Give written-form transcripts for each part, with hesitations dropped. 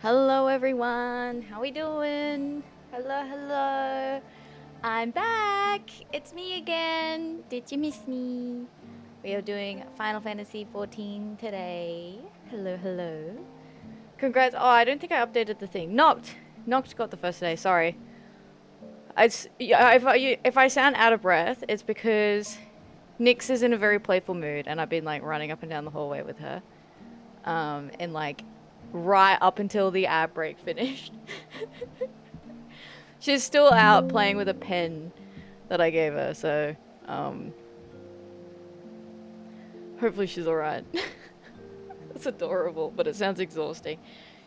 Hello everyone, how we doing? Hello, hello. I'm back. It's me again. Did you miss me? We are doing Final Fantasy XIV today. Hello, hello. Congrats. Oh, I don't think I updated the thing. Knocked got the first day. Sorry. If I sound out of breath, it's because Nyx is in a very playful mood, and I've been like running up and down the hallway with her, and like right up until the ad break finished. She's still out playing with a pen that I gave her, so hopefully she's alright. That's adorable, but it sounds exhausting.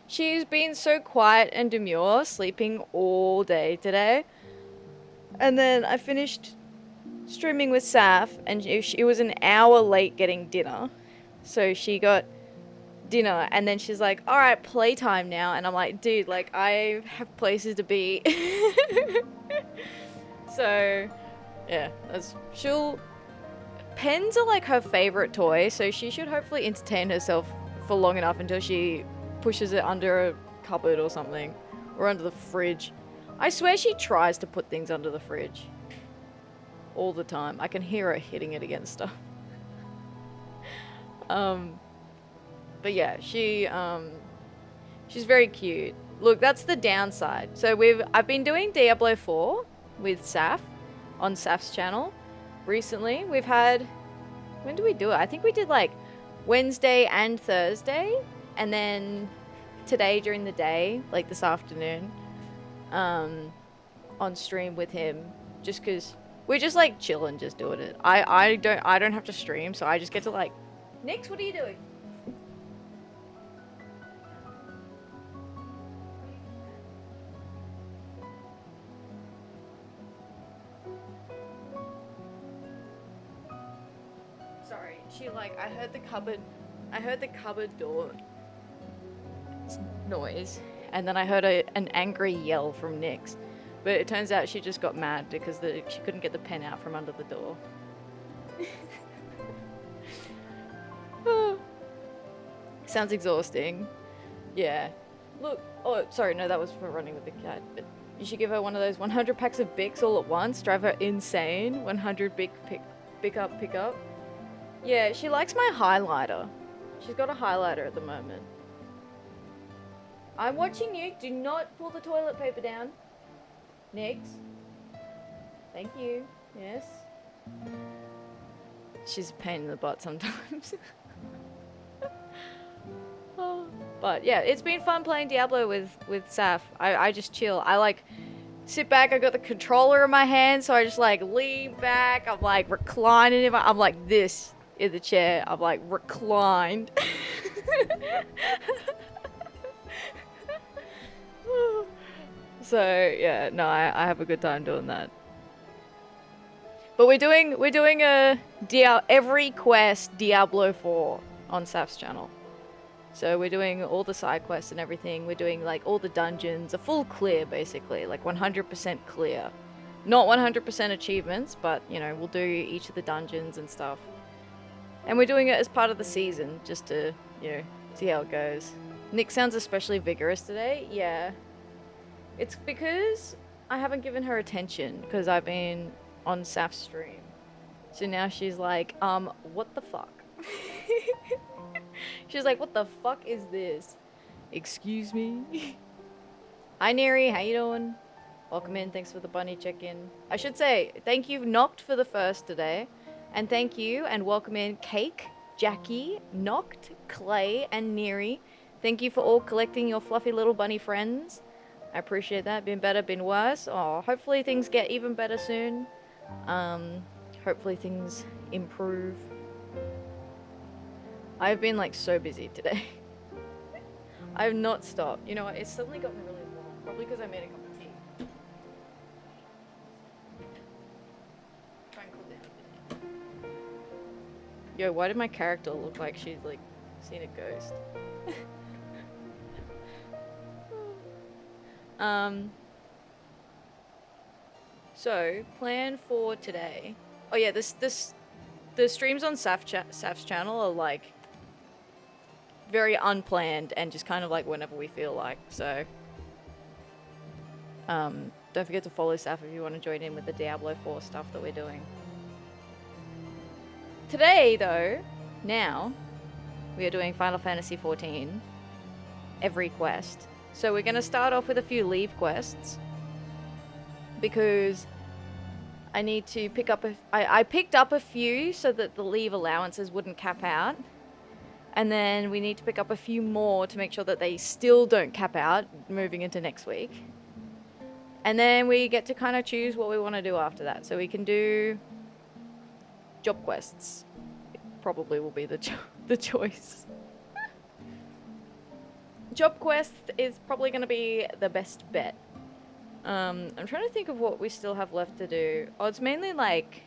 She's been so quiet and demure, sleeping all day today. And then I finished streaming with Saf, and she was an hour late getting dinner. So she got dinner, and then she's like, alright, playtime now. And I'm like, dude, like, I have places to be. So, yeah, pens are like her favorite toy, so she should hopefully entertain herself for long enough until she pushes it under a cupboard or something, or under the fridge. I swear she tries to put things under the fridge all the time. I can hear her hitting it against stuff. But yeah, she's very cute. Look, that's the downside. So I've been doing Diablo 4 with Saf on Saf's channel recently. We've had, when do we do it? I think we did like Wednesday and Thursday, and then today during the day, like this afternoon, on stream with him, just because we're just like chilling, just doing it. I don't have to stream, so I just get to like, Nyx, what are you doing? Sorry, she like, I heard the cupboard door noise, and then I heard an angry yell from Nyx. But it turns out she just got mad because she couldn't get the pen out from under the door. Sounds exhausting. Yeah. Look, oh, sorry, no, that was for running with the cat. But you should give her one of those 100 packs of Bics all at once. Drive her insane. 100 Bic pick up. Yeah, she likes my highlighter. She's got a highlighter at the moment. I'm watching you. Do not pull the toilet paper down. Nyx. Thank you. Yes. She's a pain in the butt sometimes. Oh. But yeah, it's been fun playing Diablo with Saf. I just chill. I like sit back. I got the controller in my hand, so I just like lean back. I'm like reclining. I'm like this in the chair. I'm like reclined. So yeah, no, I have a good time doing that. But we're doing a every quest Diablo 4 on Saf's channel. So we're doing all the side quests and everything. We're doing like all the dungeons, a full clear basically, like 100% clear. Not 100% achievements, but you know, we'll do each of the dungeons and stuff. And we're doing it as part of the season, just to, you know, see how it goes. Nyx sounds especially vigorous today. Yeah. It's because I haven't given her attention because I've been on Saf's stream. So now she's like, what the fuck? She's like, what the fuck is this? Excuse me? Hi Neri, how you doing? Welcome in, thanks for the bunny check-in. I should say, thank you Knocked for the first today. And thank you and welcome in Cake, Jackie, Knocked, Clay, and Neri. Thank you for all collecting your fluffy little bunny friends. I appreciate that. Been better, been worse. Oh, hopefully things get even better soon. Hopefully things improve. I've been like so busy today. I have not stopped. You know what? It's suddenly gotten really warm. Probably because I made a cup of tea. Try and cool down a bit. Yo, why did my character look like she's like seen a ghost? So plan for today. Oh yeah, the streams on Saf's channel are like very unplanned and just kind of like whenever we feel like. So don't forget to follow Saf if you want to join in with the Diablo 4 stuff that we're doing. Today, though, now, we are doing Final Fantasy XIV, every quest. So we're going to start off with a few leave quests, because I need to pick up I picked up a few so that the leave allowances wouldn't cap out. And then we need to pick up a few more to make sure that they still don't cap out moving into next week. And then we get to kind of choose what we want to do after that. So we can do job quests. It probably will be the choice. Job quest is probably going to be the best bet. I'm trying to think of what we still have left to do. Oh, it's mainly like...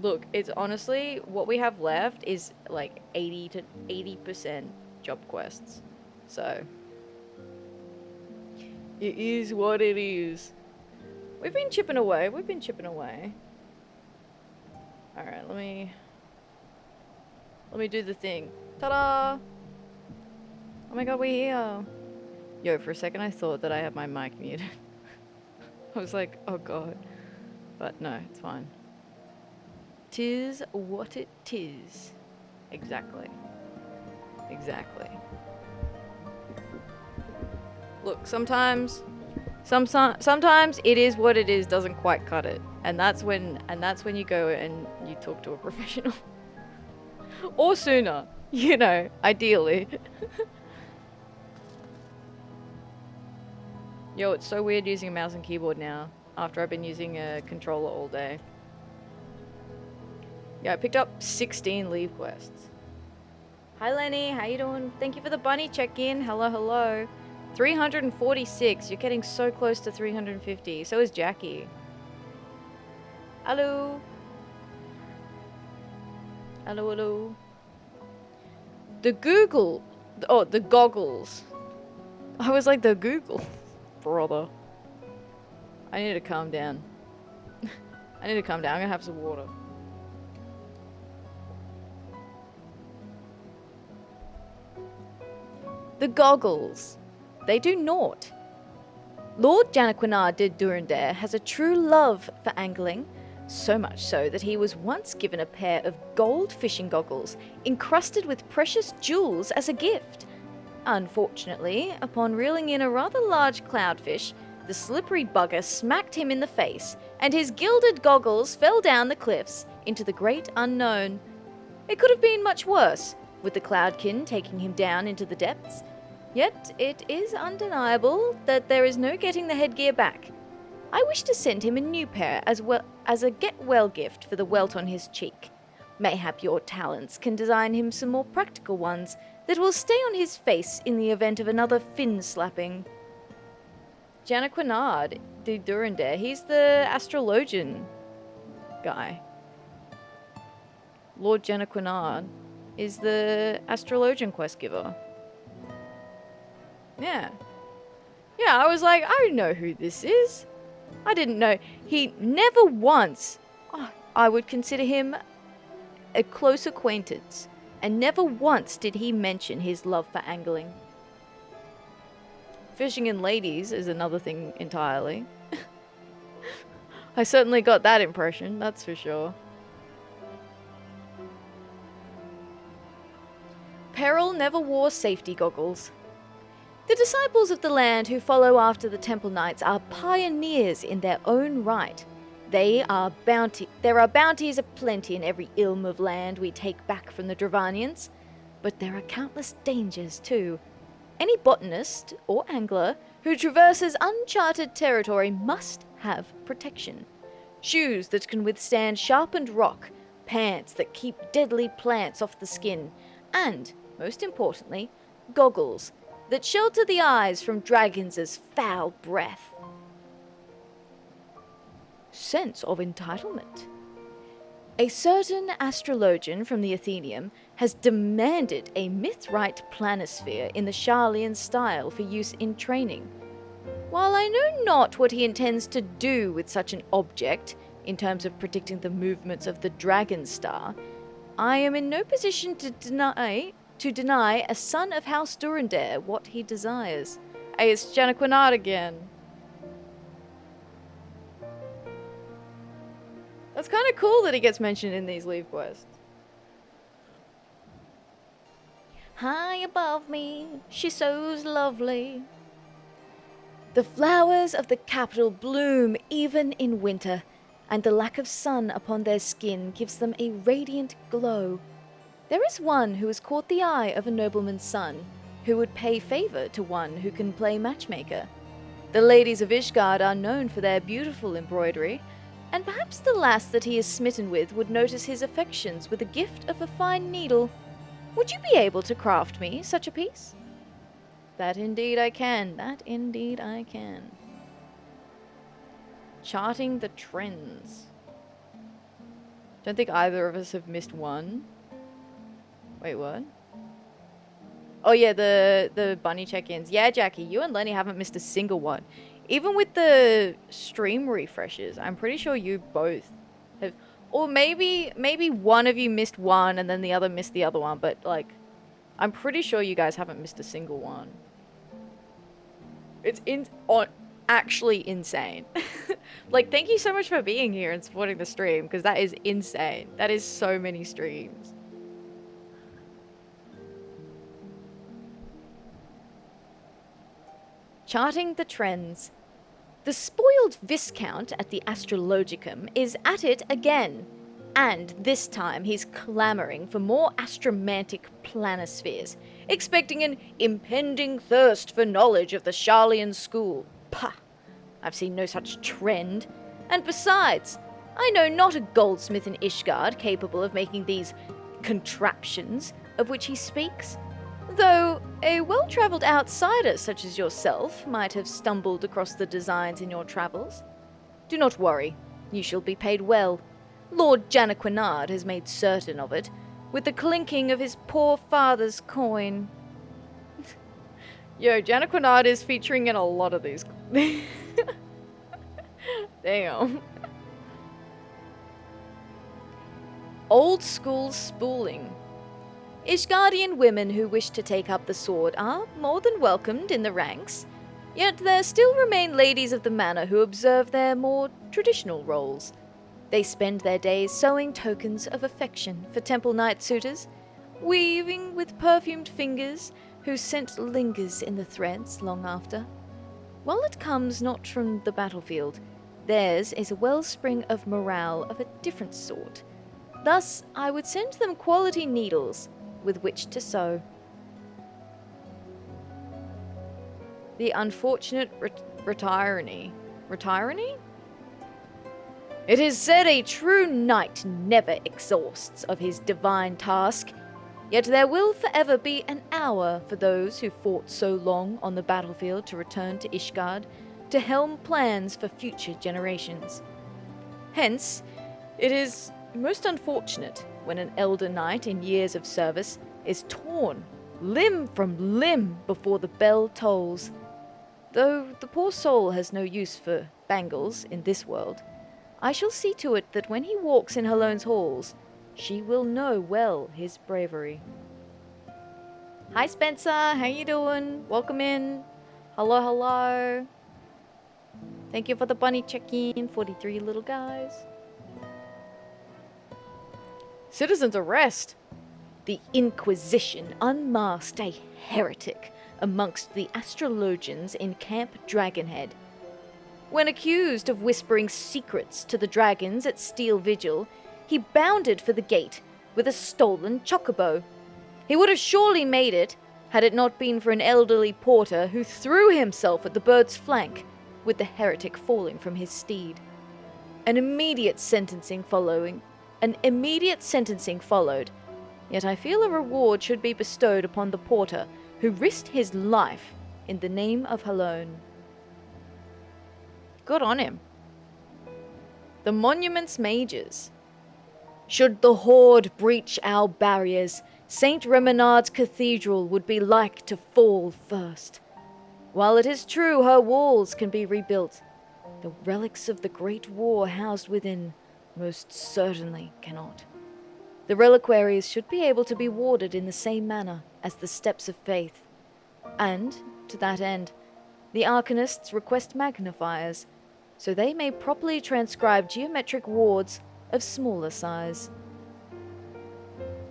Look, it's honestly, what we have left is like 80% job quests. So... it is what it is. We've been chipping away. Alright, let me do the thing. Ta-da! Oh my god, we're here. Yo, for a second I thought that I had my mic muted. I was like, oh god. But no, it's fine. 'Tis what it is. Exactly. Look, sometimes it is what it is doesn't quite cut it. And that's when you go and you talk to a professional. Or sooner, you know, ideally. Yo, it's so weird using a mouse and keyboard now, after I've been using a controller all day. Yeah, I picked up 16 leave quests. Hi Lenny, how you doing? Thank you for the bunny check-in. Hello. 346. You're getting so close to 350. So is Jackie. Hello. The goggles. I was like, the Google. Brother. I need to calm down. I'm gonna have some water. The goggles. They do naught. Lord Janequinard de Durandare has a true love for angling, so much so that he was once given a pair of gold fishing goggles encrusted with precious jewels as a gift. Unfortunately, upon reeling in a rather large cloudfish, the slippery bugger smacked him in the face, and his gilded goggles fell down the cliffs into the great unknown. It could have been much worse, with the cloudkin taking him down into the depths. Yet it is undeniable that there is no getting the headgear back. I wish to send him a new pair as well as a get-well gift for the welt on his cheek. Mayhap your talents can design him some more practical ones that will stay on his face in the event of another fin slapping. Janequinard de Durandare, he's the astrologian guy. Lord Janequinard is the astrologian quest giver. Yeah, I was like, I know who this is. I didn't know. He never once, I would consider him a close acquaintance, and never once did he mention his love for angling. Fishing in ladies is another thing entirely. I certainly got that impression, that's for sure. Peril never wore safety goggles. The disciples of the land who follow after the Temple Knights are pioneers in their own right. There are bounties aplenty in every ilm of land we take back from the Dravanians, but there are countless dangers too. Any botanist or angler who traverses uncharted territory must have protection. Shoes that can withstand sharpened rock, pants that keep deadly plants off the skin, and, most importantly, goggles that shelter the eyes from dragons' foul breath. Sense of entitlement. A certain astrologian from the Athenaeum has demanded a mythrite planisphere in the Charlian style for use in training. While I know not what he intends to do with such an object, in terms of predicting the movements of the dragon star, I am in no position to deny to deny a son of House Durandare what he desires. Hey, it's Janaqunard again. That's kind of cool that he gets mentioned in these Levequests. High above me, she's so lovely. The flowers of the capital bloom even in winter, and the lack of sun upon their skin gives them a radiant glow. There is one who has caught the eye of a nobleman's son, who would pay favor to one who can play matchmaker. The ladies of Ishgard are known for their beautiful embroidery, and perhaps the lass that he is smitten with would notice his affections with a gift of a fine needle. Would you be able to craft me such a piece? That indeed I can. That indeed I can. Charting the trends. Don't think either of us have missed one. Wait, what? Oh yeah, the bunny check-ins. Yeah, Jackie, you and Lenny haven't missed a single one. Even with the stream refreshes, I'm pretty sure you both have. Or maybe one of you missed one and then the other missed the other one, but like, I'm pretty sure you guys haven't missed a single one. It's actually insane. Like, thank you so much for being here and supporting the stream, because that is insane. That is so many streams. Charting the trends. The spoiled Viscount at the Astrologicum is at it again, and this time he's clamouring for more astromantic planispheres, expecting an impending thirst for knowledge of the Charlian school. Pah! I've seen no such trend. And besides, I know not a goldsmith in Ishgard capable of making these contraptions of which he speaks. Though a well-travelled outsider such as yourself might have stumbled across the designs in your travels. Do not worry, you shall be paid well. Lord Janaqunard has made certain of it, with the clinking of his poor father's coin. Yo, Janaqunard is featuring in a lot of these. Damn. Old school spooling. Ishgardian women who wish to take up the sword are more than welcomed in the ranks, yet there still remain ladies of the manor who observe their more traditional roles. They spend their days sewing tokens of affection for temple knight suitors, weaving with perfumed fingers whose scent lingers in the threads long after. While it comes not from the battlefield, theirs is a wellspring of morale of a different sort. Thus, I would send them quality needles with which to sew. The unfortunate Retirony. Retirony? It is said a true knight never exhausts of his divine task, yet there will forever be an hour for those who fought so long on the battlefield to return to Ishgard, to helm plans for future generations. Hence, it is most unfortunate when an elder knight in years of service is torn limb from limb before the bell tolls. Though the poor soul has no use for bangles in this world, I shall see to it that when he walks in Halone's halls, she will know well his bravery. Hi Spencer, how you doing? Welcome in. Hello, hello. Thank you for the bunny check-in, 43 little guys. Citizen's arrest. The Inquisition unmasked a heretic amongst the astrologians in Camp Dragonhead. When accused of whispering secrets to the dragons at Steel Vigil, he bounded for the gate with a stolen chocobo. He would have surely made it, had it not been for an elderly porter who threw himself at the bird's flank, with the heretic falling from his steed. An immediate sentencing followed, yet I feel a reward should be bestowed upon the porter who risked his life in the name of Halone. Good on him. The Monument's Mages. Should the Horde breach our barriers, St. Remenard's Cathedral would be like to fall first. While it is true her walls can be rebuilt, the relics of the Great War housed within most certainly cannot. The reliquaries should be able to be warded in the same manner, as the Steps of Faith. And, to that end, the Arcanists request magnifiers, so they may properly transcribe geometric wards of smaller size.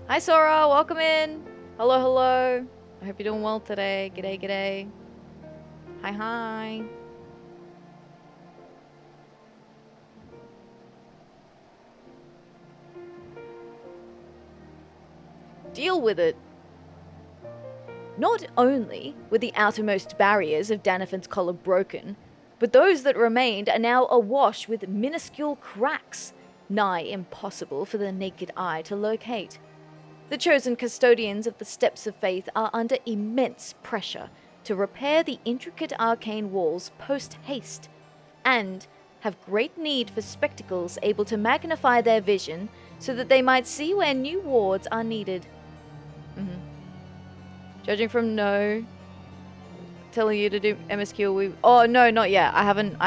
Hi Sora, welcome in! Hello, hello! I hope you're doing well today. G'day, g'day. Hi, hi. Deal with it. Not only were the outermost barriers of Danifan's collar broken, but those that remained are now awash with minuscule cracks, nigh impossible for the naked eye to locate. The chosen custodians of the Steps of Faith are under immense pressure to repair the intricate arcane walls post-haste, and have great need for spectacles able to magnify their vision so that they might see where new wards are needed. Judging from no telling you to do MSQ, oh no, not yet. I haven't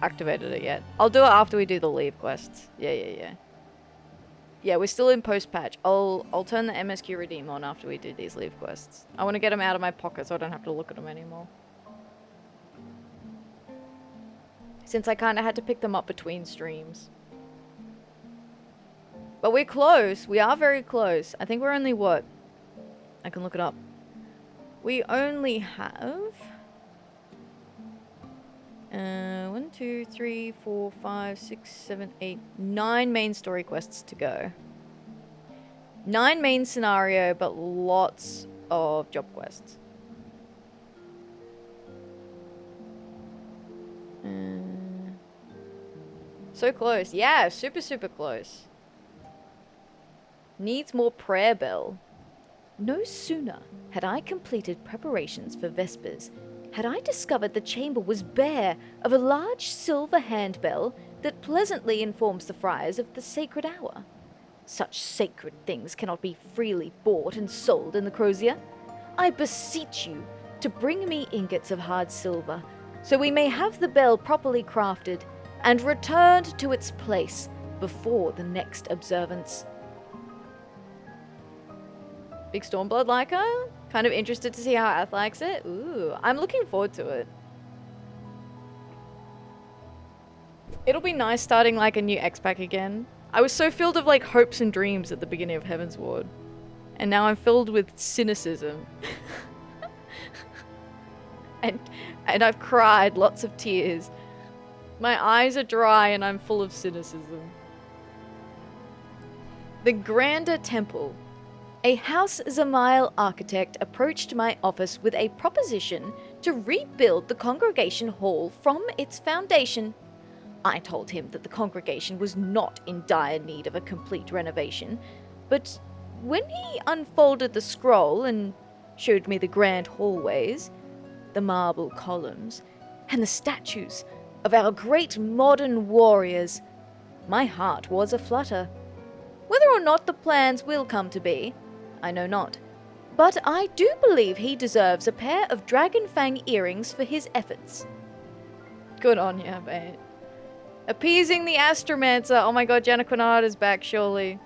activated it yet. I'll do it after we do the leave quests. Yeah, we're still in post-patch. I'll turn the MSQ redeem on after we do these leave quests. I want to get them out of my pocket so I don't have to look at them anymore. Since I kind of had to pick them up between streams. But we're close. We are very close. I think we're only what? I can look it up. We only have 1, 2, 3, 4, 5, 6, 7, 8, 9 main story quests to go. 9 main scenario, but lots of job quests. So close. Yeah, super, super close. Needs more Prayerbell. No sooner had I completed preparations for Vespers, had I discovered the chamber was bare of a large silver handbell that pleasantly informs the friars of the sacred hour. Such sacred things cannot be freely bought and sold in the crozier. I beseech you to bring me ingots of hard silver, so we may have the bell properly crafted and returned to its place before the next observance. Big Stormblood liker? Kind of interested to see how Ath likes it? Ooh, I'm looking forward to it. It'll be nice starting like a new X-Pack again. I was so filled of like hopes and dreams at the beginning of Heaven's Ward. And now I'm filled with cynicism. and I've cried lots of tears. My eyes are dry and I'm full of cynicism. The Grander Temple. A House Zamail architect approached my office with a proposition to rebuild the congregation hall from its foundation. I told him that the congregation was not in dire need of a complete renovation, but when he unfolded the scroll and showed me the grand hallways, the marble columns, and the statues of our great modern warriors, my heart was aflutter. Whether or not the plans will come to be, I know not, but I do believe he deserves a pair of dragon fang earrings for his efforts. Good on ya, mate. Appeasing the Astromancer. Oh my god, Janaquinard is back, surely.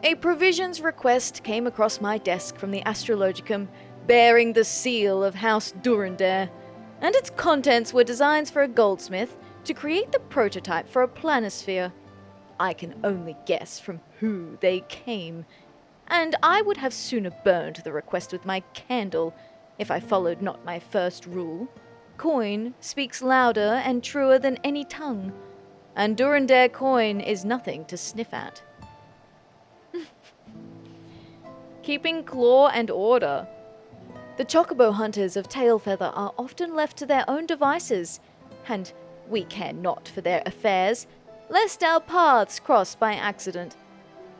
A provisions request came across my desk from the Astrologicum, bearing the seal of House Durandare, and its contents were designs for a goldsmith to create the prototype for a planisphere. I can only guess from who they came, and I would have sooner burned the request with my candle if I followed not my first rule. Coin speaks louder and truer than any tongue, and Durandare coin is nothing to sniff at. Keeping claw and order. The chocobo hunters of Tailfeather are often left to their own devices, and we care not for their affairs, lest our paths cross by accident.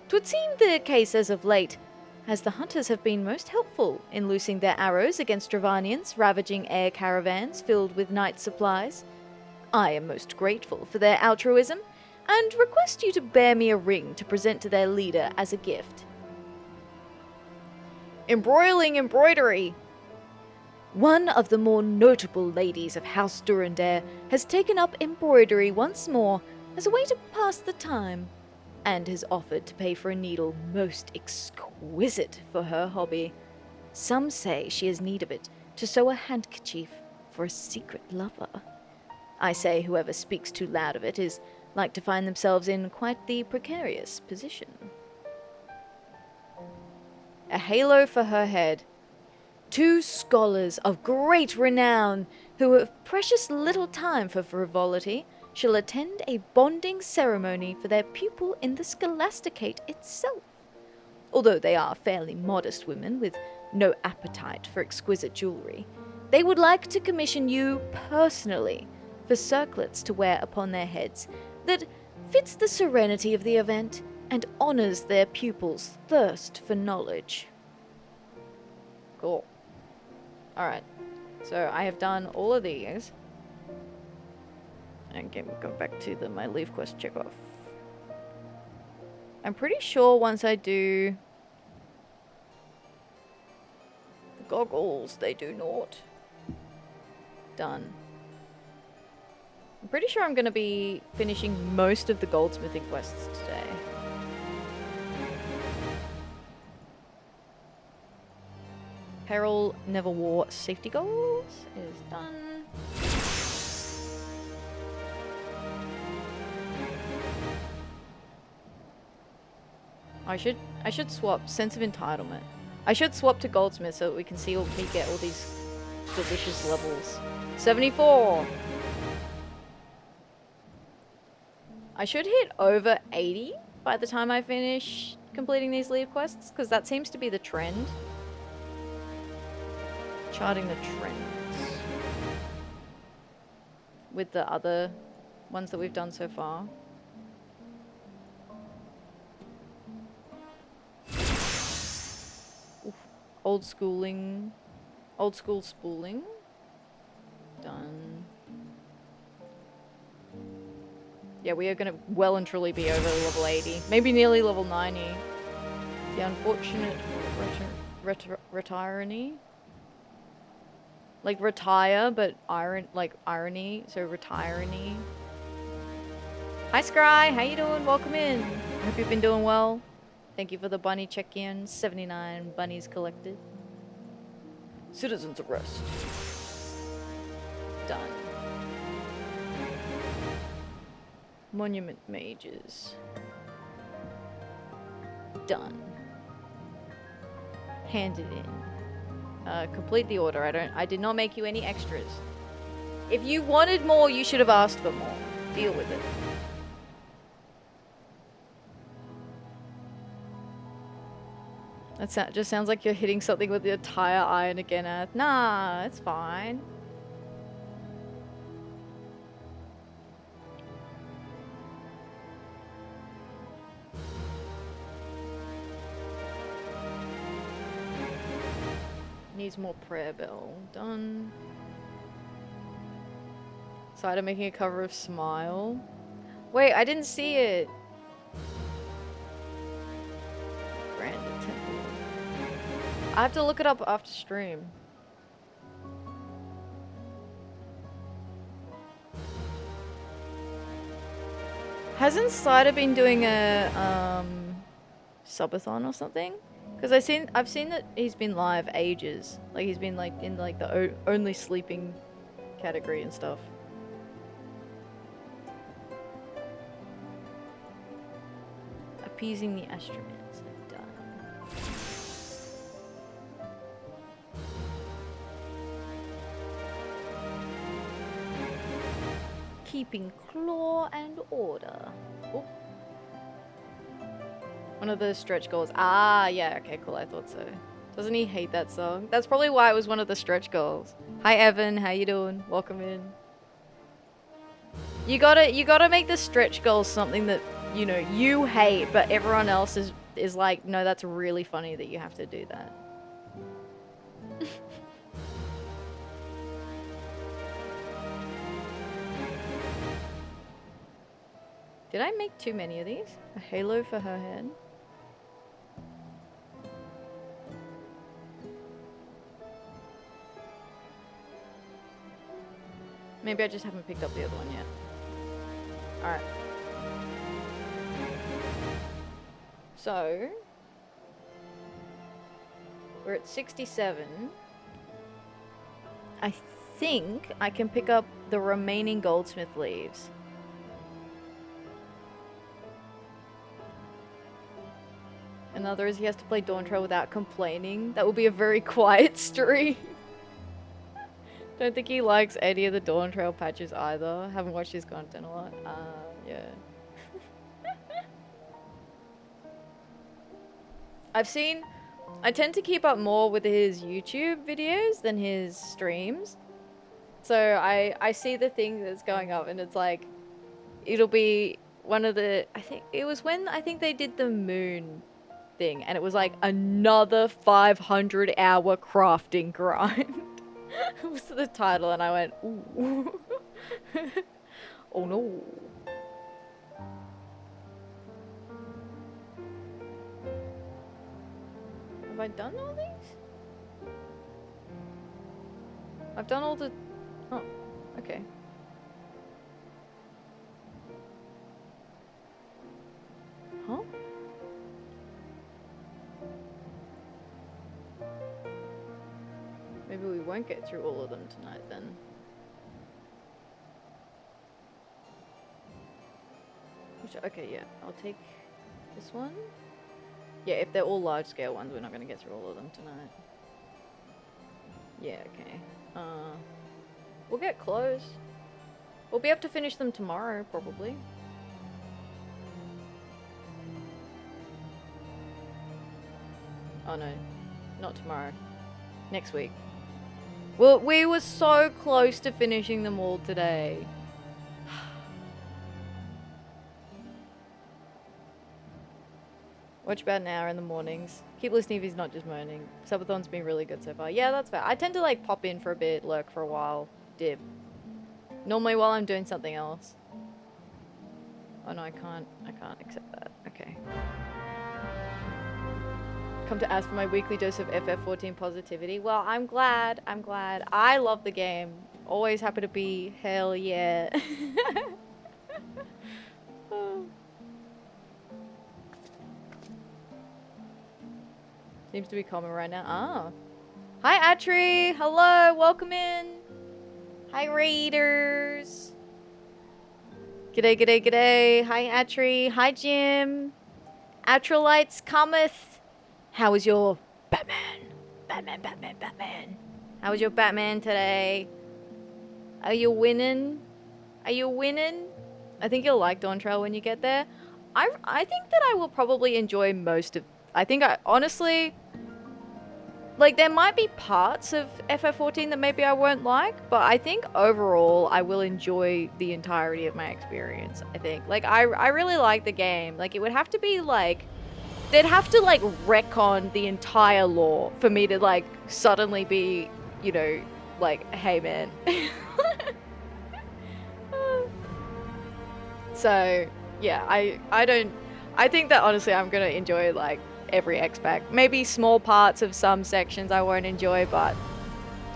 'Twould seem the case as of late, as the hunters have been most helpful in loosing their arrows against Dravanians ravaging air caravans filled with night supplies. I am most grateful for their altruism, and request you to bear me a ring to present to their leader as a gift. Embroiling Embroidery. One of the more notable ladies of House Durandare has taken up embroidery once more as a way to pass the time. and has offered to pay for a needle most exquisite for her hobby. Some say she has need of it to sew a handkerchief for a secret lover. I say whoever speaks too loud of it is like to find themselves in quite the precarious position. A halo for her head. 2 scholars of great renown, who have precious little time for frivolity, shall attend a bonding ceremony for their pupil in the scholasticate itself. Although they are fairly modest women with no appetite for exquisite jewelry, they would like to commission you personally for circlets to wear upon their heads that fits the serenity of the event and honors their pupils' thirst for knowledge. Cool. Alright, so I have done all of these. And go back to my Levequest check off. I'm pretty sure once I do the goggles, they do naught. Done. I'm pretty sure I'm going to be finishing most of the goldsmithing quests today. Peril never wore safety goggles is done. I should swap sense of entitlement. I should swap to goldsmith so that we can see me get all these delicious levels. 74. I should hit over 80 by the time I finish completing these Levequests, because that seems to be the trend. Charting the trends with the other ones that we've done so far. Oof. Old school spooling. Done. Yeah, we are going to well and truly be over level 80. Maybe nearly level 90. The unfortunate retirony. Like retire, but irony. So retirony. Hi Scry, how you doing? Welcome in. Hope you've been doing well. Thank you for the bunny check-in. 79 bunnies collected. Citizens arrest. Done. Monument mages. Done. Handed in. Complete the order. I did not make you any extras. If you wanted more, you should have asked for more. Deal with it. That just sounds like you're hitting something with your tire iron again, Earth. Nah, it's fine. Needs more Prayerbell. Done. Cider making a cover of Smile. Wait, I didn't see it. Branded Temple. I have to look it up after stream. Hasn't Cider been doing a subathon or something? Because I've seen that he's been live ages. Like he's been like in like the only sleeping category and stuff. Appeasing the Astromancer. Done. Keeping claw and order. Oh. One of the stretch goals. Ah, yeah, okay, cool, I thought so. Doesn't he hate that song? That's probably why it was one of the stretch goals. Hi Evan, how you doing? Welcome in. You gotta make the stretch goals something that, you know, you hate, but everyone else is like, no, that's really funny that you have to do that. Did I make too many of these? A halo for her head? Maybe I just haven't picked up the other one yet. Alright. So, we're at 67. I think I can pick up the remaining goldsmith leaves. Another is he has to play Dawn Trail without complaining. That will be a very quiet stream. Don't think he likes any of the Dawn Trail patches either. Haven't watched his content a lot. Yeah. I tend to keep up more with his YouTube videos than his streams. So I see the thing that's going up and it's like, it'll be one of the, I think they did the moon thing and it was like another 500-hour crafting grind. Was the title and I went, ooh. Oh no. Have I done all these? I've done all the... Oh, okay. Huh? Maybe we won't get through all of them tonight then. Okay, yeah, I'll take this one. Yeah, if they're all large-scale ones, we're not going to get through all of them tonight. Yeah, okay. We'll get close. We'll be able to finish them tomorrow, probably. Oh no, not tomorrow. Next week. Well, we were so close to finishing them all today. Watch about an hour in the mornings. Keep listening if he's not just moaning. Subathon's been really good so far. Yeah, that's fair. I tend to like pop in for a bit, lurk for a while, dip. Normally while I'm doing something else. Oh no, I can't accept that. Okay. Come to ask for my weekly dose of FF14 positivity. Well, I'm glad. I love the game. Always happy to be. Hell yeah. Seems to be common right now. Ah. Hi, Atri. Hello. Welcome in. Hi, Raiders. G'day, g'day, g'day. Hi, Atri. Hi, Jim. Atrolites cometh. How was your Batman? Batman. How was your Batman today? Are you winning? I think you'll like Dawn Trail when you get there. I think that I will probably enjoy most of... honestly... Like, there might be parts of FF14 that maybe I won't like, but I think overall I will enjoy the entirety of my experience, I think. Like, I really like the game. Like, it would have to be, like... They'd have to, like, retcon the entire lore for me to, like, suddenly be, you know, like, hey, man. So, yeah, I think that, honestly, I'm gonna enjoy, like, every X-Pack. Maybe small parts of some sections I won't enjoy, but,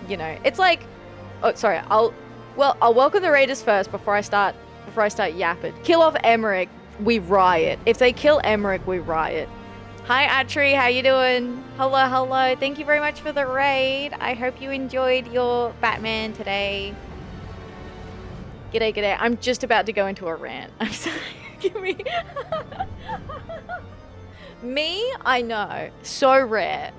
you know, it's like... Oh, sorry, I'll welcome the Raiders first before I start yapping. Kill off Emmerich, we riot. If they kill Emmerich, we riot. Hi, Atri, how you doing? Hello. Thank you very much for the raid. I hope you enjoyed your Batman today. G'day. I'm just about to go into a rant. I'm sorry. Give me... Me? I know. So rare.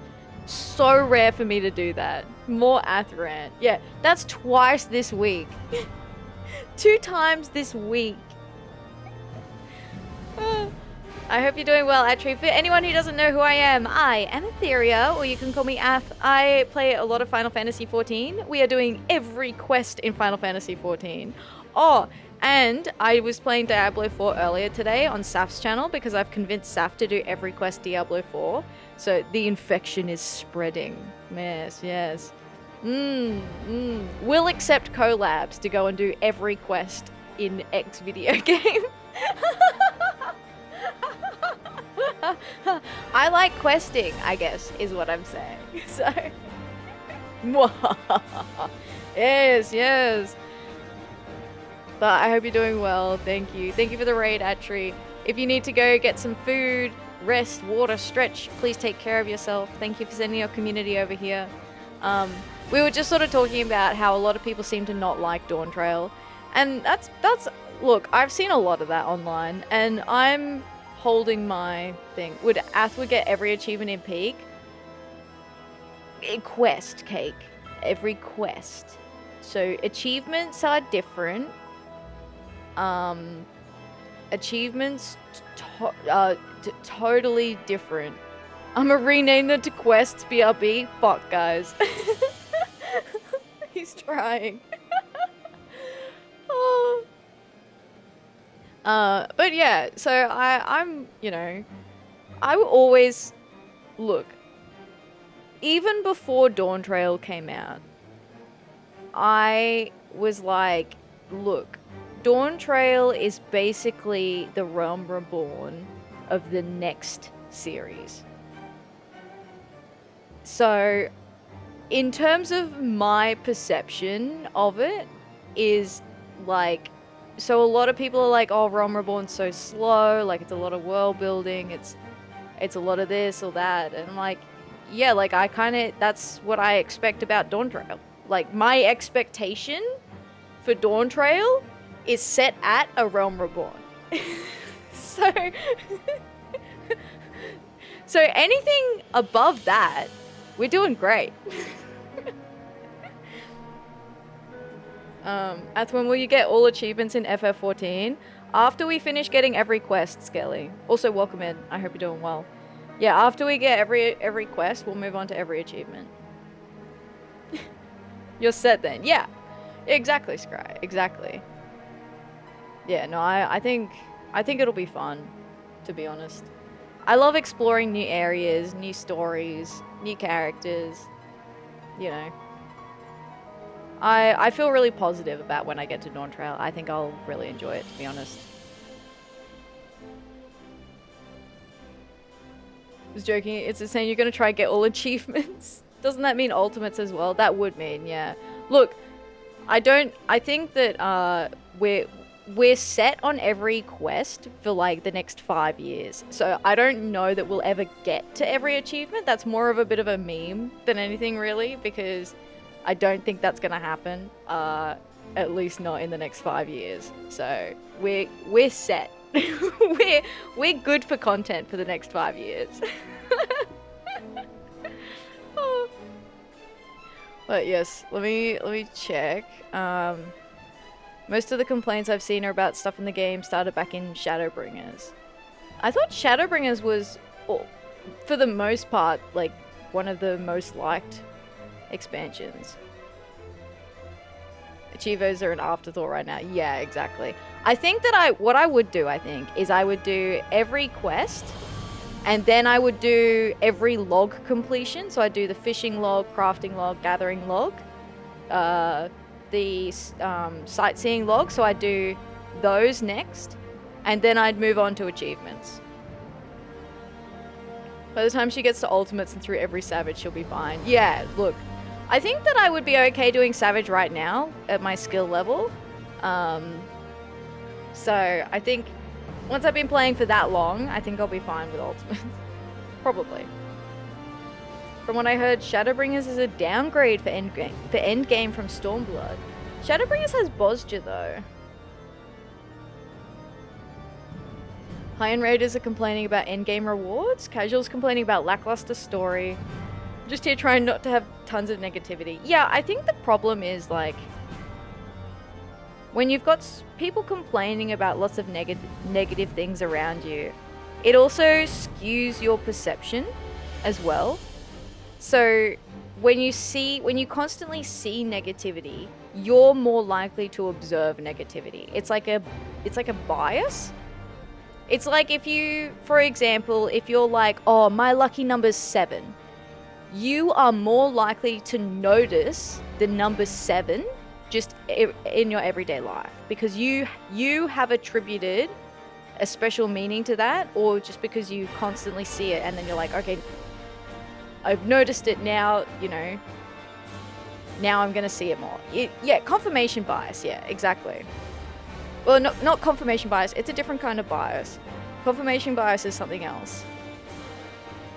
So rare for me to do that. More Atheria. Yeah, that's twice this week. 2 times this week. I hope you're doing well, Atri. For anyone who doesn't know who I am Atheria, or you can call me Ath. I play a lot of Final Fantasy XIV. We are doing every quest in Final Fantasy XIV. Oh, and I was playing Diablo 4 earlier today on Saf's channel because I've convinced Saf to do every quest Diablo 4. So the infection is spreading. Yes. We'll accept collabs to go and do every quest in X video game. I like questing, I guess, is what I'm saying. So, yes. But I hope you're doing well. Thank you for the raid, Atri. If you need to go get some food, rest, water, stretch, please take care of yourself. Thank you for sending your community over here. We were just sort of talking about how a lot of people seem to not like Dawn Trail. And that's look, I've seen a lot of that online, and I'm holding my thing. Would Athwood get every achievement in Peak? A quest, Cake. Every quest. So achievements are different. Achievements totally different. I'm gonna rename them to quests, BRB. Fuck, guys. He's trying. Oh. But yeah, so I'm, you know, I will always look. Even before Dawn Trail came out, I was like, look, Dawn Trail is basically the Realm Reborn of the next series. So, in terms of my perception of it, is like, so a lot of people are like, oh, Realm Reborn's so slow, like it's a lot of world building, it's a lot of this or that, and I'm like, yeah, like I kind of, that's what I expect about Dawn Trail. Like my expectation for Dawn Trail is set at a Realm Reborn. so anything above that, we're doing great. When will you get all achievements in FF14? After we finish getting every quest, Skelly. Also, welcome in. I hope you're doing well. Yeah, after we get every quest, we'll move on to every achievement. You're set then. Yeah. Exactly, Scry. Exactly. Yeah, no, I think it'll be fun, to be honest. I love exploring new areas, new stories, new characters, you know. I feel really positive about when I get to Dawn Trail. I think I'll really enjoy it, to be honest. I was joking, it's just saying you're going to try and get all achievements. Doesn't that mean ultimates as well? That would mean, yeah. Look, I think that we're set on every quest for like the next 5 years. So I don't know that we'll ever get to every achievement. That's more of a bit of a meme than anything really, because I don't think that's gonna happen. At least not in the next 5 years. So we're set. we're good for content for the next 5 years. Oh. But yes, let me check. Most of the complaints I've seen are about stuff in the game started back in Shadowbringers. I thought Shadowbringers was, for the most part, like one of the most liked expansions. Achievos are an afterthought right now. Yeah, exactly. I think that what I would do, is I would do every quest, and then I would do every log completion. So I'd do the fishing log, crafting log, gathering log, the sightseeing log. So I'd do those next, and then I'd move on to achievements. By the time she gets to ultimates and through every savage, she'll be fine. Yeah, look. I think that I would be okay doing Savage right now at my skill level. So I think once I've been playing for that long, I think I'll be fine with Ultimate. Probably. From what I heard, Shadowbringers is a downgrade for endgame from Stormblood. Shadowbringers has Bosja though. High-end raiders are complaining about endgame rewards. Casuals complaining about lackluster story. Just here trying not to have tons of negativity. Yeah, I think the problem is like when you've got people complaining about lots of negative things around you, it also skews your perception as well. So when you constantly see negativity, you're more likely to observe negativity. It's like a bias. It's like if you, for example, if you're like, oh, my lucky number's 7. You are more likely to notice the number 7 just in your everyday life because you have attributed a special meaning to that, or just because you constantly see it and then you're like, okay, I've noticed it now, you know, now I'm going to see it more. Yeah, confirmation bias. Yeah, exactly. Well, not confirmation bias. It's a different kind of bias. Confirmation bias is something else,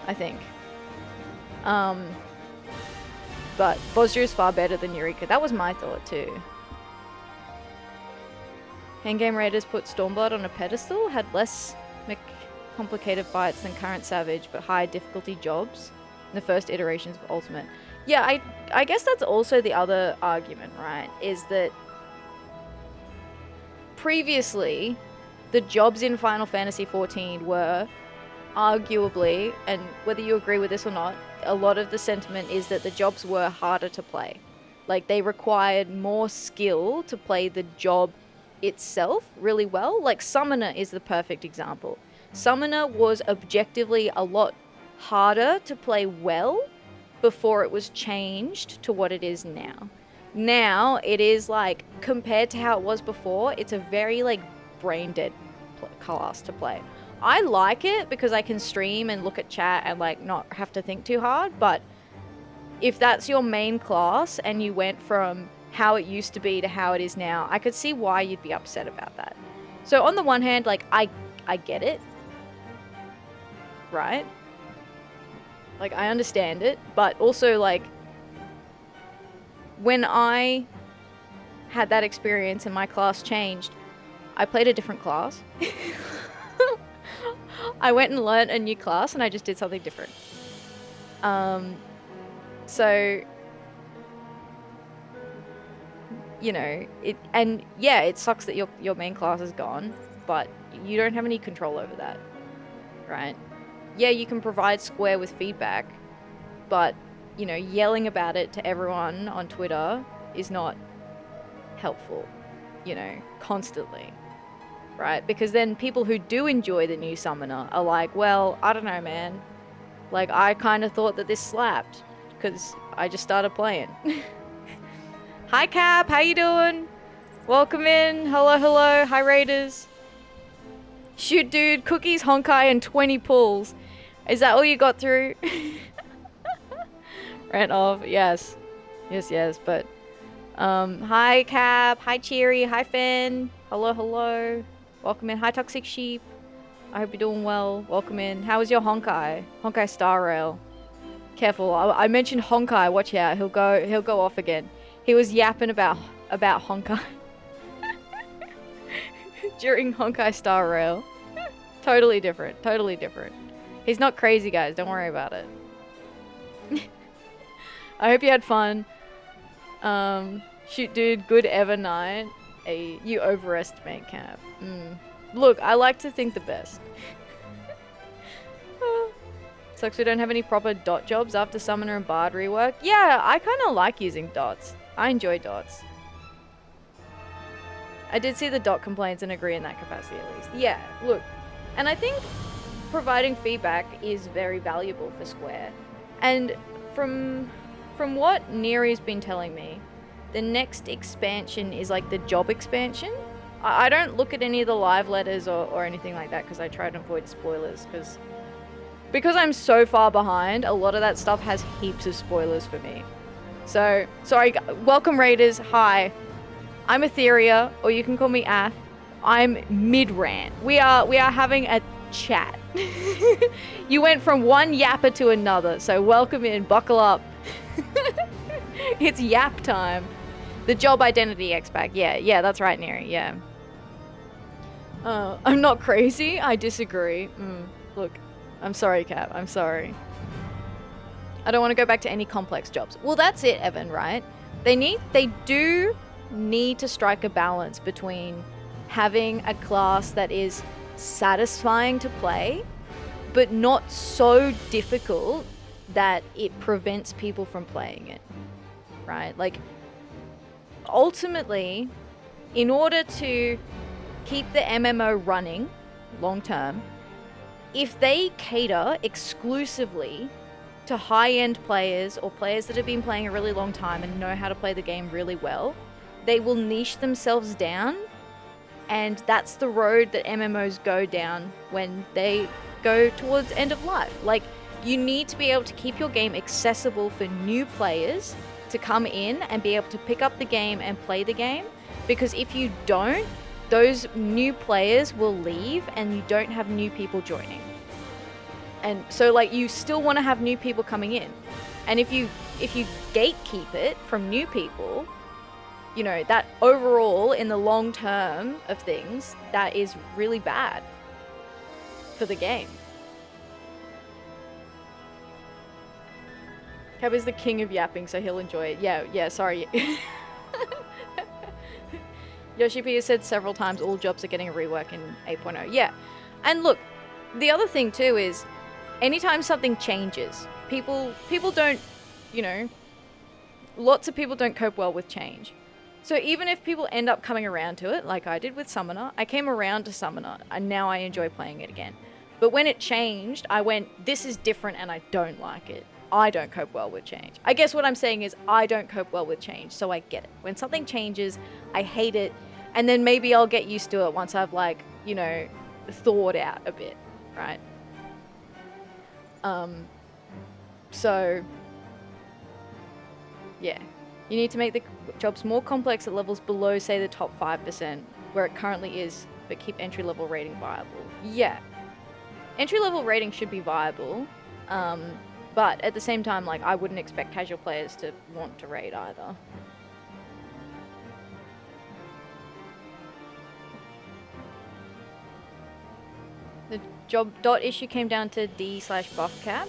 I think. But Bosja is far better than Eureka. That was my thought too. Endgame Raiders put Stormblood on a pedestal, had less complicated fights than current Savage, but high difficulty jobs in the first iterations of Ultimate. Yeah, I guess that's also the other argument, right? Is that previously, the jobs in Final Fantasy XIV were arguably, and whether you agree with this or not, a lot of the sentiment is that the jobs were harder to play. Like, they required more skill to play the job itself really well. Like, Summoner is the perfect example. Summoner was objectively a lot harder to play well before it was changed to what it is now. Now, it is like, compared to how it was before, it's a very, like, brain dead class to play. I like it because I can stream and look at chat and like not have to think too hard, but if that's your main class and you went from how it used to be to how it is now, I could see why you'd be upset about that. So on the one hand, like I get it, right? Like I understand it, but also like when I had that experience and my class changed, I played a different class. I went and learned a new class and I just did something different. So, you know, it sucks that your main class is gone, but you don't have any control over that, right? Yeah, you can provide Square with feedback, but, you know, yelling about it to everyone on Twitter is not helpful, you know, constantly. Right? Because then people who do enjoy the new Summoner are like, well, I don't know, man. Like, I kind of thought that this slapped because I just started playing. Hi, Cap. How you doing? Welcome in. Hello, hello. Hi, Raiders. Shoot, dude. Cookies, Honkai, and 20 pulls. Is that all you got through? Rant off. Yes. Yes. But, hi, Cap. Hi, Cheery. Hi, Finn. Hello, hello. Welcome in. Hi, Toxic Sheep. I hope you're doing well. Welcome in. How was your Honkai? Honkai Star Rail. Careful. I mentioned Honkai. Watch out. He'll go off again. He was yapping about Honkai during Honkai Star Rail. Totally different. Totally different. He's not crazy, guys. Don't worry about it. I hope you had fun. Shoot, dude. Good ever night. You overestimate Cap. Look, I like to think the best. Sucks we don't have any proper dot jobs after Summoner and Bard rework. Yeah, I kind of like using dots. I enjoy dots. I did see the dot complaints and agree in that capacity at least. Yeah, look. And I think providing feedback is very valuable for Square. And from what Neri's been telling me, the next expansion is like the job expansion. I don't look at any of the live letters or anything like that because I try to avoid spoilers because I'm so far behind, a lot of that stuff has heaps of spoilers for me. So, sorry, welcome Raiders, hi. I'm Atheria, or you can call me Ath. I'm mid-rant. We are having a chat. You went from one yapper to another, so welcome in, buckle up. It's yap time. The job identity X-Pack. Yeah, that's right, Neri. Yeah. I'm not crazy. I disagree. Look, I'm sorry, Cap. I'm sorry. I don't want to go back to any complex jobs. Well, that's it, Evan, right? They do need to strike a balance between having a class that is satisfying to play, but not so difficult that it prevents people from playing it, right? Like, ultimately, in order to keep the MMO running long term, if they cater exclusively to high-end players or players that have been playing a really long time and know how to play the game really well, they will niche themselves down, and that's the road that MMOs go down when they go towards end of life. Like, you need to be able to keep your game accessible for new players to come in and be able to pick up the game and play the game, because if you don't, those new players will leave and you don't have new people joining. And so like you still want to have new people coming in. And if you gatekeep it from new people, you know, that overall in the long term of things, that is really bad for the game. Cab is the king of yapping, so he'll enjoy it. Yeah, sorry. Yoshi P has said several times all jobs are getting a rework in 8.0. Yeah. And look, the other thing too is anytime something changes, people don't, you know, lots of people don't cope well with change. So even if people end up coming around to it, like I did with Summoner, I came around to Summoner and now I enjoy playing it again. But when it changed, I went, this is different and I don't like it. I don't cope well with change. I guess what I'm saying is I don't cope well with change, so I get it. When something changes, I hate it, and then maybe I'll get used to it once I've, like, you know, thawed out a bit, right? So, yeah. You need to make the jobs more complex at levels below, say, the top 5%, where it currently is, but keep entry-level rating viable. Yeah. Entry-level rating should be viable, but at the same time, like, I wouldn't expect casual players to want to raid either. The job dot issue came down to D/buff cap.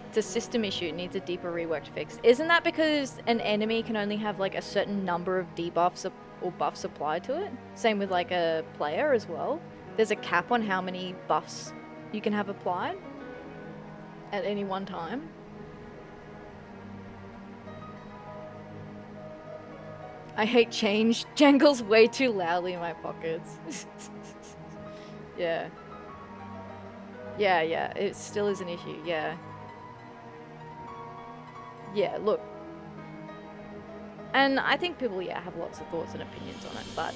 It's a system issue. It needs a deeper rework to fix. Isn't that because an enemy can only have, like, a certain number of debuffs or buffs applied to it? Same with, like, a player as well. There's a cap on how many buffs you can have applied at any one time. I hate change. Jangles way too loudly in my pockets. Yeah. Yeah, it still is an issue, yeah. Yeah, look. And I think people, yeah, have lots of thoughts and opinions on it, but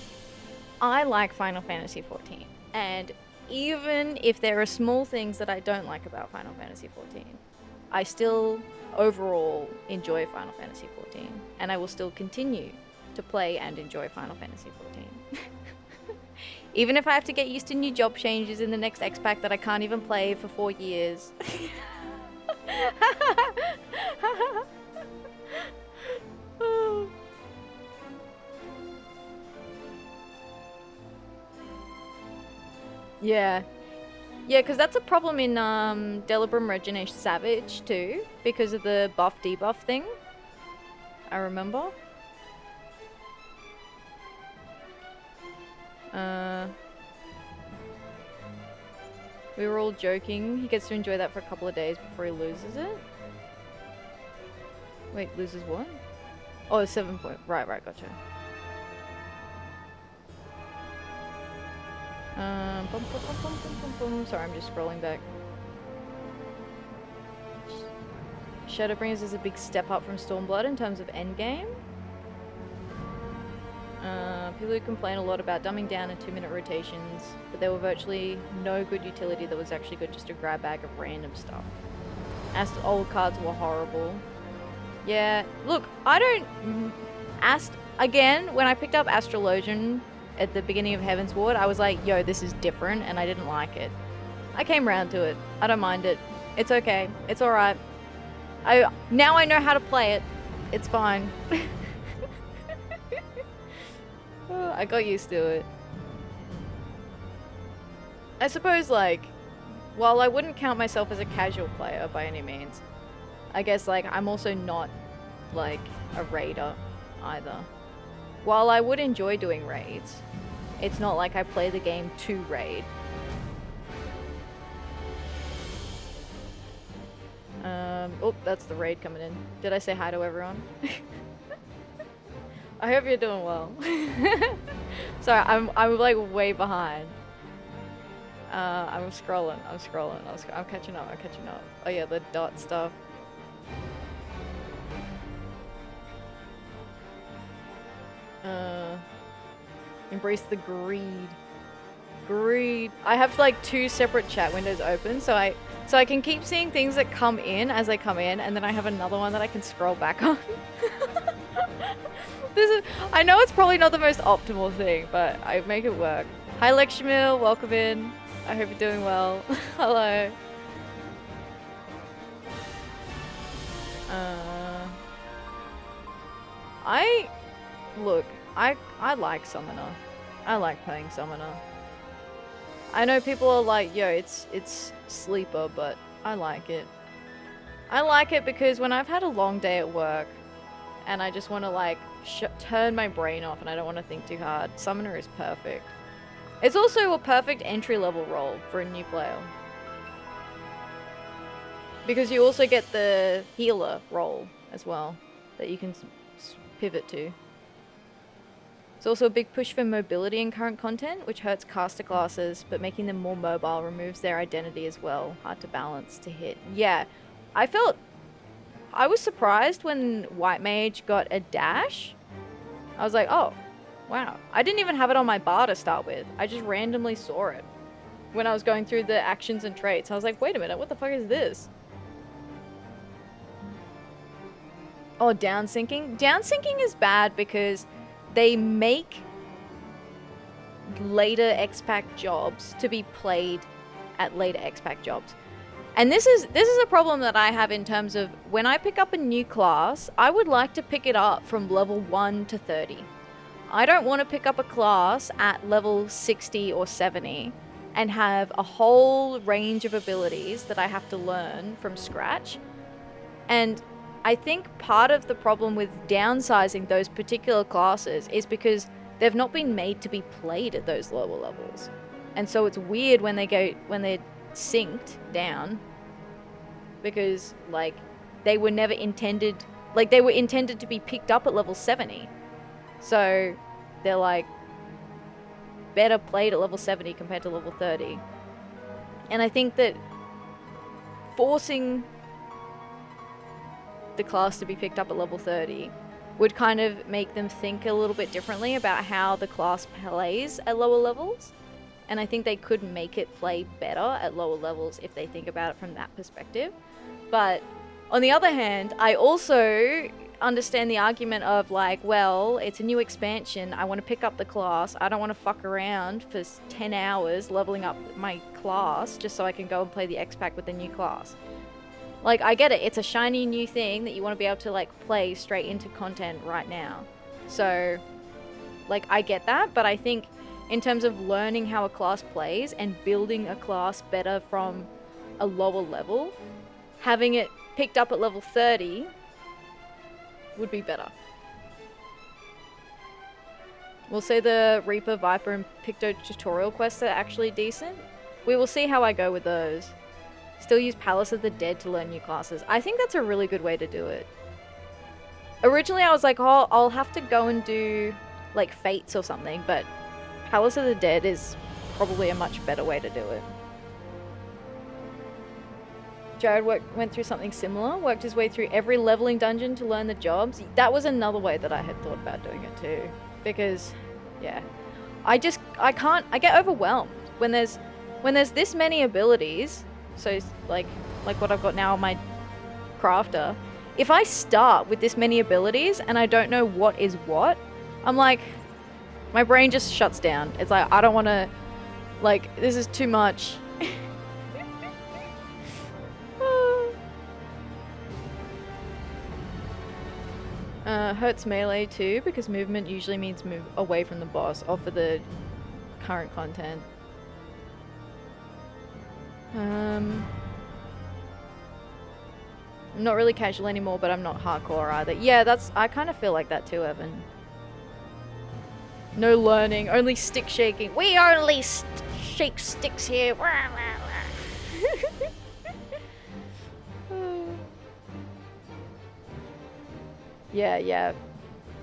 I like Final Fantasy XIV. And even if there are small things that I don't like about Final Fantasy XIV, I still overall enjoy Final Fantasy XIV. And I will still continue to play and enjoy Final Fantasy XIV. Even if I have to get used to new job changes in the next X-Pack that I can't even play for 4 years. Yeah. Yeah, because that's a problem in Delibrum Reginae Savage too, because of the buff debuff thing. I remember. We were all joking. He gets to enjoy that for a couple of days before he loses it. Wait, loses what? Oh, 7 point. Right, gotcha. Sorry, I'm just scrolling back. Shadowbringers is a big step up from Stormblood in terms of endgame. People who complain a lot about dumbing down and 2-minute rotations, but there were virtually no good utility that was actually good, just a grab bag of random stuff. Old cards were horrible. Yeah, look, I don't... Again, when I picked up Astrologian at the beginning of Heaven's Ward, I was like, yo, this is different, and I didn't like it. I came round to it. I don't mind it. It's okay. It's alright. Now I know how to play it. It's fine. I got used to it. I suppose, like, while I wouldn't count myself as a casual player by any means, I guess, like, I'm also not, like, a raider either. While I would enjoy doing raids, it's not like I play the game to raid. Oh, that's the raid coming in. Did I say hi to everyone? I hope you're doing well. Sorry, I'm like way behind. I'm scrolling. I'm catching up. Oh yeah, the dot stuff. Embrace the greed. I have like 2 separate chat windows open, so I can keep seeing things that come in as they come in, and then I have another one that I can scroll back on. I know it's probably not the most optimal thing, but I make it work. Hi Lexamil, welcome in. I hope you're doing well. Hello. I like Summoner. I like playing Summoner. I know people are like, yo, it's sleeper, but I like it. I like it because when I've had a long day at work and I just want to like turn my brain off and I don't want to think too hard, Summoner is perfect. It's also a perfect entry-level role for a new player. Because you also get the healer role as well that you can pivot to. It's also a big push for mobility in current content, which hurts caster classes, but making them more mobile removes their identity as well. Hard to balance to hit. Yeah, I was surprised when White Mage got a dash. I was like, oh, wow. I didn't even have it on my bar to start with. I just randomly saw it when I was going through the actions and traits. I was like, wait a minute, what the fuck is this? Oh, downsinking? Downsinking is bad because they make later X-Pack jobs to be played at later X-Pack jobs. And this is a problem that I have in terms of when I pick up a new class, I would like to pick it up from level 1 to 30. I don't want to pick up a class at level 60 or 70 and have a whole range of abilities that I have to learn from scratch. And I think part of the problem with downsizing those particular classes is because they've not been made to be played at those lower levels. And so it's weird when they're synced down because like they were never intended, like they were intended to be picked up at level 70. So they're like better played at level 70 compared to level 30. And I think that forcing the class to be picked up at level 30 would kind of make them think a little bit differently about how the class plays at lower levels. And I think they could make it play better at lower levels if they think about it from that perspective. But on the other hand, I also understand the argument of like, well, it's a new expansion. I want to pick up the class. I don't want to fuck around for 10 hours leveling up my class just so I can go and play the X-Pack with the new class. Like, I get it. It's a shiny new thing that you want to be able to, like, play straight into content right now. So, like, I get that. But I think in terms of learning how a class plays and building a class better from a lower level, having it picked up at level 30 would be better. We'll say the Reaper, Viper, and Picto tutorial quests are actually decent. We will see how I go with those. Still use Palace of the Dead to learn new classes. I think that's a really good way to do it. Originally I was like, oh, I'll have to go and do like Fates or something, but Palace of the Dead is probably a much better way to do it. Jared went through something similar, worked his way through every leveling dungeon to learn the jobs. That was another way that I had thought about doing it too. Because, yeah, I get overwhelmed when there's this many abilities. So, like what I've got now on my crafter. If I start with this many abilities and I don't know what is what, I'm like, my brain just shuts down. It's like, I don't want to, like, this is too much. Hurts melee too, because movement usually means move away from the boss or for the current content. I'm not really casual anymore, but I'm not hardcore either. Yeah, I kind of feel like that too, Evan. No learning, only stick shaking. We only shake sticks here. Yeah.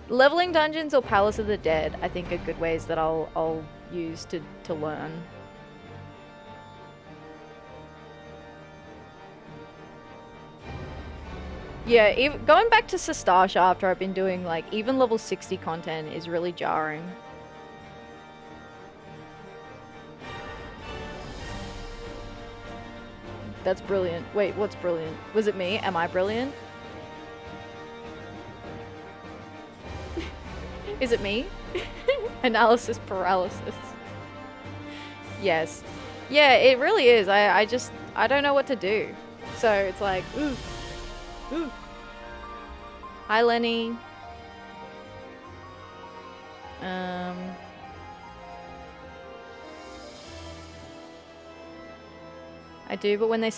Leveling dungeons or Palace of the Dead, I think, are good ways that I'll use to learn. Yeah, going back to Sastasha after I've been doing, like, even level 60 content is really jarring. That's brilliant. Wait, what's brilliant? Was it me? Am I brilliant? Is it me? Analysis paralysis. Yes. Yeah, it really is. I don't know what to do. So it's like, ooh. Ooh. Hi, Lenny. I do, but when they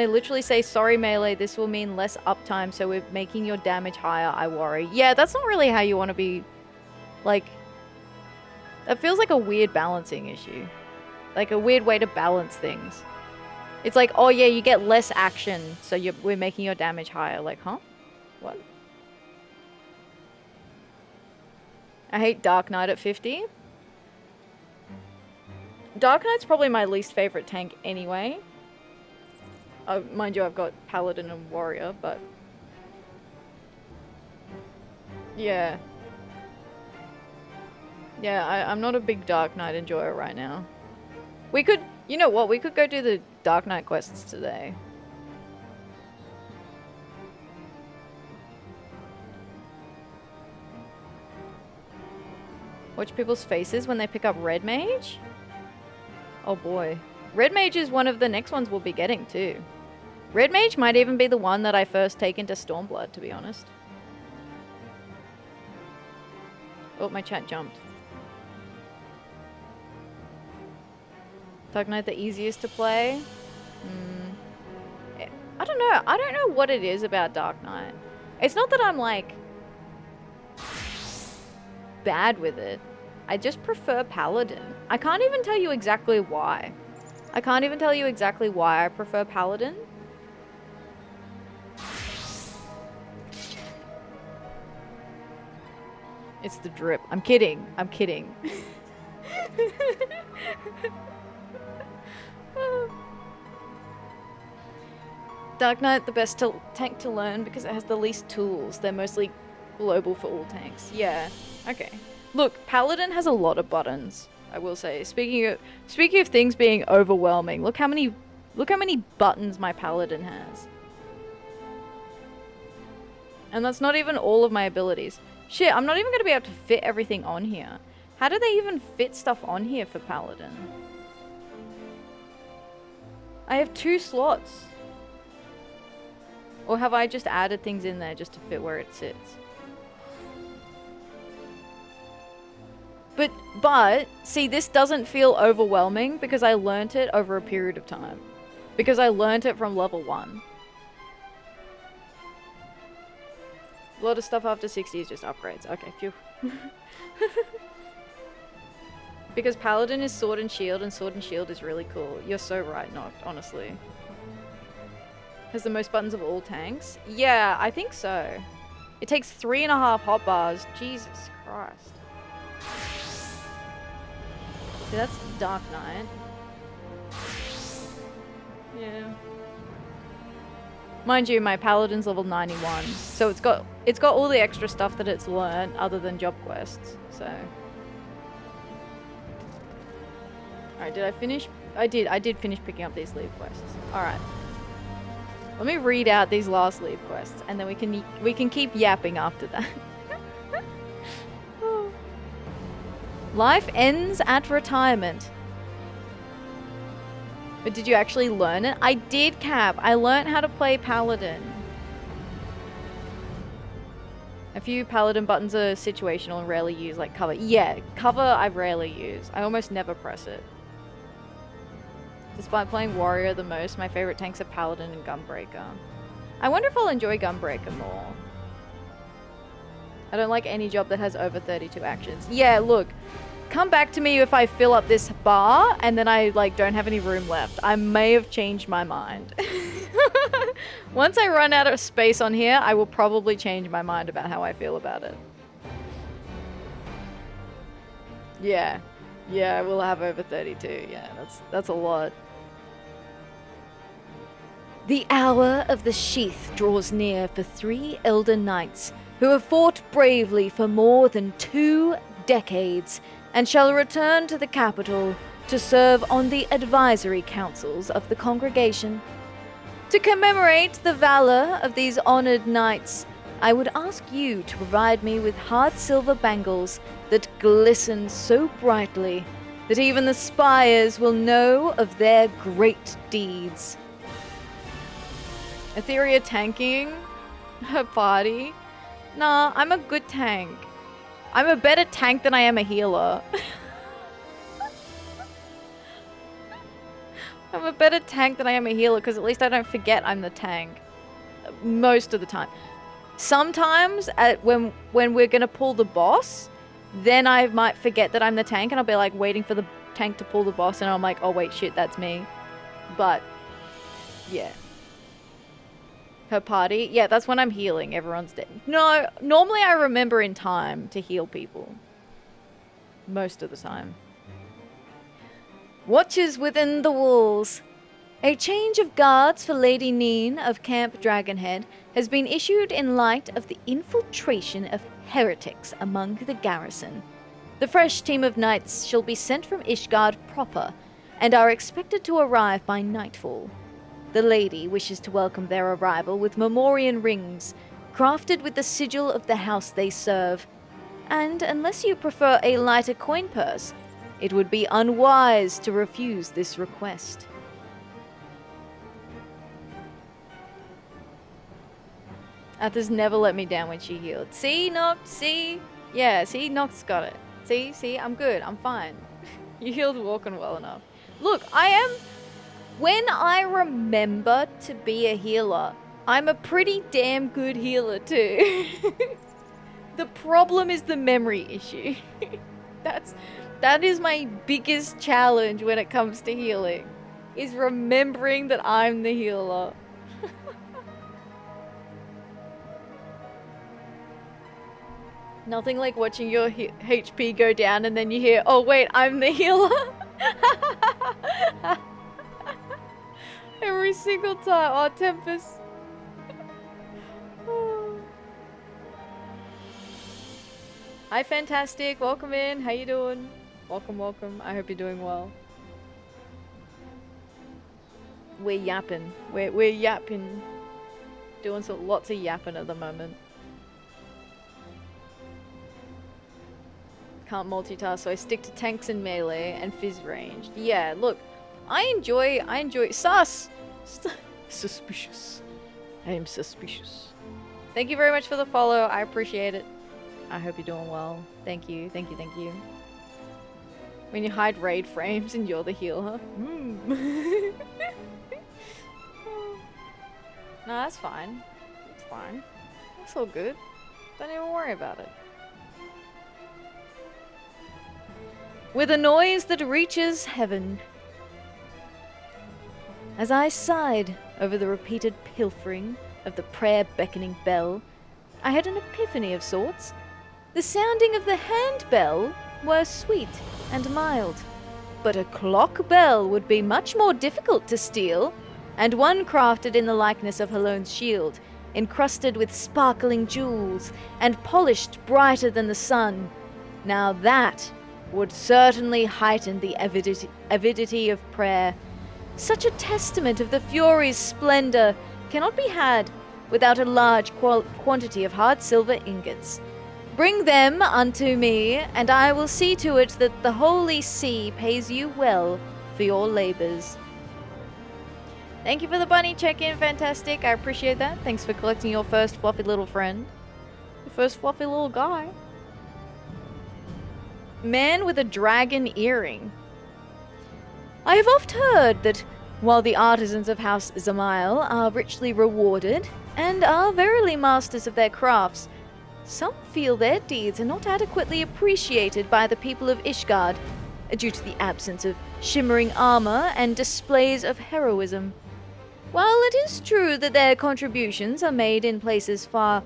literally say, sorry melee, this will mean less uptime, so we're making your damage higher, I worry. Yeah, that's not really how you want to be, like, that feels like a weird balancing issue. Like a weird way to balance things. It's like, oh yeah, you get less action, so we're making your damage higher. Like, huh? What? I hate Dark Knight at 50. Dark Knight's probably my least favorite tank anyway. Mind you, I've got Paladin and Warrior, but... Yeah. Yeah, I'm not a big Dark Knight enjoyer right now. We could... You know what? We could go do the Dark Knight quests today. Watch people's faces when they pick up Red Mage? Oh boy. Red Mage is one of the next ones we'll be getting too. Red Mage might even be the one that I first take into Stormblood, to be honest. Oh, my chat jumped. Dark Knight the easiest to play? I don't know. I don't know what it is about Dark Knight. It's not that I'm like bad with it. I just prefer Paladin. I can't even tell you exactly why. I can't even tell you exactly why I prefer Paladin. It's the drip. I'm kidding. I'm kidding. Dark Knight, the best tank to learn because it has the least tools. They're mostly global for all tanks. Yeah. Okay. Look, Paladin has a lot of buttons, I will say. Speaking of things being overwhelming, look how many buttons my Paladin has. And that's not even all of my abilities. Shit, I'm not even going to be able to fit everything on here. How do they even fit stuff on here for Paladin? I have 2 slots. Or have I just added things in there just to fit where it sits? But, see, this doesn't feel overwhelming because I learnt it over a period of time. Because I learnt it from level 1. A lot of stuff after 60 is just upgrades. Okay, phew. Because Paladin is Sword and Shield is really cool. You're so right, Naught, honestly. Has the most buttons of all tanks? Yeah, I think so. It takes 3.5 hotbars. Jesus Christ. See, that's Dark Knight. Yeah. Mind you, my Paladin's level 91, so it's got all the extra stuff that it's learned other than job quests, so. Alright, did I finish? I did finish picking up these Levequests. Alright. Let me read out these last Levequests, and then we can keep yapping after that. Life ends at retirement. But did you actually learn it? I did, Cap. I learned how to play Paladin. A few Paladin buttons are situational and rarely used, like cover. Yeah, cover I rarely use. I almost never press it. Despite playing Warrior the most, my favorite tanks are Paladin and Gunbreaker. I wonder if I'll enjoy Gunbreaker more. I don't like any job that has over 32 actions. Yeah, look. Come back to me if I fill up this bar and then I don't have any room left. I may have changed my mind. Once I run out of space on here, I will probably change my mind about how I feel about it. Yeah. Yeah, we'll have over 32. Yeah, that's a lot. The hour of the sheath draws near for 3 elder knights who have fought bravely for more than 2 decades and shall return to the capital to serve on the advisory councils of the congregation. To commemorate the valor of these honored knights, I would ask you to provide me with hard silver bangles that glisten so brightly that even the spires will know of their great deeds. Atheria tanking her party? Nah, I'm a good tank. I'm a better tank than I am a healer. I'm a better tank than I am a healer because at least I don't forget I'm the tank. Most of the time. Sometimes when we're going to pull the boss, then I might forget that I'm the tank and I'll be like waiting for the tank to pull the boss and I'm like, oh wait, shit, that's me. But, yeah. Her party? Yeah, that's when I'm healing. Everyone's dead. No, normally I remember in time to heal people. Most of the time. Watchers within the walls. A change of guards for Lady Neen of Camp Dragonhead has been issued in light of the infiltration of heretics among the garrison. The fresh team of knights shall be sent from Ishgard proper and are expected to arrive by nightfall. The lady wishes to welcome their arrival with Memorian rings, crafted with the sigil of the house they serve. And unless you prefer a lighter coin purse, it would be unwise to refuse this request. Athers never let me down when she healed. See, Noct? See? Yeah, see? Noct's got it. See? I'm good. I'm fine. You healed walking well enough. Look, when I remember to be a healer, I'm a pretty damn good healer too. The problem is the memory issue. That is my biggest challenge when it comes to healing, is remembering that I'm the healer. Nothing like watching your HP go down and then you hear, oh wait, I'm the healer. Every single time. Oh, Tempest. Hi, Fantastic. Welcome in. How you doing? Welcome. I hope you're doing well. We're yapping. We're yapping. Doing lots of yapping at the moment. Can't multitask, so I stick to tanks and melee and fizz ranged. Yeah, look, I enjoy suspicious. I am suspicious. Thank you very much for the follow. I appreciate it. I hope you're doing well. Thank you. When you hide raid frames and you're the healer. No, that's fine. It's fine. That's all good. Don't even worry about it. With a noise that reaches heaven. As I sighed over the repeated pilfering of the prayer-beckoning bell, I had an epiphany of sorts. The sounding of the handbell were sweet and mild, but a clock bell would be much more difficult to steal, and one crafted in the likeness of Halone's shield, encrusted with sparkling jewels and polished brighter than the sun. Now that would certainly heighten the avidity of prayer. Such a testament of the Fury's splendor cannot be had without a large quantity of hard silver ingots. Bring them unto me, and I will see to it that the Holy See pays you well for your labors. Thank you for the bunny check-in, Fantastic. I appreciate that. Thanks for collecting your first fluffy little friend. Your first fluffy little guy. Man with a dragon earring. I have oft heard that while the artisans of House Zamail are richly rewarded and are verily masters of their crafts, some feel their deeds are not adequately appreciated by the people of Ishgard due to the absence of shimmering armor and displays of heroism. While it is true that their contributions are made in places far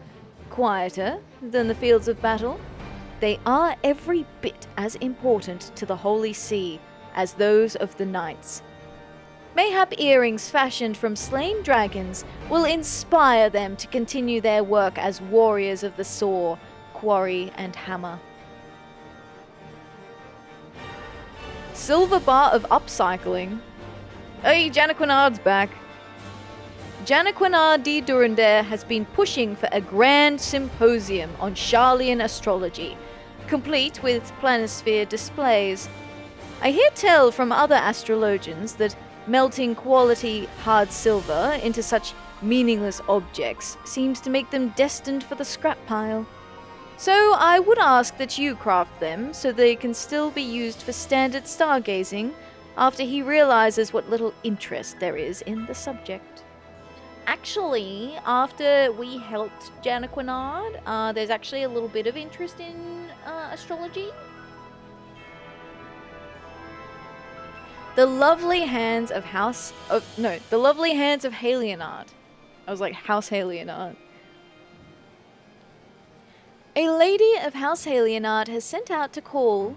quieter than the fields of battle, they are every bit as important to the Holy See as those of the knights. Mayhap earrings fashioned from slain dragons will inspire them to continue their work as warriors of the saw, quarry, and hammer. Silver bar of upcycling. Hey, Janaquinard's back. Janequinard de Durandare has been pushing for a grand symposium on Charlian astrology, complete with planisphere displays. I hear tell from other astrologians that melting quality hard silver into such meaningless objects seems to make them destined for the scrap pile. So I would ask that you craft them so they can still be used for standard stargazing after he realizes what little interest there is in the subject. Actually, after we helped Janequinard, there's actually a little bit of interest in astrology. The lovely hands of the lovely hands of Haillenharte. I was like, House Haillenharte. A lady of House Haillenharte has sent out the call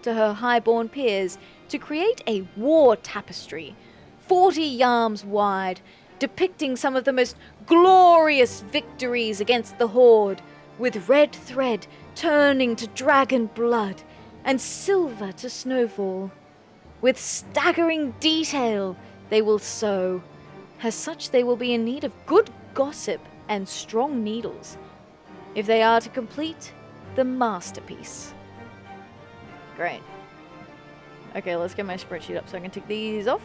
to her highborn peers to create a war tapestry, 40 yards wide, depicting some of the most glorious victories against the Horde, with red thread turning to dragon blood and silver to snowfall. With staggering detail they will sew. As such, they will be in need of good gossip and strong needles if they are to complete the masterpiece. Great. Okay, let's get my spreadsheet up so I can tick these off.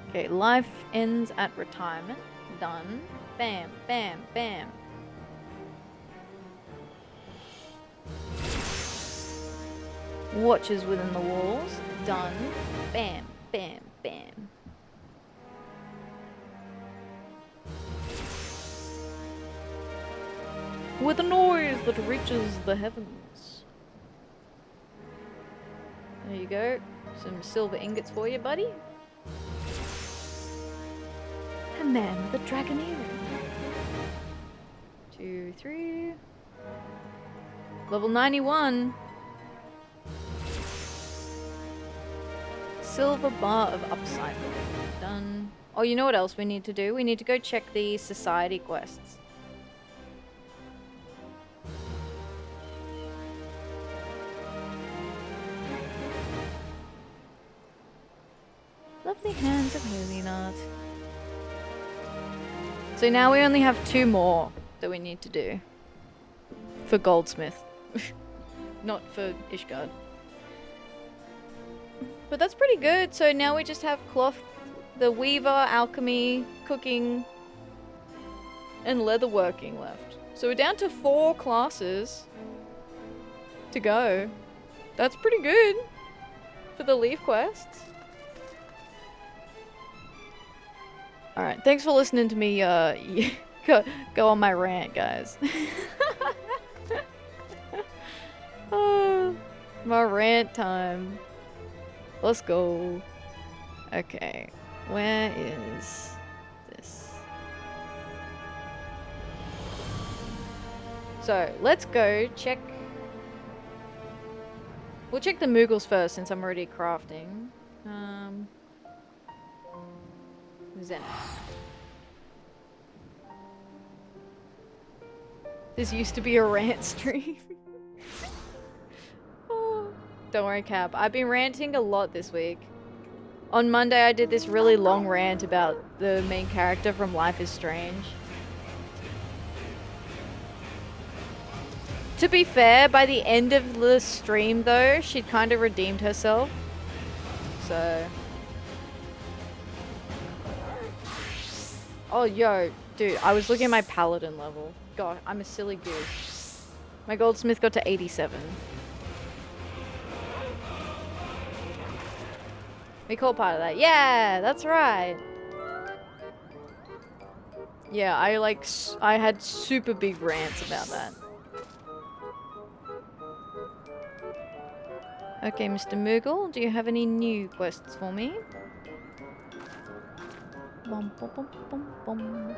Okay, life ends at retirement. Done. Bam, bam, bam. Watches within the walls. Done. Bam, bam, bam. With a noise that reaches the heavens. There you go. Some silver ingots for you, buddy. A man with a dragon earring. 2, 3. Level 91. Silver bar of upcycling. Done. Oh, you know what else we need to do? We need to go check the society quests. Lovely hands of Haillenharte. So now we only have 2 more that we need to do. For Goldsmith. Not for Ishgard. But that's pretty good. So now we just have cloth, the weaver, alchemy, cooking, and leatherworking left. So we're down to 4 classes to go. That's pretty good for the Levequests. Alright, thanks for listening to me go on my rant, guys. My rant time. Let's go. Okay, where is this? So, let's go check. We'll check the Moogles first since I'm already crafting. Zenith. This used to be a rant stream. Oh, don't worry, Cap. I've been ranting a lot this week. On Monday, I did this really long rant about the main character from Life is Strange. To be fair, by the end of the stream, though, she'd kind of redeemed herself. So... Oh, yo, dude, I was looking at my paladin level. God, I'm a silly goose. My goldsmith got to 87. We call part of that. Yeah, that's right. Yeah, I had super big rants about that. Okay, Mr. Moogle, do you have any new quests for me? Bum, bum, bum, bum, bum.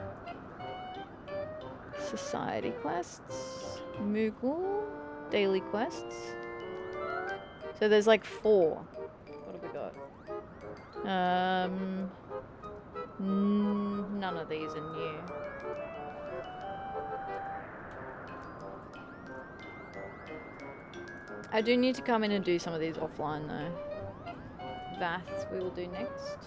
Society quests, Moogle, daily quests. So there's like 4. What have we got? None of these are new. I do need to come in and do some of these offline though. Vath we will do next.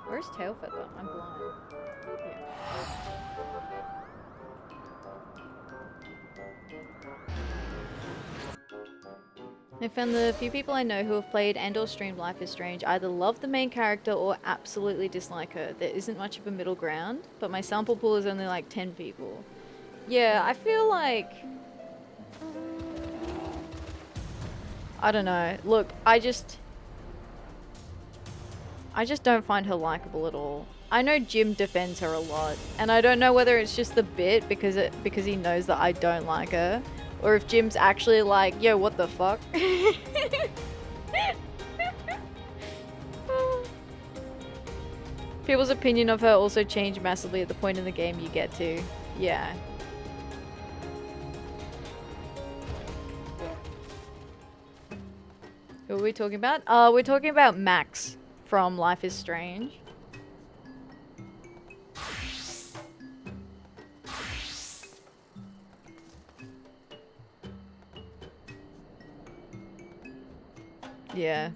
Where's Tailfeather? I'm blind. I found the few people I know who have played and or streamed Life is Strange either love the main character or absolutely dislike her. There isn't much of a middle ground, but my sample pool is only like 10 people. Yeah, I feel like... I don't know. Look, I just don't find her likable at all. I know Jim defends her a lot, and I don't know whether it's just the bit because he knows that I don't like her, or if Jim's actually like, yo, what the fuck? People's opinion of her also change massively at the point in the game you get to. Yeah. Who are we talking about? We're talking about Max from Life is Strange. Yeah.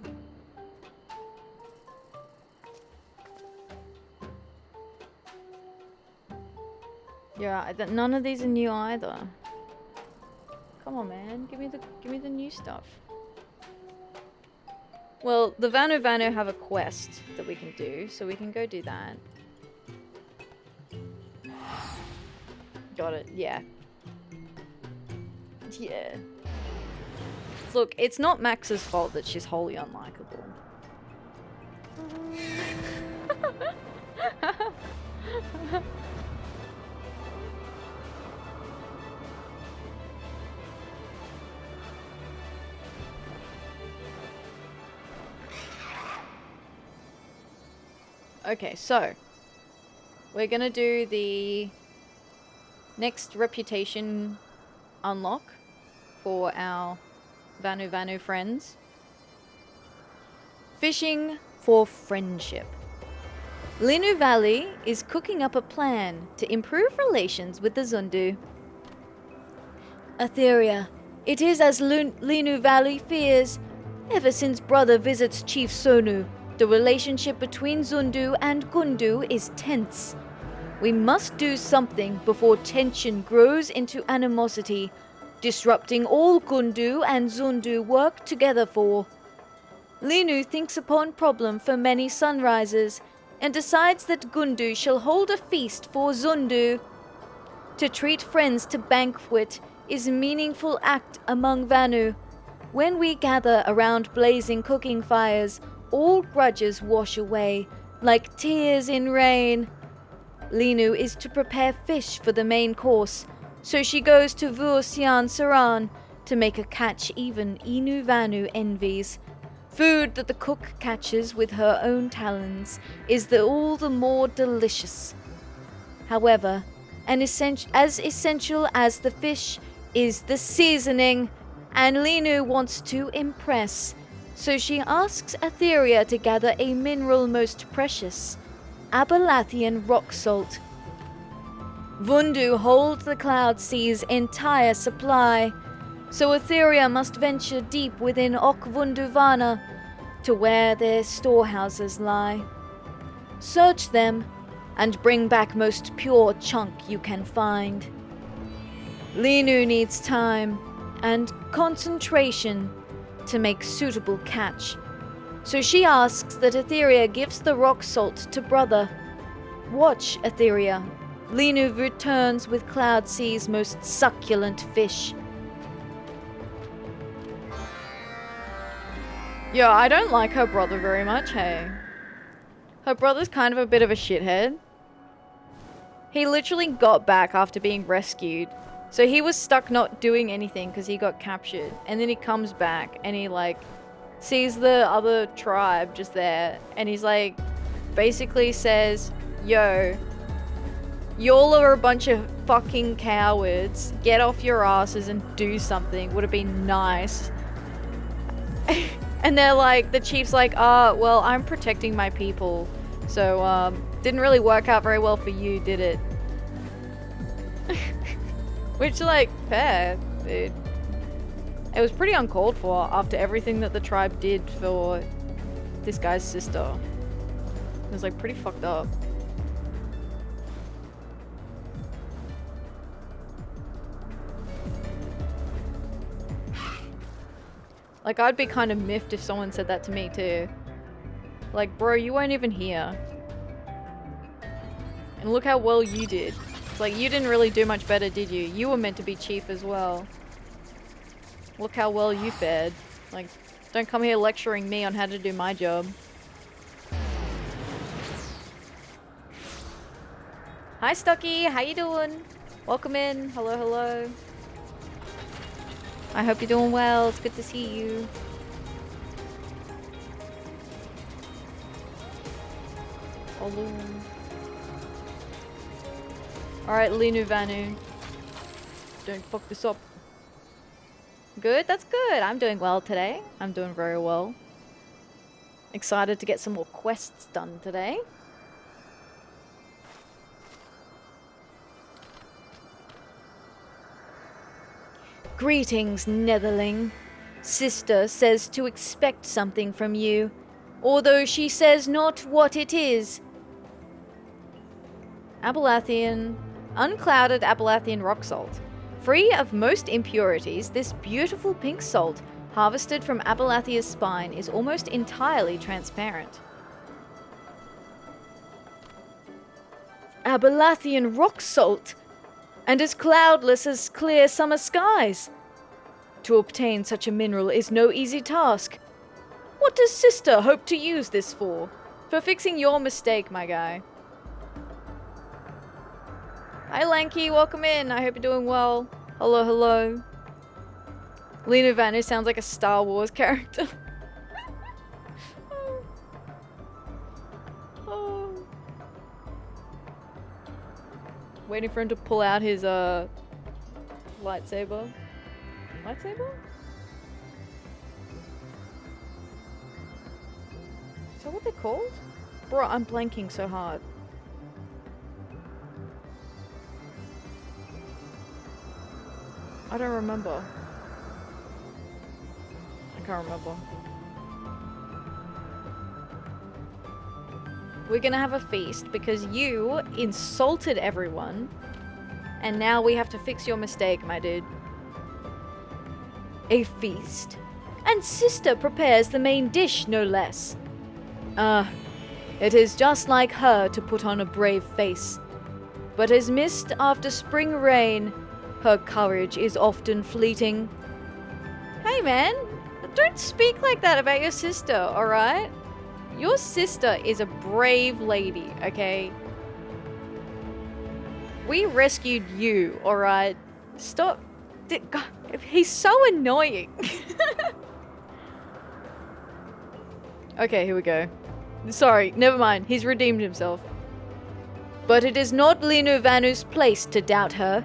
Yeah, none of these are new either. Come on, man. Give me the new stuff. Well, the Vanu have a quest that we can do, so we can go do that. Got it. Yeah. Yeah. Look, it's not Max's fault that she's wholly unlikable. Okay, so we're gonna do the next reputation unlock for our Vanu friends. Fishing for friendship. Linu Valley is cooking up a plan to improve relations with the Zundu. Atheria, it is as Linu Valley fears. Ever since brother visits Chief Sonu, the relationship between Zundu and Gundu is tense. We must do something before tension grows into animosity, disrupting all Gundu and Zundu work together for. Linu thinks upon problem for many sunrises, and decides that Gundu shall hold a feast for Zundu. To treat friends to banquet is a meaningful act among Vanu. When we gather around blazing cooking fires, all grudges wash away, like tears in rain. Linu is to prepare fish for the main course, so she goes to Vuosian Saran to make a catch even Inu Vanu envies. Food that the cook catches with her own talons is all the more delicious. However, as essential as the fish is the seasoning, and Linu wants to impress, so she asks Atheria to gather a mineral most precious, Abalathian rock salt. Vundu holds the Cloud Sea's entire supply, so Atheria must venture deep within Okvunduvana to where their storehouses lie. Search them, and bring back most pure chunk you can find. Linu needs time and concentration to make suitable catch, so she asks that Atheria gives the rock salt to brother. Watch, Atheria. Linu returns with Cloud Sea's most succulent fish. Yeah, I don't like her brother very much, hey. Her brother's kind of a bit of a shithead. He literally got back after being rescued. So he was stuck not doing anything because he got captured. And then he comes back and he like sees the other tribe just there. And he's like, basically says, yo, y'all are a bunch of fucking cowards. Get off your asses and do something. Would have been nice. And they're like, the chief's like, well, I'm protecting my people. So, Didn't really work out very well for you, did it? Which, like, fair, dude. It was pretty uncalled for after everything that the tribe did for this guy's sister. It was, like, pretty fucked up. Like, I'd be kind of miffed if someone said that to me, too. Like, bro, you weren't even here. And look how well you did. It's like, you didn't really do much better, did you? You were meant to be chief as well. Look how well you fared. Like, don't come here lecturing me on how to do my job. Hi, Stucky. How you doing? Welcome in. Hello, hello. I hope you're doing well. It's good to see you. Hello. Alright, Linu Vanu. Don't fuck this up. Good? That's good. I'm doing well today. I'm doing very well. Excited to get some more quests done today. Greetings, Netherling. Sister says to expect something from you, although she says not what it is. Abelathian, unclouded Abelathian rock salt. Free of most impurities, this beautiful pink salt, harvested from Abelathia's spine, is almost entirely transparent. Abelathian rock salt! And as cloudless as clear summer skies. To obtain such a mineral is no easy task. What does sister hope to use this for? For fixing your mistake, my guy. Hi Lanky, welcome in. I hope you're doing well. Hello, hello. Lena Vanu sounds like a Star Wars character. Oh. Waiting for him to pull out his lightsaber. Lightsaber? Is that what they're called? Bro, I'm blanking so hard. I don't remember. I can't remember. We're gonna have a feast because you insulted everyone. And now we have to fix your mistake, my dude. A feast? And sister prepares the main dish, no less. It is just like her to put on a brave face. But as mist after spring rain, her courage is often fleeting. Hey man, don't speak like that about your sister, alright? Your sister is a brave lady, okay? We rescued you, alright? Stop. God, he's so annoying. Okay, here we go. Sorry, never mind. He's redeemed himself. But it is not Linu Vanu's place to doubt her.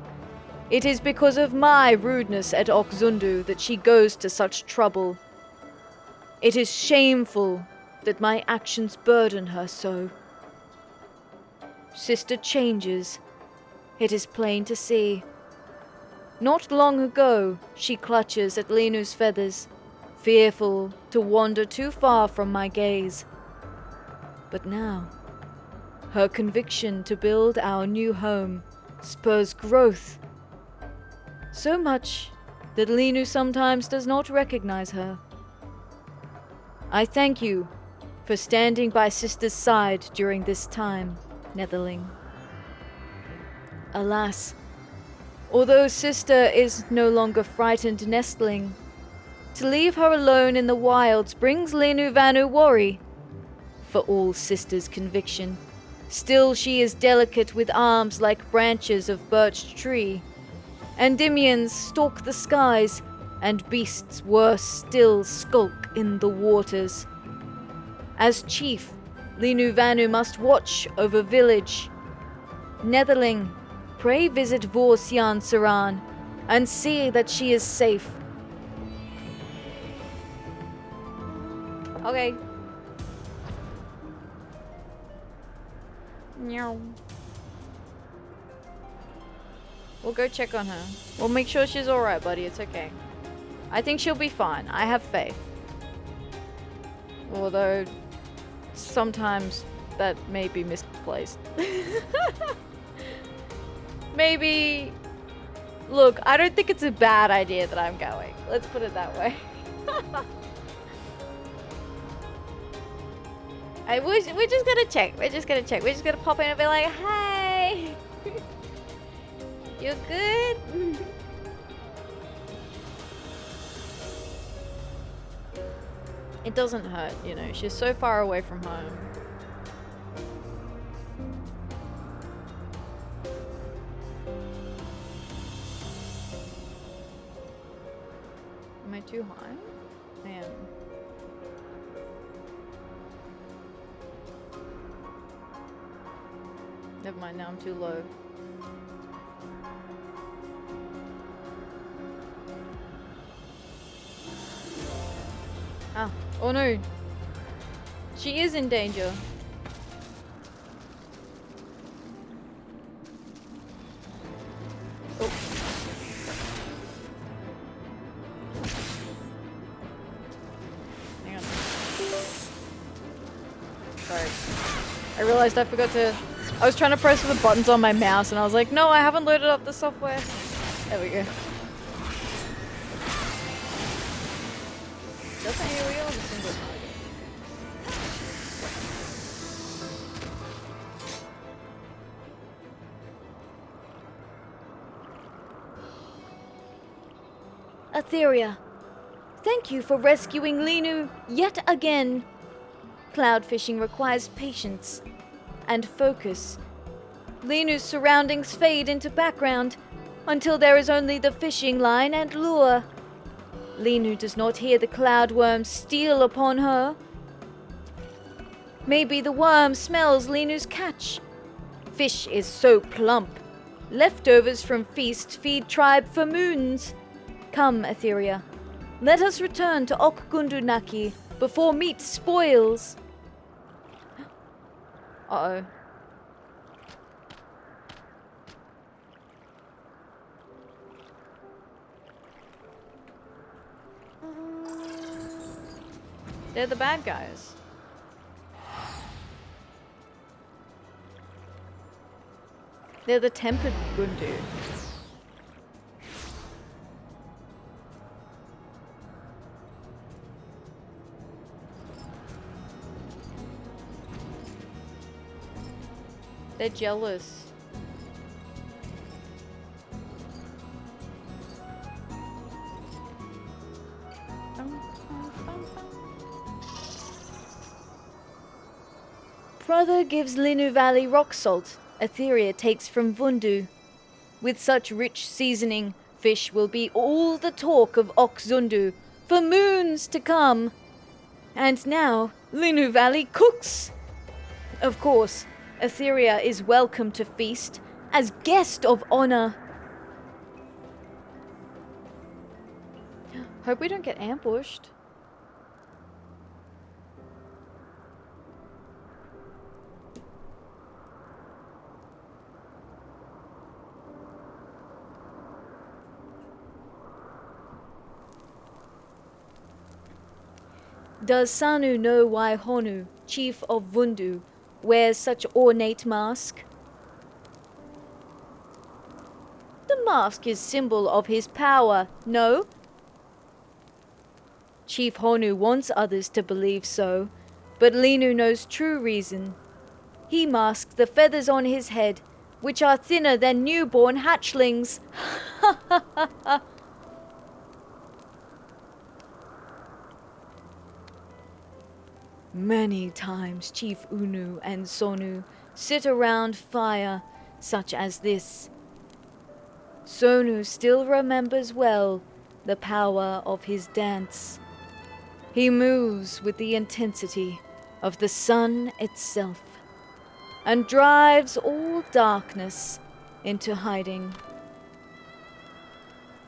It is because of my rudeness at Oxundu that she goes to such trouble. It is shameful that my actions burden her so. Sister changes. It is plain to see. Not long ago, she clutches at Linu's feathers, fearful to wander too far from my gaze. But now, her conviction to build our new home spurs growth. So much that Linu sometimes does not recognize her. I thank you for standing by sister's side during this time, Netherling. Alas, although sister is no longer frightened nestling, to leave her alone in the wilds brings Linu Vanu worry. For all sister's conviction, still she is delicate with arms like branches of birch tree. Endymions stalk the skies, and beasts worse still skulk in the waters. As chief, Linu Vanu must watch over village. Netherling, pray visit Vorsian Saran and see that she is safe. Okay. Meow. We'll go check on her. We'll make sure she's alright, buddy. It's okay. I think she'll be fine. I have faith. Although, sometimes that may be misplaced. Maybe... Look, I don't think it's a bad idea that I'm going. Let's put it that way. We're just gonna check. We're just gonna check. We're just gonna pop in and be like, hey! You good? It doesn't hurt, you know. She's so far away from home. Am I too high? I am. Never mind, now I'm too low. Ah, oh no. She is in danger. Oh. Hang on. Sorry. I realized I forgot to... I was trying to press the buttons on my mouse and I was like, no, I haven't loaded up the software. There we go. Doesn't AoE on a single target? Atheria, thank you for rescuing Linu yet again. Cloud fishing requires patience and focus. Linu's surroundings fade into background until there is only the fishing line and lure. Linu does not hear the cloud worms steal upon her. Maybe the worm smells Linu's catch. Fish is so plump. Leftovers from feast feed tribe for moons. Come, Atheria. Let us return to Okgundunaki before meat spoils. Uh-oh. They're the bad guys. They're the tempered Gundu. They're jealous. Brother gives Linu Valley rock salt. Atheria takes from Vundu. With such rich seasoning, fish will be all the talk of Okzundu for moons to come. And now, Linu Valley cooks. Of course, Atheria is welcome to feast as guest of honor. Hope we don't get ambushed. Does Sanu know why Honu, chief of Vundu, wears such ornate mask? The mask is symbol of his power, no? Chief Honu wants others to believe so, but Linu knows true reason. He masks the feathers on his head, which are thinner than newborn hatchlings. Ha ha ha ha! Many times Chief Unu and Sonu sit around fire such as this. Sonu still remembers well the power of his dance. He moves with the intensity of the sun itself and drives all darkness into hiding.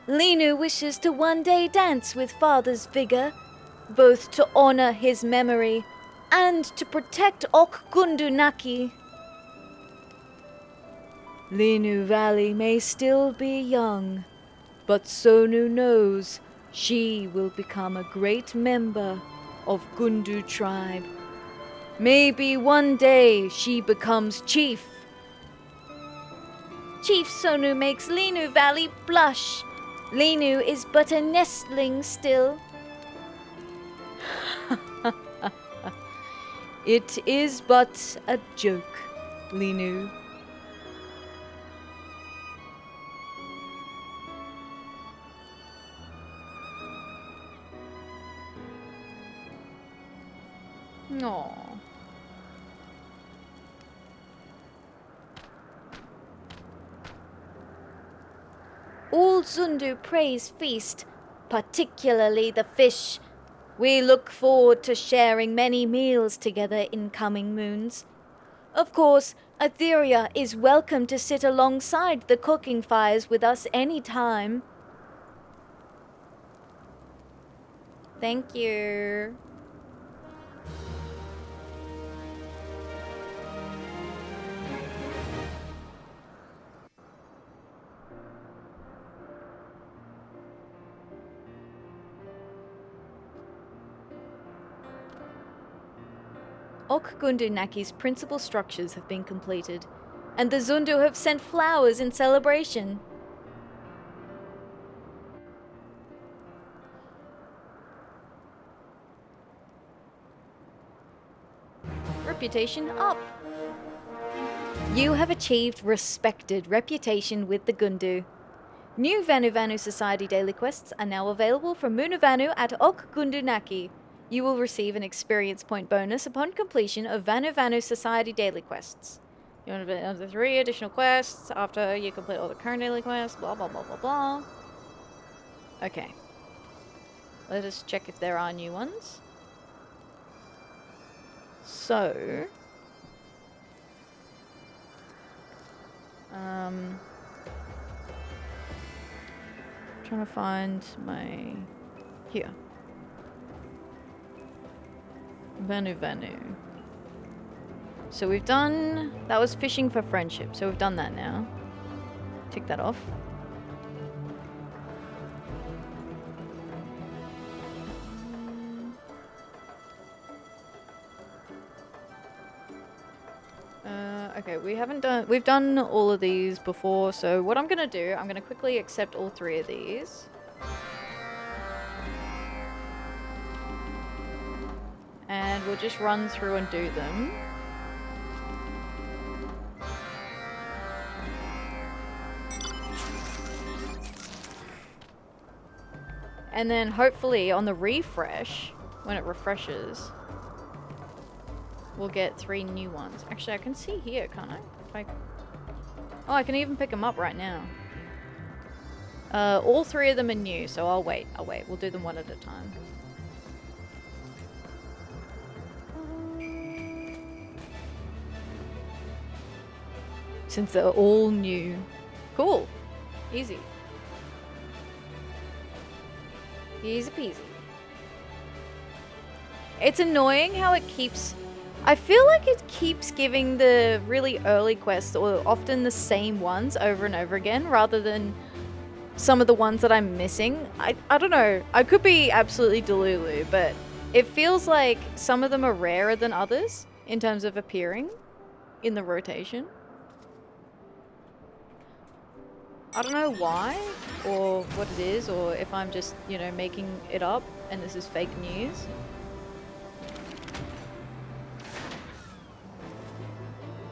Linu wishes to one day dance with father's vigor, both to honor his memory and to protect Okgundunaki. Linu Valley may still be young, but Sonu knows she will become a great member of Gundu tribe. Maybe one day she becomes chief. Chief Sonu makes Linu Valley blush. Linu is but a nestling still. It is but a joke, Linu. Aww. All Zundu praise feast, particularly the fish. We look forward to sharing many meals together in coming moons. Of course, Atheria is welcome to sit alongside the cooking fires with us any time. Thank you. Ok-Gundu Naki's principal structures have been completed, and the Zundu have sent flowers in celebration. Reputation up. You have achieved respected reputation with the Gundu. New Vanu Society daily quests are now available from Vanu at Ok-Gundu Naki. You will receive an experience point bonus upon completion of Vanu Society daily quests. You want to be under 3 additional quests after you complete all the current daily quests, blah blah blah blah blah. Okay. Let us check if there are new ones. So... trying to find my... here. Vanu. So we've done... that was fishing for friendship, so we've done that now. Tick that off. Okay, we've done all of these before, so what I'm gonna do, I'm gonna quickly accept all 3 of these. And we'll just run through and do them. And then hopefully on the refresh, when it refreshes, we'll get 3 new ones. Actually, I can see here, can't I? Oh, I can even pick them up right now. All 3 of them are new, so I'll wait. We'll do them one at a time. Since they're all new. Cool. Easy. Easy peasy. It's annoying how it keeps... I feel like it keeps giving the really early quests, or often the same ones over and over again, rather than some of the ones that I'm missing. I don't know. I could be absolutely delulu, but it feels like some of them are rarer than others in terms of appearing in the rotation. I don't know why, or what it is, or if I'm just, you know, making it up and this is fake news.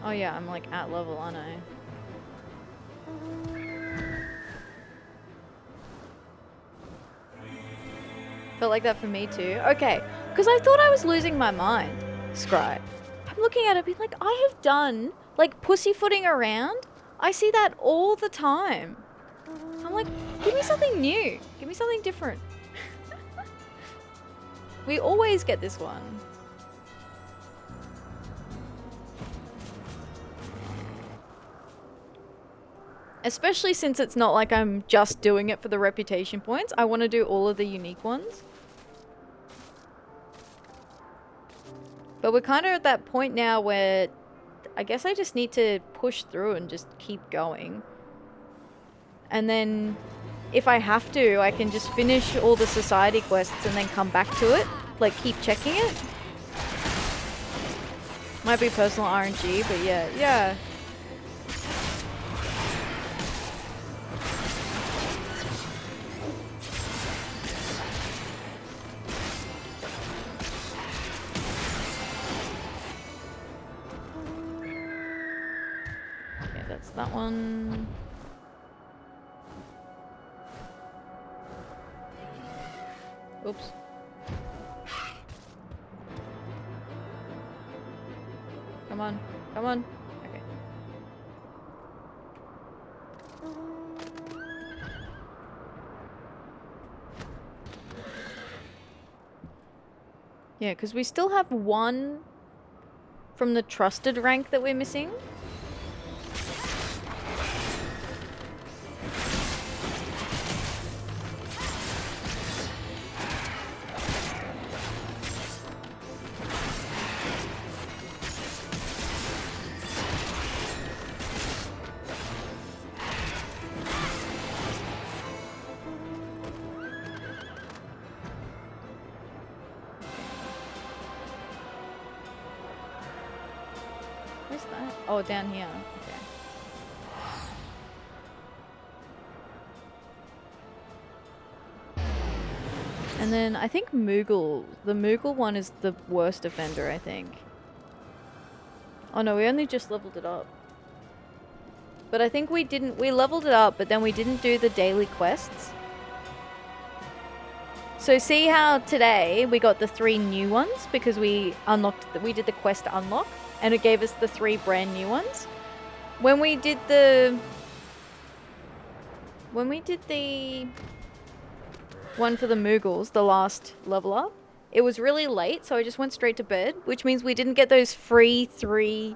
Oh yeah, I'm like at level, aren't I? Felt like that for me too. Okay, because I thought I was losing my mind, Scry. I'm looking at it being like, I have done, like, pussyfooting around. I see that all the time. So I'm like, give me something new. Give me something different. We always get this one. Especially since it's not like I'm just doing it for the reputation points. I want to do all of the unique ones. But we're kind of at that point now where I guess I just need to push through and just keep going. And then if I have to, I can just finish all the society quests and then come back to it. Like, keep checking it. Might be personal RNG, but yeah, yeah. Okay, that's that one. Oops. Come on, come on. Okay. Yeah, because we still have one from the trusted rank that we're missing. Where's that? Oh, down here. Okay. And then I think Moogle, the Moogle one is the worst offender, I think. Oh no, we only just leveled it up. But I think we leveled it up, but then we didn't do the daily quests. So see how today we got the 3 new ones because we did the quest unlock and it gave us the 3 brand new ones. When we did the one for the Moogles, the last level up, it was really late, so I just went straight to bed, which means we didn't get those free 3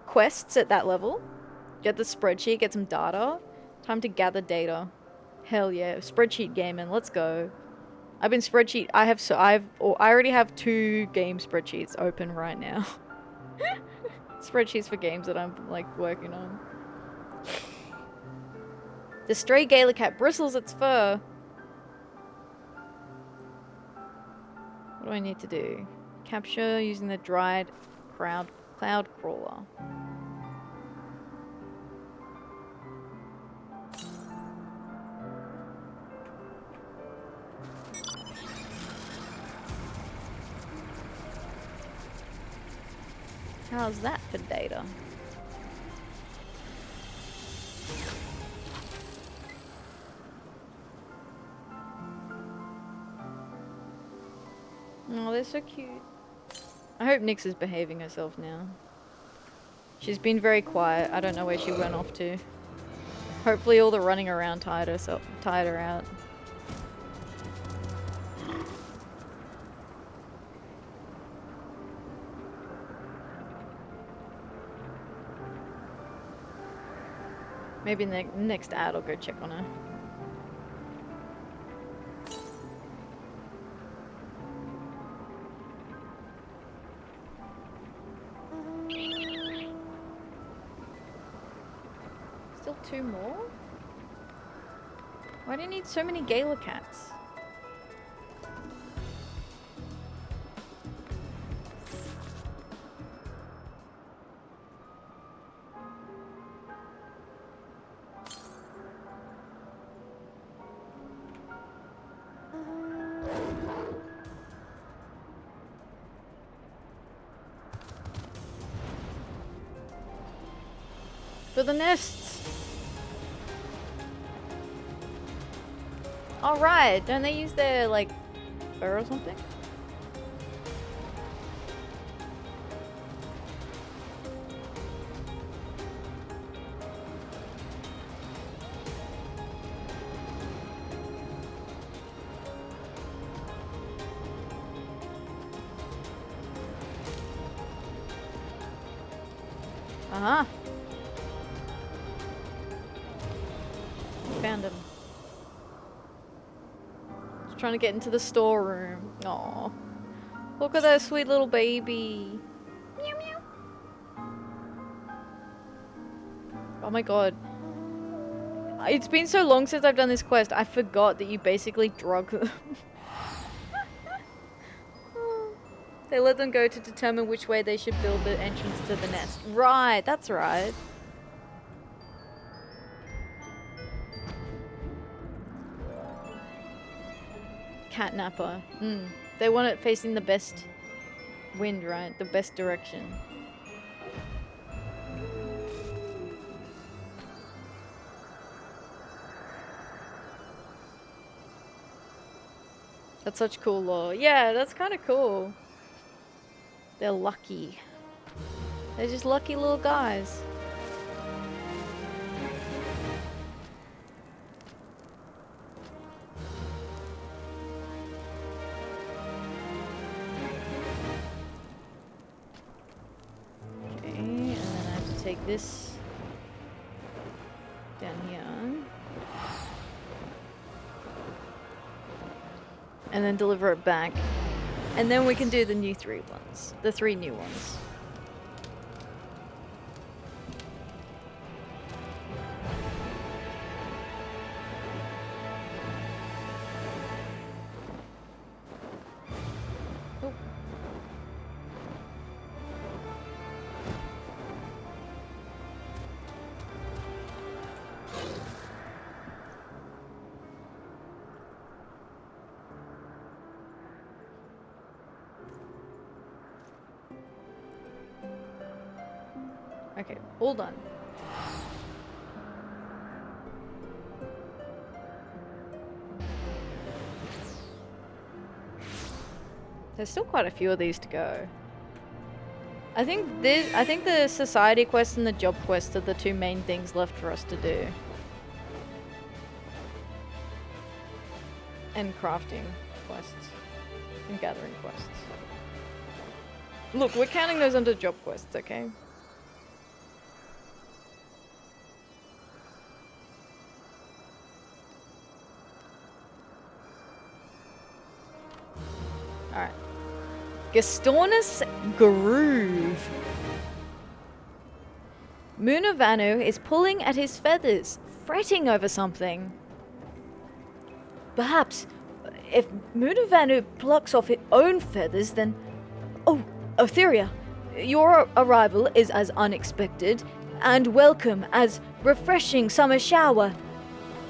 quests at that level. Get the spreadsheet, get some data. Time to gather data. Hell yeah, spreadsheet gaming, let's go. I already have 2 game spreadsheets open right now. Spreadsheets for games that I'm like working on. The stray Gaelic cat bristles its fur. What do I need to do? Capture using the dried cloud crawler. How's that for data? Oh, they're so cute. I hope Nyx is behaving herself now. She's been very quiet. I don't know where she went off to. Hopefully all the running around tired her out. Maybe in the next ad I'll go check on her. Still 2 more? Why do you need so many Gala cats? For the nests! Alright, don't they use their, like, fur or something? Uh-huh. Found him. Just trying to get into the storeroom. Aw. Look at that sweet little baby. Meow meow. Oh my god. It's been so long since I've done this quest, I forgot that you basically drug them. They let them go to determine which way they should build the entrance to the nest. Right, that's right. Catnapper. They want it facing the best wind, right? The best direction. That's such cool lore. Yeah, that's kind of cool. They're lucky. They're just lucky little guys. Okay, and then I have to take this down here. And then deliver it back. And then we can do the new 3 ones. The 3 new ones. Oh. Okay, all done. There's still quite a few of these to go. I think the society quest and the job quest are the 2 main things left for us to do. And crafting quests. And gathering quests. Look, we're counting those under job quests, okay? Alright. Gastornis Groove. Vanu is pulling at his feathers, fretting over something. Perhaps, if Vanu plucks off its own feathers, then... Oh, Atheria, your arrival is as unexpected and welcome as refreshing summer shower.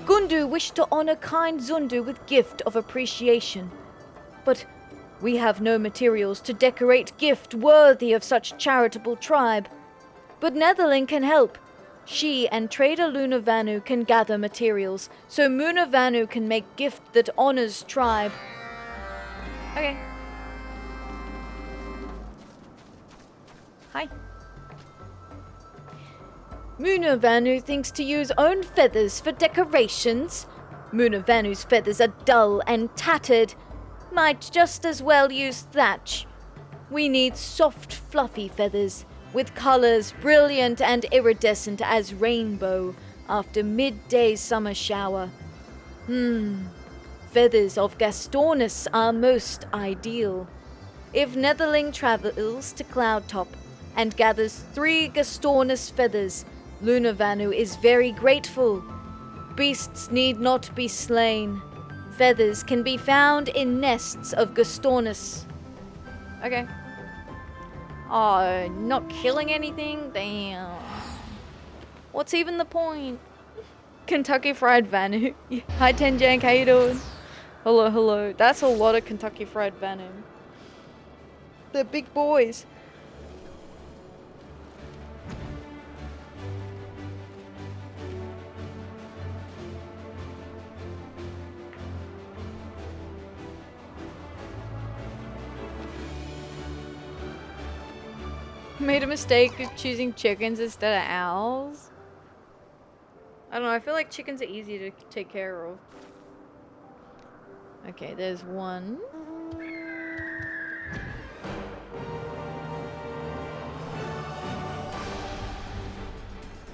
Gundu wished to honor kind Zundu with gift of appreciation. But we have no materials to decorate gift worthy of such charitable tribe. But Netherling can help. She and trader Vanu can gather materials, so Vanu can make gift that honors tribe. Okay. Hi. Vanu thinks to use own feathers for decorations. Vanu's feathers are dull and tattered. Might just as well use thatch. We need soft, fluffy feathers, with colors brilliant and iridescent as rainbow after midday summer shower. Feathers of Gastornis are most ideal. If Netherling travels to Cloudtop and gathers 3 Gastornis feathers, Vanu is very grateful. Beasts need not be slain. Feathers can be found in nests of Gastornis. Okay. Oh, not killing anything? Damn. What's even the point? Kentucky Fried Vanu. Hi Tenjank, how you doing? Hello, hello. That's a lot of Kentucky Fried Vanu. They're big boys. Made a mistake of choosing chickens instead of owls. I don't know, I feel like chickens are easy to take care of. Okay, there's one.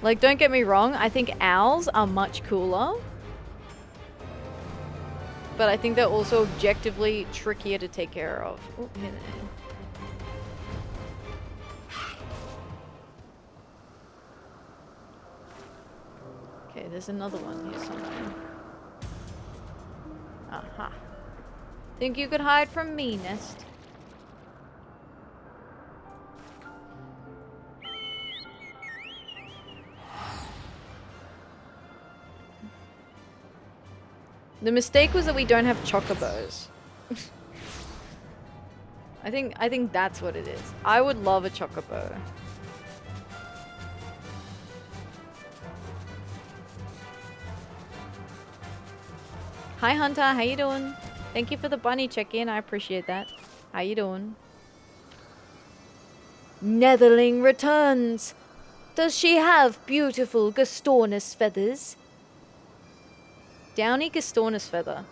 Like, don't get me wrong, I think owls are much cooler. But I think they're also objectively trickier to take care of. Oh, here they are. there's another one here somewhere. Aha. Think you could hide from me, Nest? The mistake was that we don't have chocobos. I think that's what it is. I would love a chocobo. Hi Hunter, how you doing? Thank you for the bunny check-in, I appreciate that. How you doing? Netherling returns. Does she have beautiful Gastornis feathers? Downy Gastornis feather.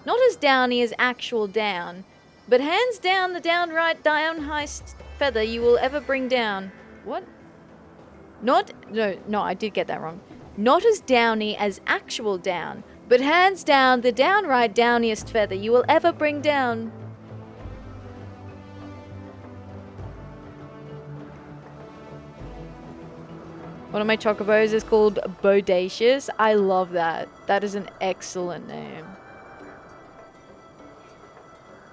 Not as downy as actual down, but hands down the downright down-heist feather you will ever bring down. What? No, I did get that wrong. Not as downy as actual down, but hands down the downright downiest feather you will ever bring down. One of my chocobos is called Bodacious. I love that. That is an excellent name.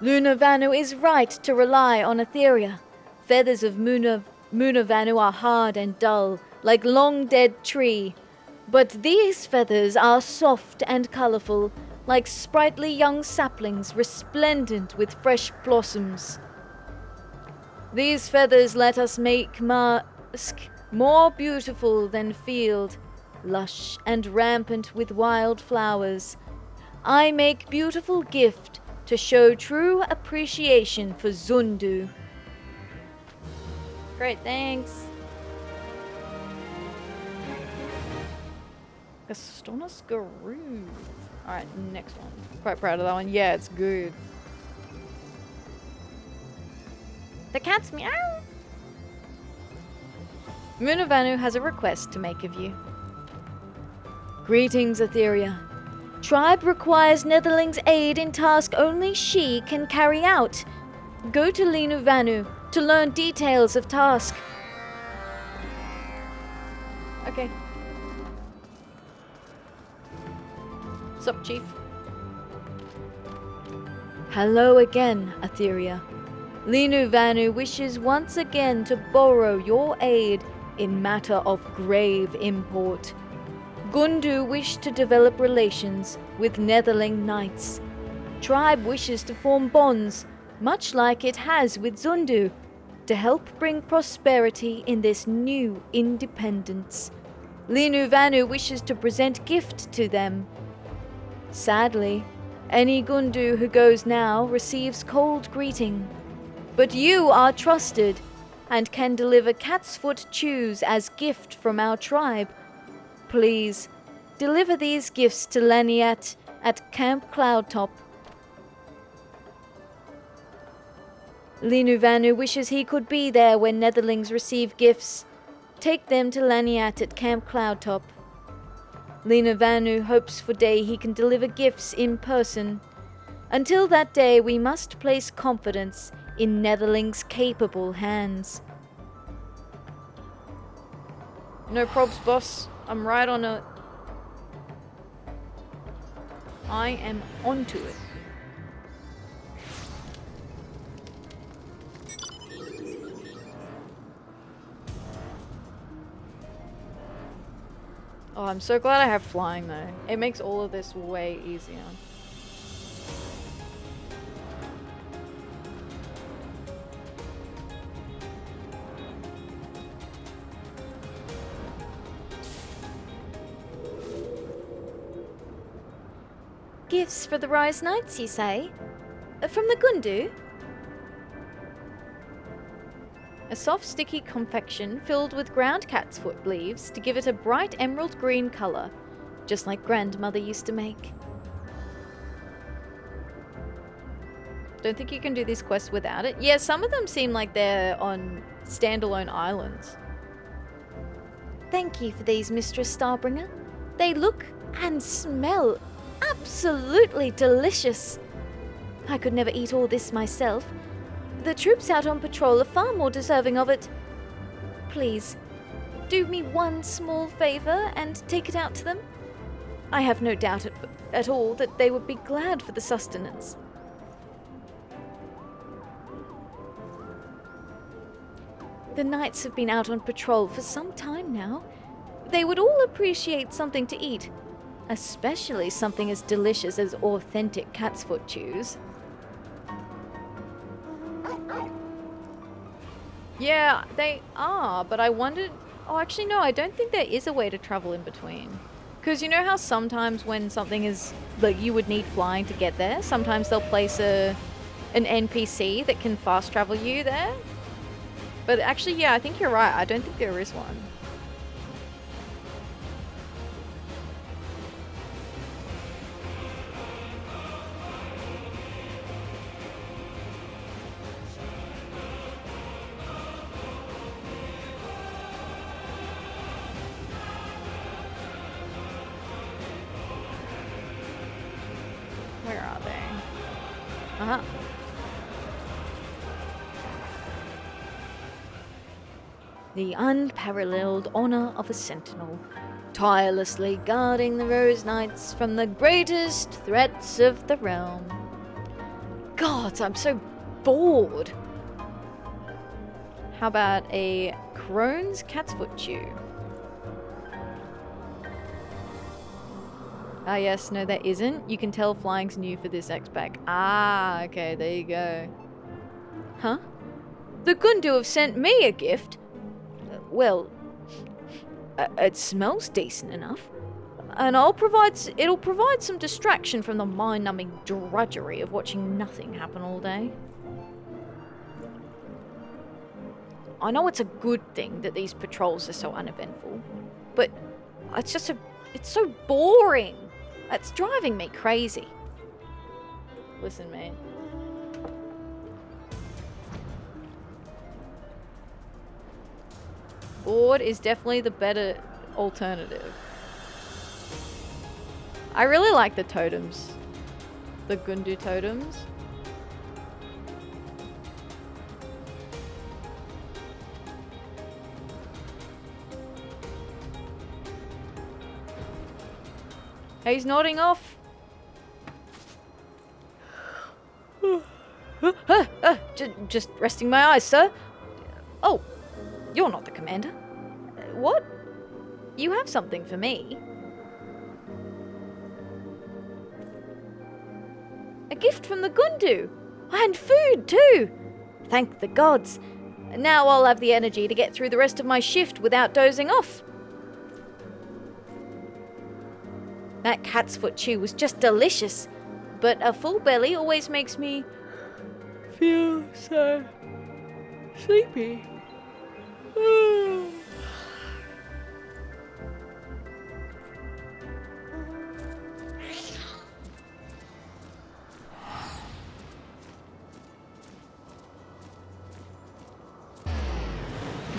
Luna Vanu is right to rely on Atheria. Feathers of Muna Vanu are hard and dull, like long dead tree. But these feathers are soft and colorful, like sprightly young saplings resplendent with fresh blossoms. These feathers let us make mask more beautiful than field, lush and rampant with wild flowers. I make beautiful gift to show true appreciation for Zundu. Great, thanks. Gastornis Groove. Alright, next one. Quite proud of that one. Yeah, it's good. The cat's meow. Munavanu has a request to make of you. Greetings, Atheria. Tribe requires Netherling's aid in task only she can carry out. Go to Linu Vanu to learn details of task. Okay. Sup, Chief? Hello again, Atheria. Linu Vanu wishes once again to borrow your aid in matter of grave import. Gundu wished to develop relations with Netherling knights. Tribe wishes to form bonds, much like it has with Zundu, to help bring prosperity in this new independence. Linu Vanu wishes to present gift to them. Sadly, any Gundu who goes now receives cold greeting. But you are trusted, and can deliver cat's foot chews as gift from our tribe. Please, deliver these gifts to Laniat at Camp Cloudtop. Linu Vanu wishes he could be there when Netherlings receive gifts. Take them to Laniat at Camp Cloudtop. Linu Vanu hopes for day he can deliver gifts in person. Until that day, we must place confidence in Netherlings' capable hands. No probs, boss. I'm right on it. I am onto it. Oh, I'm so glad I have flying though. It makes all of this way easier. Gifts for the Rise Knights, you say? From the Gundu? A soft, sticky confection filled with ground cat's foot leaves to give it a bright emerald green colour, just like grandmother used to make. Don't think you can do this quest without it. Yeah, some of them seem like they're on standalone islands. Thank you for these, Mistress Starbringer. They look and smell absolutely delicious. I could never eat all this myself. The troops out on patrol are far more deserving of it. Please, do me one small favor and take it out to them. I have no doubt at all that they would be glad for the sustenance. The knights have been out on patrol for some time now. They would all appreciate something to eat, especially something as delicious as authentic cat's foot chews. Yeah, they are, but I wondered... Oh, actually, no, I don't think there is a way to travel in between. Because you know how sometimes when something is... Like, you would need flying to get there? Sometimes they'll place an NPC that can fast travel you there? But actually, yeah, I think you're right. I don't think there is one. Where are they? Uh-huh. The unparalleled honor of a sentinel, tirelessly guarding the Rose Knights from the greatest threats of the realm. God, I'm so bored. How about a Crone's cat's foot chew? Ah, yes, no, there isn't. You can tell flying's new for this X-Pack. Ah, okay, there you go. Huh? The Gundu have sent me a gift? Well, it smells decent enough. And it'll provide some distraction from the mind-numbing drudgery of watching nothing happen all day. I know it's a good thing that these patrols are so uneventful, but it's so boring. It's driving me crazy. Listen, mate. Board is definitely the better alternative. I really like the totems. The Gundu totems. He's nodding off. Just resting my eyes, sir. Oh, you're not the commander. What? You have something for me? A gift from the Gundu! And food, too! Thank the gods. Now I'll have the energy to get through the rest of my shift without dozing off. That cat's foot chew was just delicious, but a full belly always makes me feel so sleepy. I'm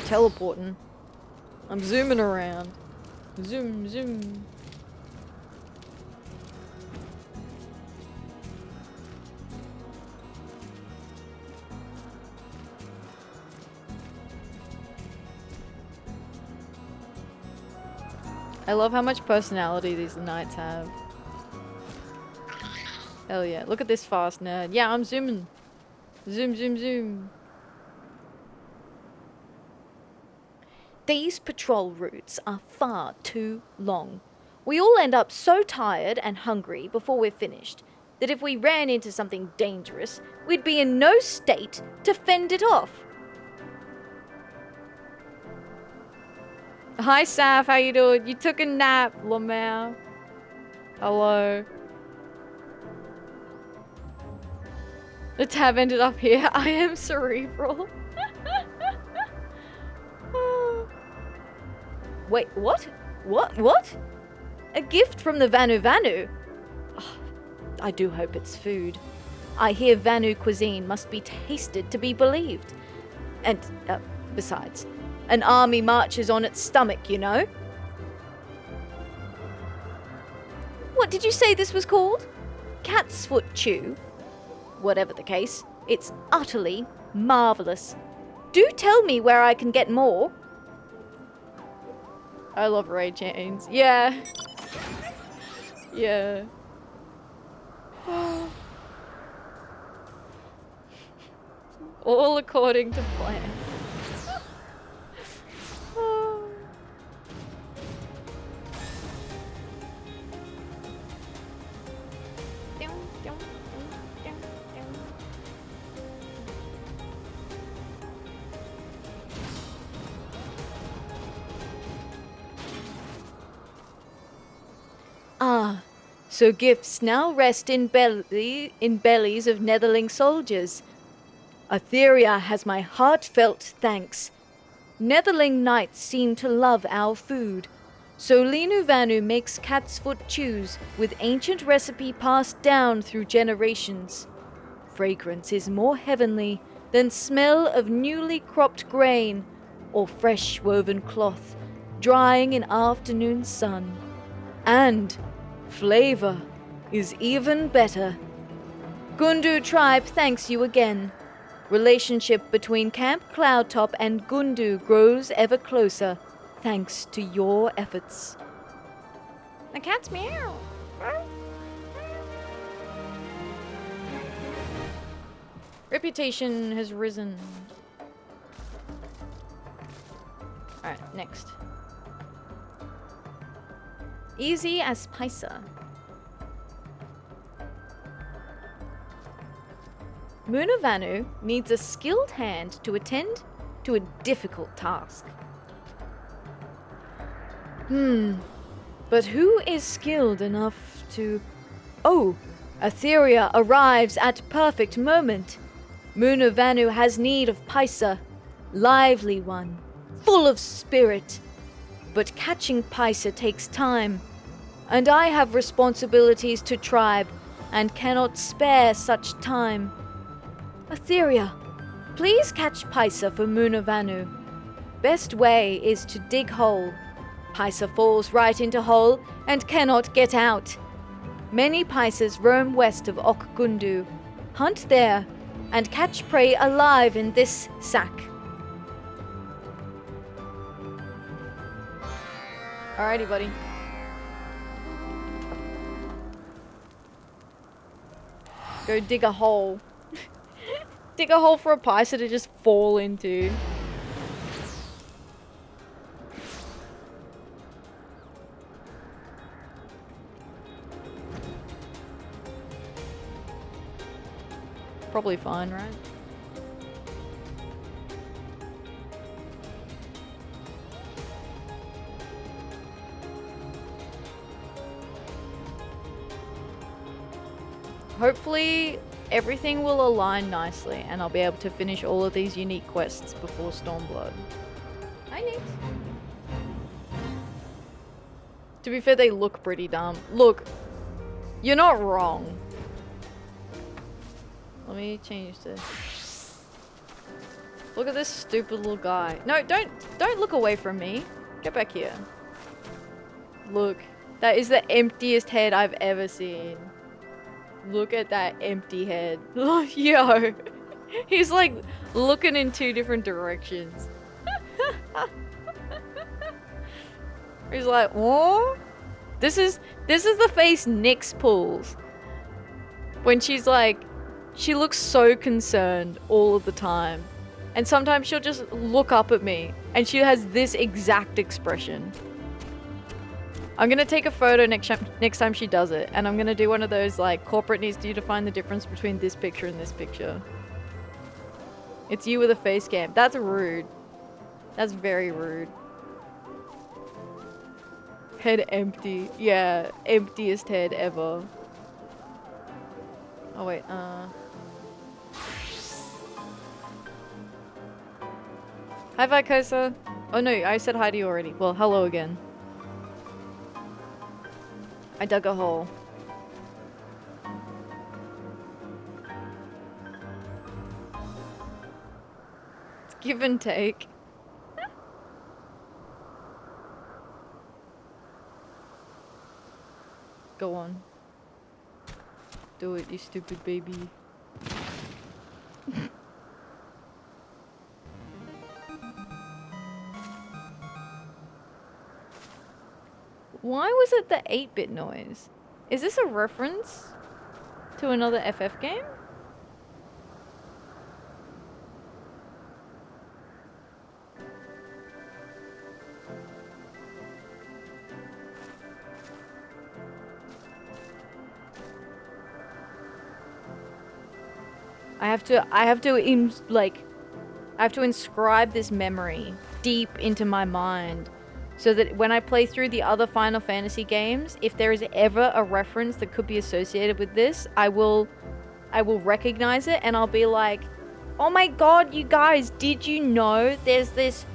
teleporting. I'm zooming around. Zoom, zoom. I love how much personality these knights have. Hell yeah. Look at this fast nerd. Yeah, I'm zooming. Zoom, zoom, zoom. These patrol routes are far too long. We all end up so tired and hungry before we're finished that if we ran into something dangerous, we'd be in no state to fend it off. Hi, Saf. How you doing? You took a nap, Meow. Hello. The tab ended up here. I am cerebral. Wait, what? What? A gift from the Vanu? Oh, I do hope it's food. I hear Vanu cuisine must be tasted to be believed. And, besides, an army marches on its stomach, you know? What did you say this was called? Cat's foot chew? Whatever the case, it's utterly marvellous. Do tell me where I can get more. I love raid chains. Yeah. Yeah. All according to plan. Ah, so gifts now rest in bellies of Netherling soldiers. Atheria has my heartfelt thanks. Netherling knights seem to love our food, so Vanu makes cat's foot chews with ancient recipe passed down through generations. Fragrance is more heavenly than smell of newly cropped grain or fresh woven cloth drying in afternoon sun. And flavor is even better. Gundu tribe thanks you again. Relationship between Camp Cloudtop and Gundu grows ever closer, thanks to your efforts. The cat's meow. Reputation has risen. Alright, next. Easy as Paissa. Vanu needs a skilled hand to attend to a difficult task. But who is skilled enough to... Oh, Atheria arrives at perfect moment. Vanu has need of Paissa, lively one, full of spirit. But catching Paissa takes time, and I have responsibilities to tribe and cannot spare such time. Atheria, please catch Paissa for Vanu. Best way is to dig hole. Paissa falls right into hole and cannot get out. Many Paissas roam west of Okgundu, hunt there, and catch prey alive in this sack. Alrighty, buddy. Go dig a hole. Dig a hole for a Paissa to just fall into. Probably fine, right? Hopefully everything will align nicely and I'll be able to finish all of these unique quests before Stormblood. Hi, Nate. To be fair, they look pretty dumb. Look, you're not wrong. Let me change this. Look at this stupid little guy. No, don't look away from me. Get back here. Look, that is the emptiest head I've ever seen. Look at that empty head. Yo, he's like looking in two different directions. He's like, what? This is the face Nyx pulls when she's like, she looks so concerned all of the time, and sometimes she'll just look up at me and she has this exact expression. I'm gonna take a photo next time she does it, and I'm gonna do one of those like corporate needs you to find the difference between this picture and this picture. It's you with a face cam. That's rude. That's very rude. Head empty. Yeah, emptiest head ever. Oh wait, Hi Victoria. Oh no, I said hi to you already. Well, hello again. I dug a hole. It's give and take. Go on. Do it, you stupid baby. Why was it the 8-bit noise? Is this a reference to another FF game? I have to inscribe this memory deep into my mind so that when I play through the other Final Fantasy games, if there is ever a reference that could be associated with this, I will recognize it and I'll be like, oh my god, you guys, did you know there's this,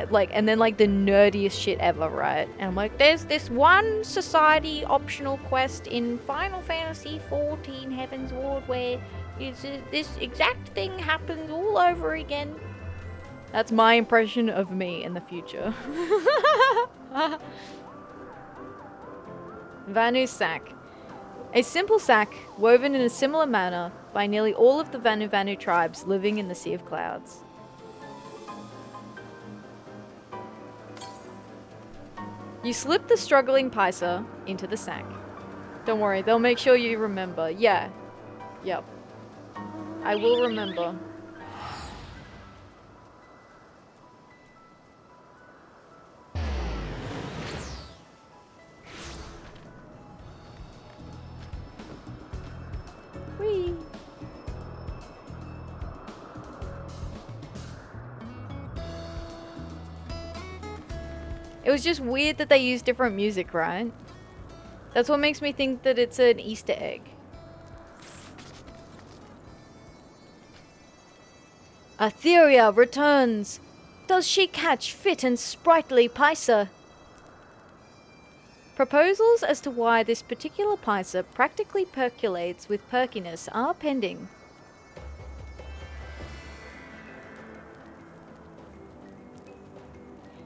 like, and then like the nerdiest shit ever, right? And I'm like, there's this one society optional quest in Final Fantasy XIV Heaven's Ward where this exact thing happens all over again. That's my impression of me in the future. Vanu's sack. A simple sack woven in a similar manner by nearly all of the Vanu tribes living in the Sea of Clouds. You slip the struggling Paissa into the sack. Don't worry, they'll make sure you remember. Yeah. Yep. I will remember. Whee! It was just weird that they used different music, right? That's what makes me think that it's an Easter egg. Atheria returns. Does she catch fit and sprightly Paissa? Proposals as to why this particular Paissa practically percolates with perkiness are pending.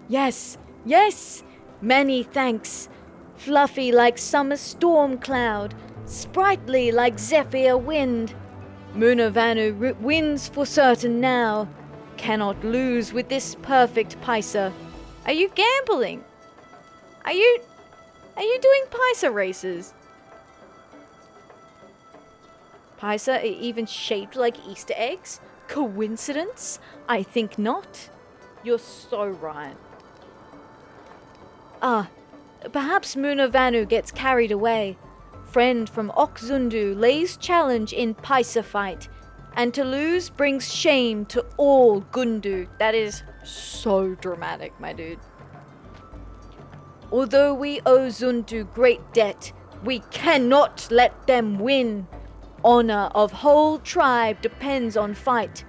Yes, yes! Many thanks. Fluffy like summer storm cloud, sprightly like zephyr wind. Muna Vanu wins for certain now. Cannot lose with this perfect Paissa. Are you gambling? Are you doing Paissa races? Paissa are even shaped like Easter eggs? Coincidence? I think not. You're so right. Ah, perhaps Muna Vanu gets carried away. Friend from Oxundu lays challenge in Paissa fight, and to lose brings shame to all Gundu. That is so dramatic, my dude. Although we owe Zundu great debt, we cannot let them win. Honor of whole tribe depends on fight.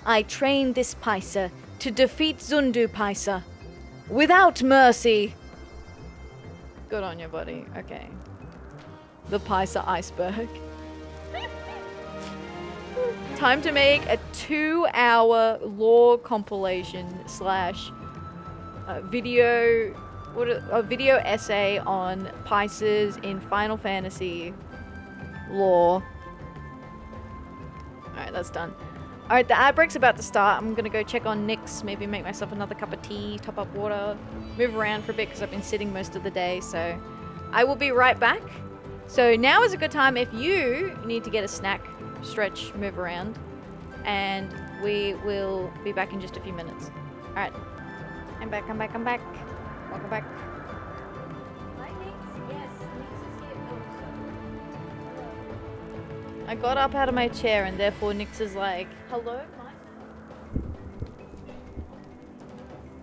I train this Paissa to defeat Zundu Paissa. Without mercy. Good on you, buddy. Okay. The Paissa iceberg. Time to make a 2-hour lore compilation slash video essay on Paissas in Final Fantasy lore. Alright, that's done. Alright, the ad break's about to start. I'm gonna go check on Nyx, maybe make myself another cup of tea, top up water, move around for a bit because I've been sitting most of the day, so I will be right back. So now is a good time if you need to get a snack, stretch, move around, and we will be back in just a few minutes. Alright, I'm back. Welcome back. Hi, Nyx. Yes, Nyx is here. I got up out of my chair and therefore Nyx is like, hello,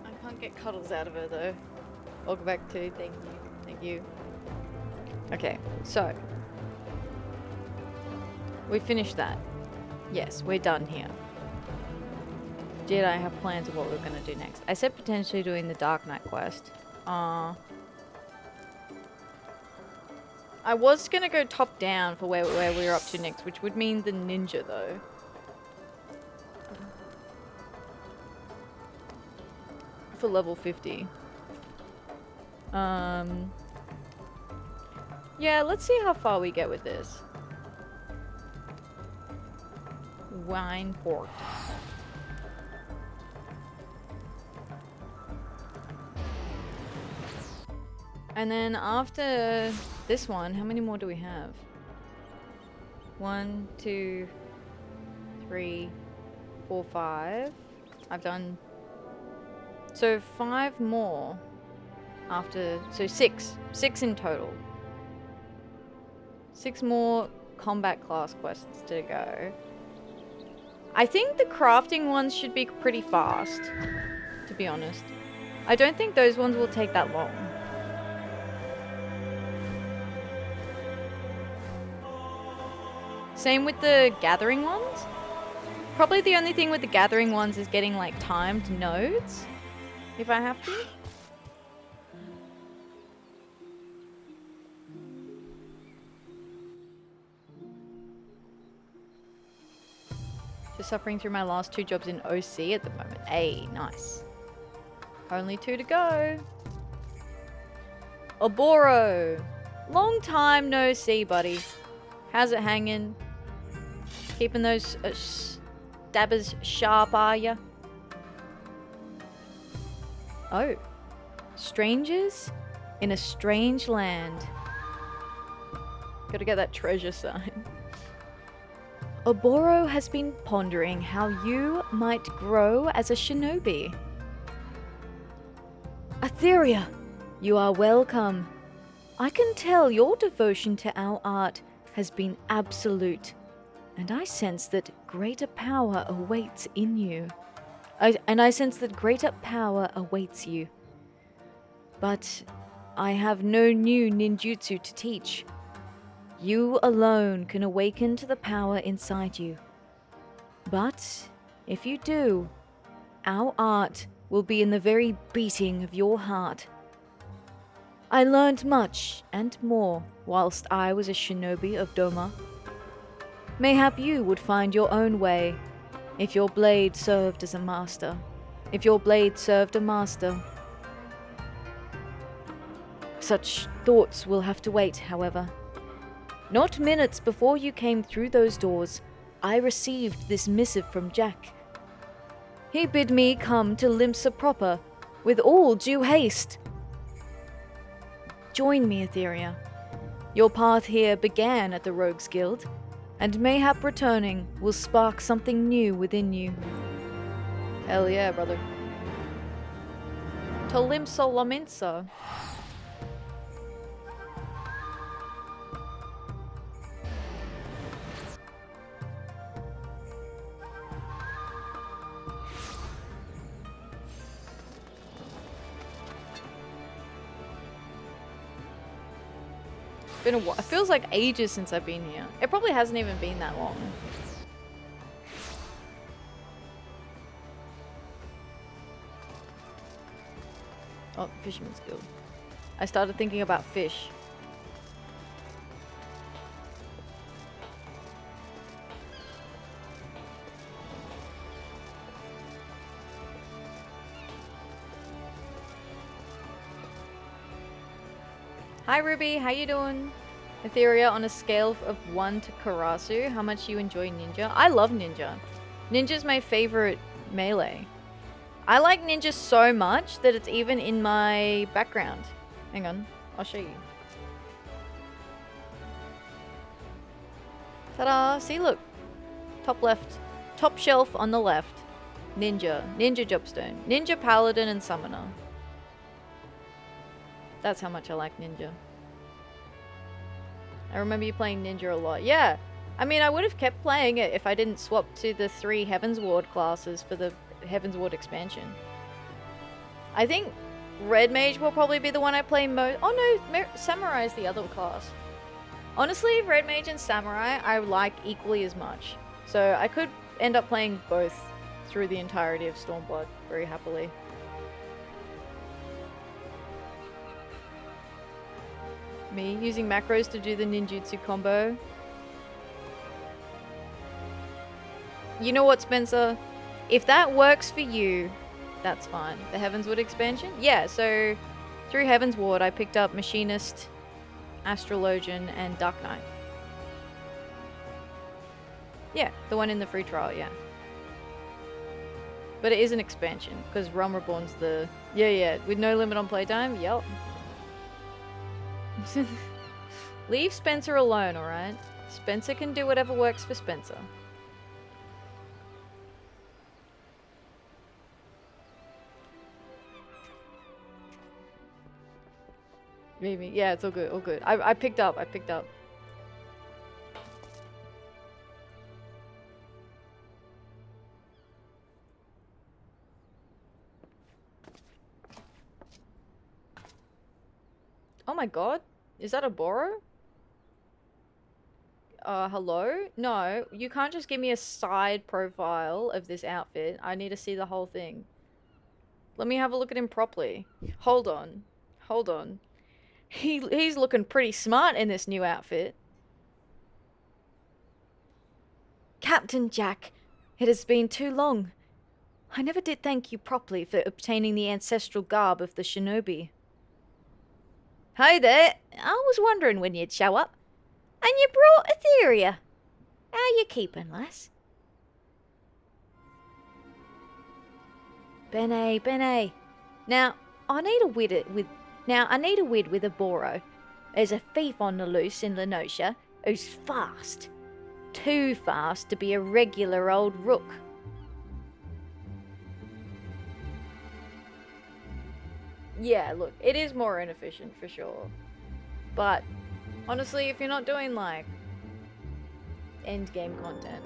I can't get cuddles out of her though. Welcome back too, thank you. Okay, so we finished that. Yes, we're done here. Did I have plans of what we're gonna do next? I said potentially doing the Dark Knight quest. I was gonna go top down for where we were up to next, which would mean the ninja though. For level 50. Yeah, let's see how far we get with this. Wine port. And then after this one, how many more do we have? 1, 2, 3, 4, 5. I've done... So 5 more after... So 6. 6 in total. 6 more combat class quests to go. I think the crafting ones should be pretty fast, to be honest. I don't think those ones will take that long. Same with the gathering ones. Probably the only thing with the gathering ones is getting like timed nodes, if I have to. Just suffering through my last 2 jobs in OC at the moment. Hey, nice. Only 2 to go. Oboro. Long time no see, buddy. How's it hanging? Keeping those stabbers sharp, are ya? Oh. Strangers in a strange land. Gotta get that treasure sign. Oboro has been pondering how you might grow as a shinobi. Atheria, you are welcome. I can tell your devotion to our art has been absolute, and I sense that greater power awaits in you. I sense that greater power awaits you. But I have no new ninjutsu to teach. You alone can awaken to the power inside you. But if you do, our art will be in the very beating of your heart. I learned much and more whilst I was a shinobi of Doma. Mayhap you would find your own way, if your blade served as a master. If your blade served a master. Such thoughts will have to wait, however. Not minutes before you came through those doors, I received this missive from Jack. He bid me come to Limsa proper, with all due haste. Join me, Atheria. Your path here began at the Rogues Guild, and mayhap returning will spark something new within you. Hell yeah, brother. To Limsa Laminsa. Been a while. It feels like ages since I've been here. It probably hasn't even been that long. Oh, Fisherman's Guild. I started thinking about fish. Hi Ruby, how you doing? Atheria, on a scale of 1 to Karasu, how much you enjoy Ninja? I love Ninja. Ninja's my favorite melee. I like Ninja so much that it's even in my background. Hang on, I'll show you. Ta-da! See, look. Top left. Top shelf on the left. Ninja. Ninja Jobstone. Ninja Paladin and Summoner. That's how much I like Ninja. I remember you playing Ninja a lot. Yeah! I mean, I would have kept playing it if I didn't swap to the 3 Heaven's Ward classes for the Heaven's Ward expansion. I think Red Mage will probably be the one I play most. Oh no, Samurai is the other class. Honestly, Red Mage and Samurai I like equally as much. So I could end up playing both through the entirety of Stormblood very happily. Me using macros to do the ninjutsu combo. You know what, Spencer? If that works for you, that's fine. The Heavensward expansion? Yeah, so through Heavensward I picked up Machinist, Astrologian, and Dark Knight. Yeah, the one in the free trial, yeah. But it is an expansion, because Realm Reborn's the... Yeah, with no limit on playtime, yep. Leave Spencer alone, alright? Spencer can do whatever works for Spencer. Maybe. Yeah, it's all good, all good. I picked up, I picked up. Oh my god. Is that a borrow? Hello? No, you can't just give me a side profile of this outfit. I need to see the whole thing. Let me have a look at him properly. Hold on. Hold on. He's looking pretty smart in this new outfit. Captain Jack, it has been too long. I never did thank you properly for obtaining the ancestral garb of the shinobi. Hi there. I was wondering when you'd show up. And you brought Atheria. How you keeping, lass? Bene. Now, I need a wid with a boro. There's a thief on the loose in Lenosha who's fast. Too fast to be a regular old rook. Yeah, look, it is more inefficient for sure. But honestly, if you're not doing like end game content,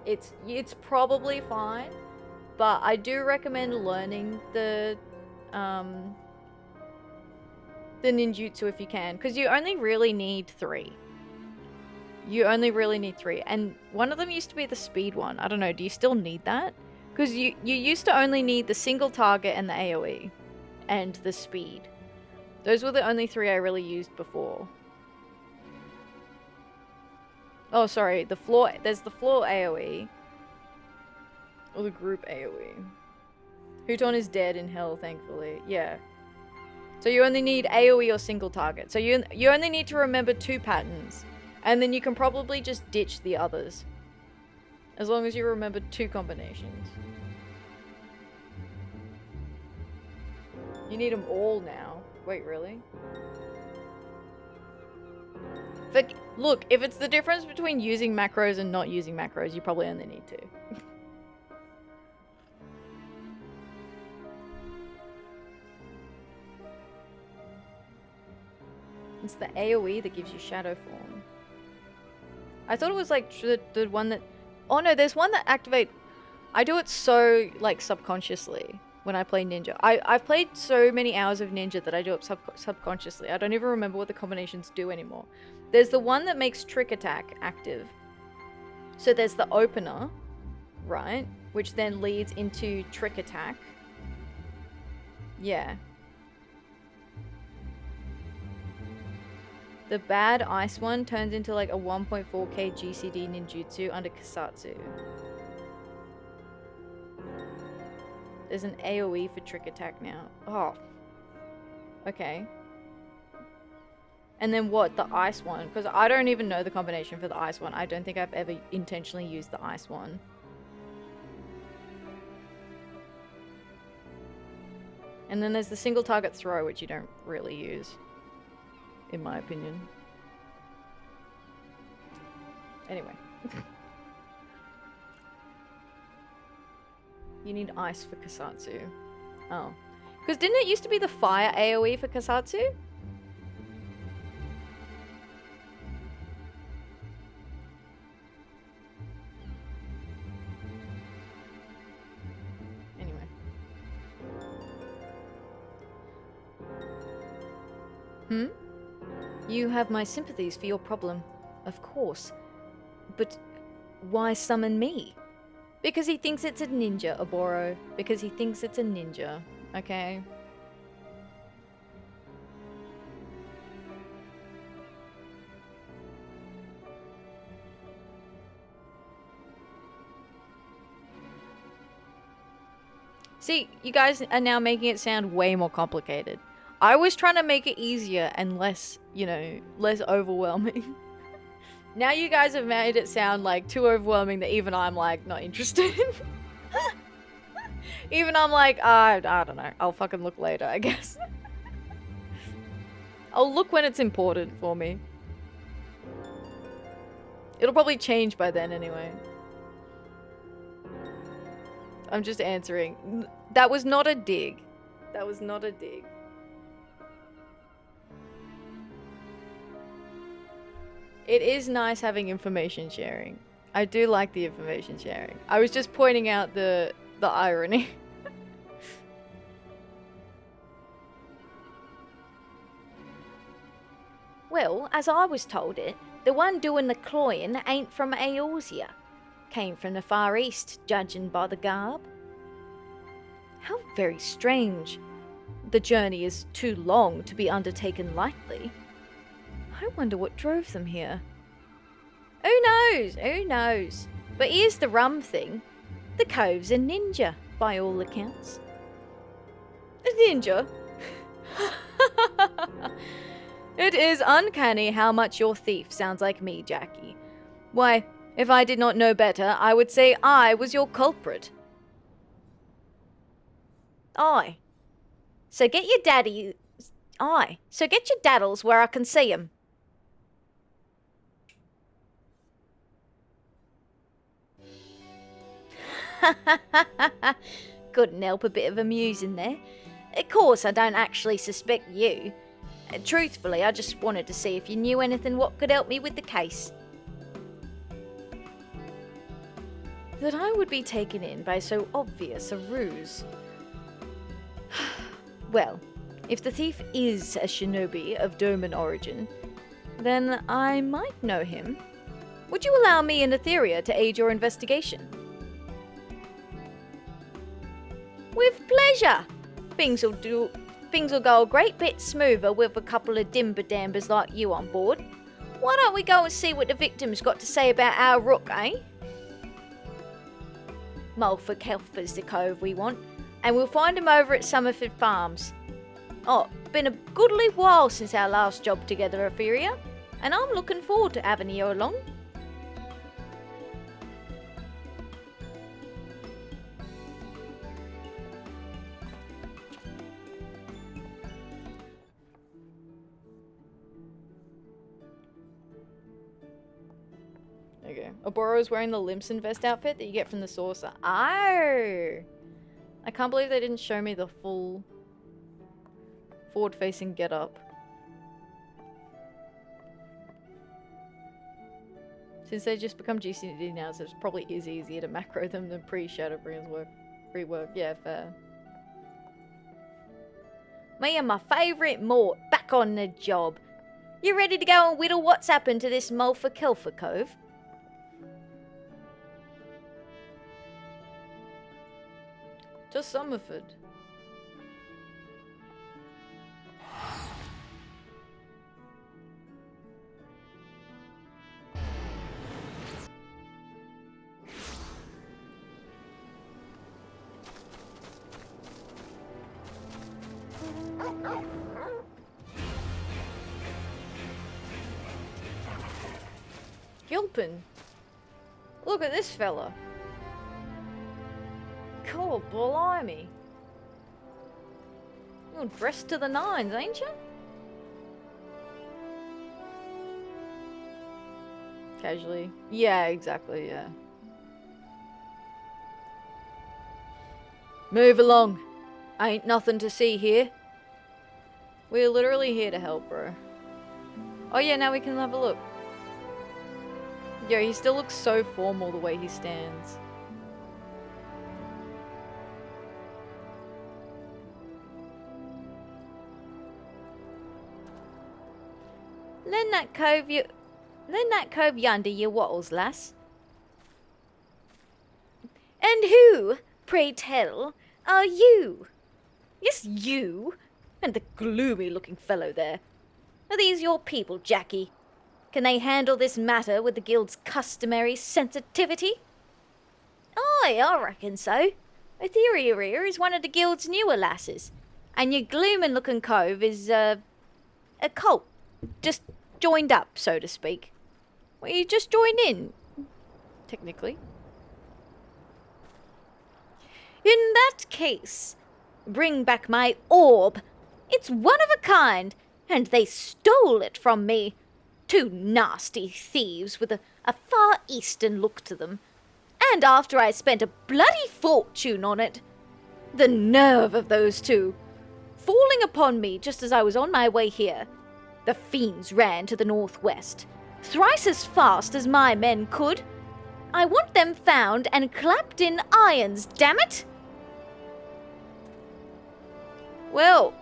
it's probably fine. But I do recommend learning the ninjutsu if you can, because you only really need 3. You only really need 3, and one of them used to be the speed one. I don't know, do you still need that? Because you used to only need the single target and the AoE and the speed. Those were the only 3 I really used before. Oh, sorry, there's the floor AoE. Or the group AoE. Houton is dead in hell, thankfully. Yeah. So you only need AoE or single target. So you only need to remember 2 patterns. And then you can probably just ditch the others. As long as you remember 2 combinations. You need them all now. Wait, really? Look, if it's the difference between using macros and not using macros, you probably only need 2. It's the AoE that gives you shadow form. I thought it was like the one that... Oh no, there's one that activate... I do it so, like, subconsciously when I play ninja. I've played so many hours of ninja that I do it subconsciously. I don't even remember what the combinations do anymore. There's the one that makes trick attack active. So there's the opener, right? Which then leads into trick attack. Yeah. The bad ice one turns into like a 1.4k GCD ninjutsu under Kasatsu. There's an AoE for trick attack now. Oh. Okay. And then what? The ice one. Because I don't even know the combination for the ice one. I don't think I've ever intentionally used the ice one. And then there's the single target throw, which you don't really use. In my opinion. Anyway. You need ice for Kasatsu. Oh. Because didn't it used to be the fire AoE for Kasatsu? Anyway. You have my sympathies for your problem, of course. But why summon me? Because he thinks it's a ninja, Oboro. Because he thinks it's a ninja, okay? See, you guys are now making it sound way more complicated. I was trying to make it easier and less, you know, less overwhelming. Now you guys have made it sound like too overwhelming that even I'm like not interested. Even I'm like, I don't know. I'll fucking look later, I guess. I'll look when it's important for me. It'll probably change by then anyway. I'm just answering. That was not a dig. That was not a dig. It is nice having information sharing. I do like the information sharing. I was just pointing out the irony. Well, as I was told it, the one doing the cloying ain't from Eorzea. Came from the Far East, judging by the garb. How very strange. The journey is too long to be undertaken lightly. I wonder what drove them here. Who knows? Who knows? But here's the rum thing. The cove's a ninja, by all accounts. A ninja? It is uncanny how much your thief sounds like me, Jackie. Why, if I did not know better, I would say I was your culprit. Aye. So get your daddy... Aye. So get your daddles where I can see 'em. Couldn't help a bit of amusing there. Of course, I don't actually suspect you. Truthfully, I just wanted to see if you knew anything what could help me with the case. That I would be taken in by so obvious a ruse. Well, if the thief is a shinobi of Doman origin, then I might know him. Would you allow me and Atheria to aid your investigation? With pleasure. Things will go a great bit smoother with a couple of dimber-dambers like you on board. Why don't we go and see what the victim's got to say about our rook, eh? Mulford Kelfer's the cove we want, and we'll find him over at Summerford Farms. Oh, been a goodly while since our last job together, Atheria, and I'm looking forward to having you along. Okay. Oboro's wearing the Limson vest outfit that you get from the saucer. Oh! I can't believe they didn't show me the full forward-facing get-up. Since they just become GCD now, so it probably is easier to macro them than pre-Shadowbringers rework. Yeah, fair. Me and my favourite Mort back on the job. You ready to go and whittle what's happened to this Mulfer Kelfer Cove? Just Summerford. Gilpin. Look at this fella. God, blimey. You're dressed to the nines, ain't you? Casually. Yeah, exactly, yeah. Move along. Ain't nothing to see here. We're literally here to help, bro. Oh yeah, now we can have a look. Yeah, he still looks so formal the way he stands. Lend that cove yonder your wattles, lass. And who, pray tell, are you? Yes, you, and the gloomy-looking fellow there. Are these your people, Jackie? Can they handle this matter with the guild's customary sensitivity? Aye, I reckon so. Atheria here is one of the guild's newer lasses, and your gloomin'-looking cove is, a cult. Just joined up, so to speak. Well, you just joined in, technically. In that case, bring back my orb. It's one of a kind, and they stole it from me. Two nasty thieves with a a Far Eastern look to them. And after I spent a bloody fortune on it. The nerve of those two! Falling upon me just as I was on my way here. The fiends ran to the northwest, thrice as fast as my men could. I want them found and clapped in irons, damn it! Well,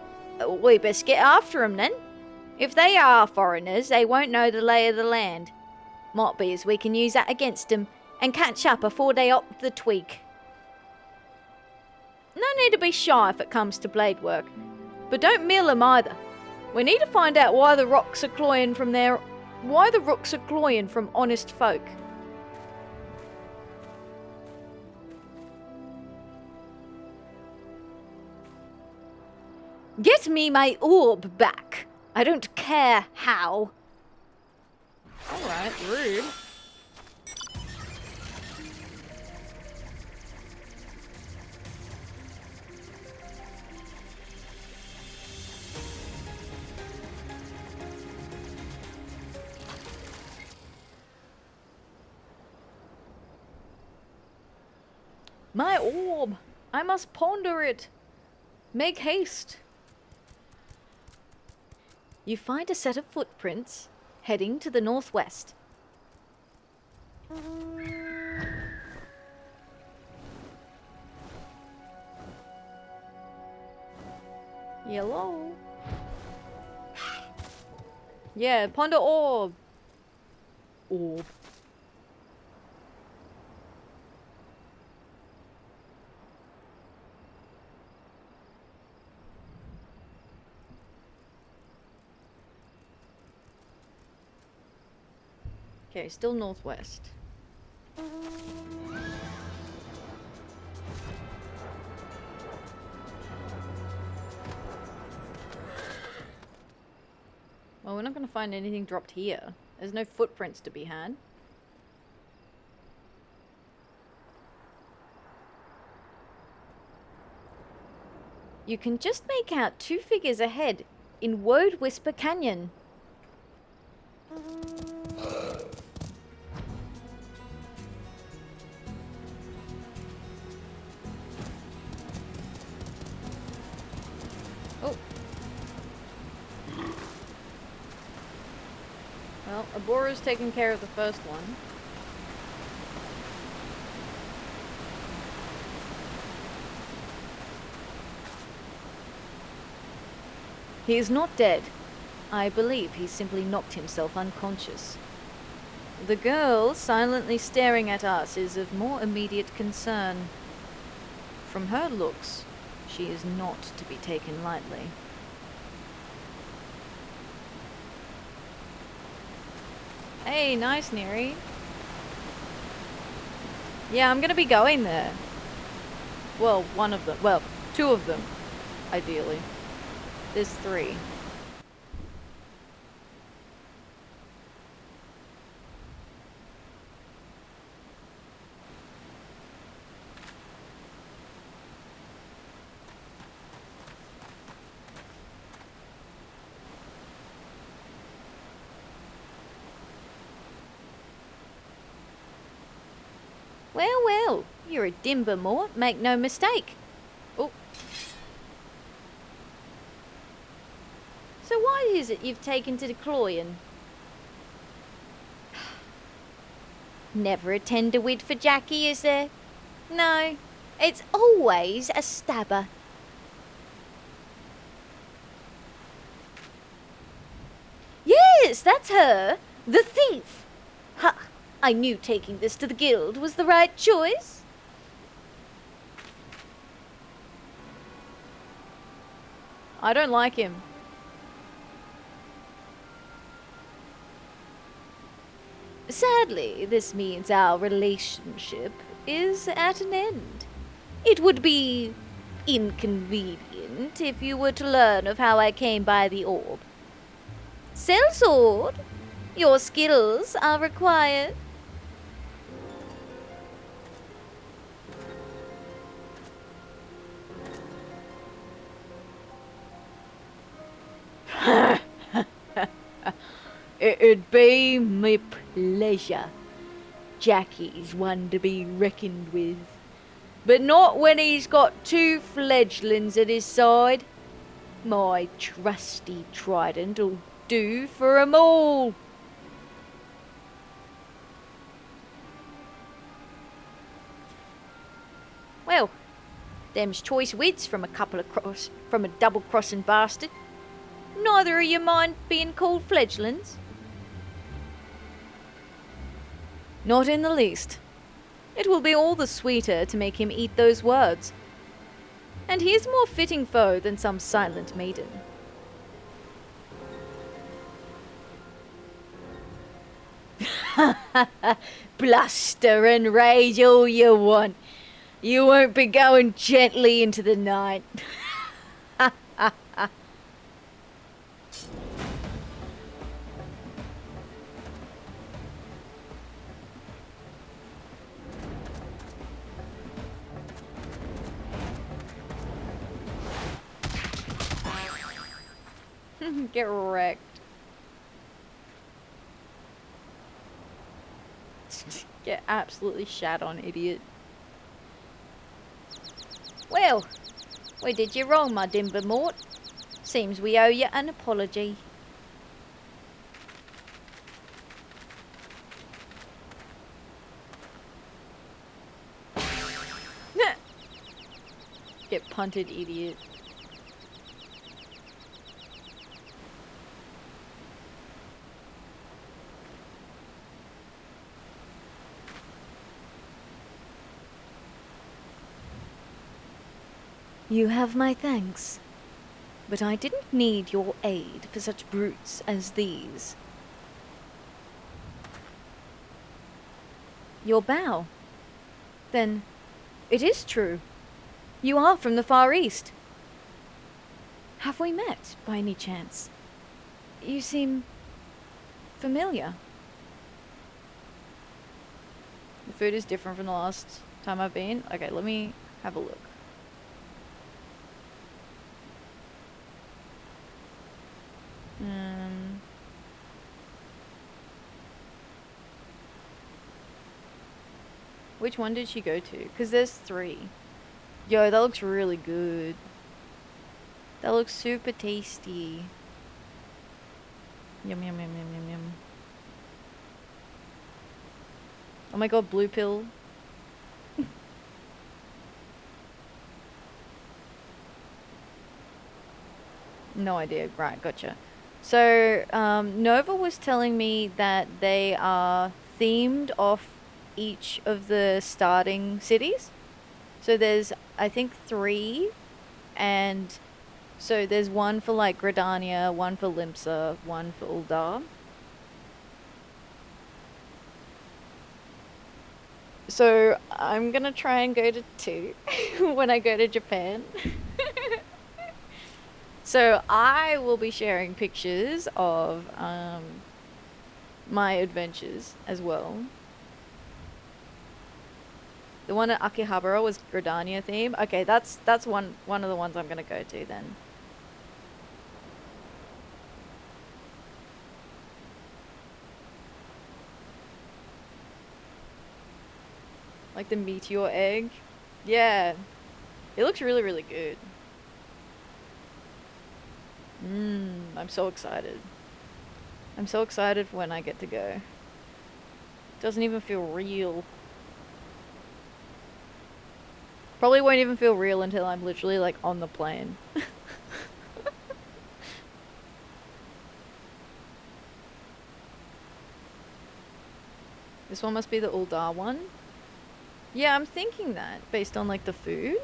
we best get after 'em then. If they are foreigners, they won't know the lay of the land. Might be as we can use that against 'em and catch up afore they opt the twig. No need to be shy if it comes to blade work, but don't mill 'em either. We need to find out why the rooks are cloying from honest folk. Get me my orb back. I don't care how. Alright, rude. My orb! I must ponder it. Make haste. You find a set of footprints heading to the northwest. Yellow. Yeah, ponder orb. Orb. Okay, still northwest. Well, we're not going to find anything dropped here. There's no footprints to be had. You can just make out 2 figures ahead in Woad Whisper Canyon. Oh. Well, Abora's taken care of the first one. He is not dead. I believe he simply knocked himself unconscious. The girl silently staring at us is of more immediate concern. From her looks, she is not to be taken lightly. Hey, nice, Neri. Yeah, I'm gonna be going there. Well, one of them. Well, 2 of them, ideally. There's 3. Well, well, you're a dimber, Mort, make no mistake. Oh. So why is it you've taken to the Cloyan? Never a tender wid for Jackie, is there? No, it's always a stabber. Yes, that's her, the thief. Ha! I knew taking this to the guild was the right choice. I don't like him. Sadly, this means our relationship is at an end. It would be inconvenient if you were to learn of how I came by the orb. Sellsword, your skills are required. It'd be me pleasure. Jackie's one to be reckoned with. But not when he's got 2 fledglings at his side. My trusty trident'll do for 'em all. Well, them's choice wits from a double-crossing bastard. Neither of you mind being called fledglings? Not in the least. It will be all the sweeter to make him eat those words. And he is a more fitting foe than some silent maiden. Bluster and rage all you want. You won't be going gently into the night. Get wrecked. Get absolutely shat on, idiot. Well, we did you wrong, my Dimbermort. Seems we owe you an apology. Get punted, idiot. You have my thanks, but I didn't need your aid for such brutes as these. Your bow? Then it is true. You are from the Far East. Have we met, by any chance? You seem familiar. The food is different from the last time I've been. Okay, let me have a look. Which one did she go to? Because there's 3. Yo, that looks really good. That looks super tasty. Yum, yum, yum, yum, yum, yum. Oh my god, blue pill. No idea. Right, gotcha. So, Nova was telling me that they are themed off each of the starting cities. So there's, I think, 3, and so there's one for like Gridania, one for Limsa, one for Uldar. So I'm gonna try and go to 2 when I go to Japan. So I will be sharing pictures of my adventures as well. The one at Akihabara was Gridania theme. Okay, that's one of the ones I'm gonna go to then. Like the meteor egg. Yeah. It looks really, really good. I'm so excited. I'm so excited for when I get to go. It doesn't even feel real. Probably won't even feel real until I'm literally like on the plane. This one must be the Uldar one. Yeah, I'm thinking that based on like the food.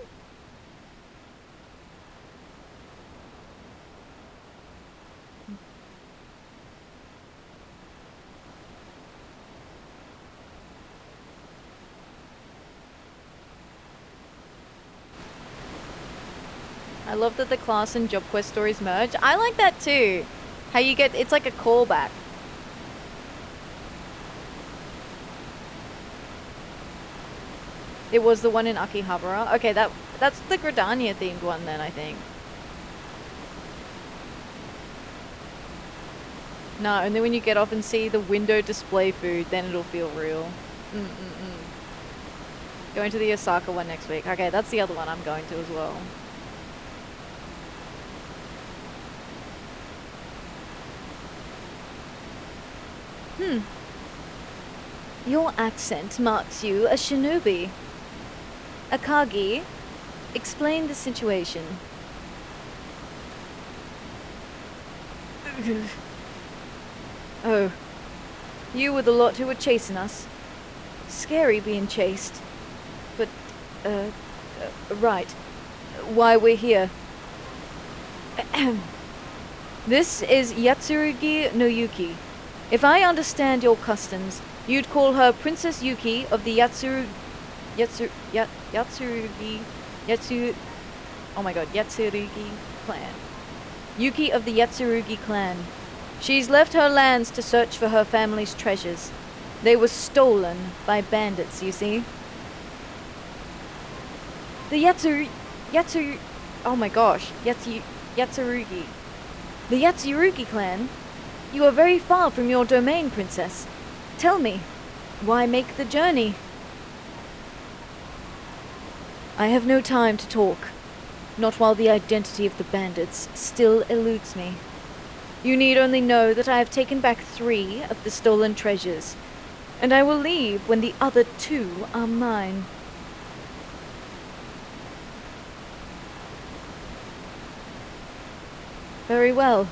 I love that the class and job quest stories merge. I like that too. How you get, it's like a callback. It was the one in Akihabara. Okay, that's the Gridania themed one then, I think. No, only when you get off and see the window display food, then it'll feel real. Going to the Osaka one next week. Okay, that's the other one I'm going to as well. Your accent marks you a shinobi. Akagi, explain the situation. Oh, you were the lot who were chasing us. Scary being chased. But, right. Why we're here. This is Yatsurugi no Yuki. If I understand your customs, you'd call her Princess Yuki of the Yatsurugi... Oh my god, Yatsurugi clan. Yuki of the Yatsurugi clan. She's left her lands to search for her family's treasures. They were stolen by bandits, you see. The oh my gosh, Yatsurugi. The Yatsurugi clan? You are very far from your domain, princess. Tell me, why make the journey? I have no time to talk. Not while the identity of the bandits still eludes me. You need only know that I have taken back 3 of the stolen treasures, and I will leave when the other 2 are mine. Very well.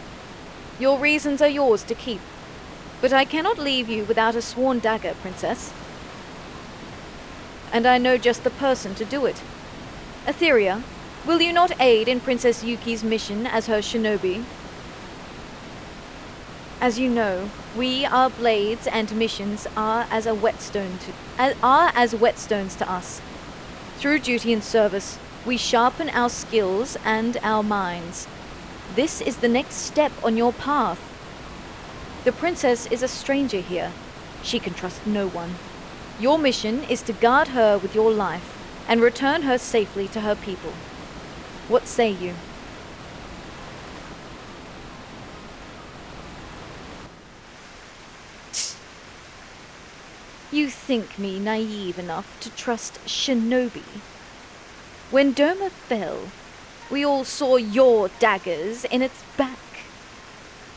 Your reasons are yours to keep, but I cannot leave you without a sworn dagger, princess. And I know just the person to do it. Atheria, will you not aid in Princess Yuki's mission as her shinobi? As you know, our blades and missions are as whetstones to us. Through duty and service, we sharpen our skills and our minds. This is the next step on your path. The princess is a stranger here. She can trust no one. Your mission is to guard her with your life and return her safely to her people. What say you? You think me naive enough to trust shinobi? When Doma fell, we all saw your daggers in its back.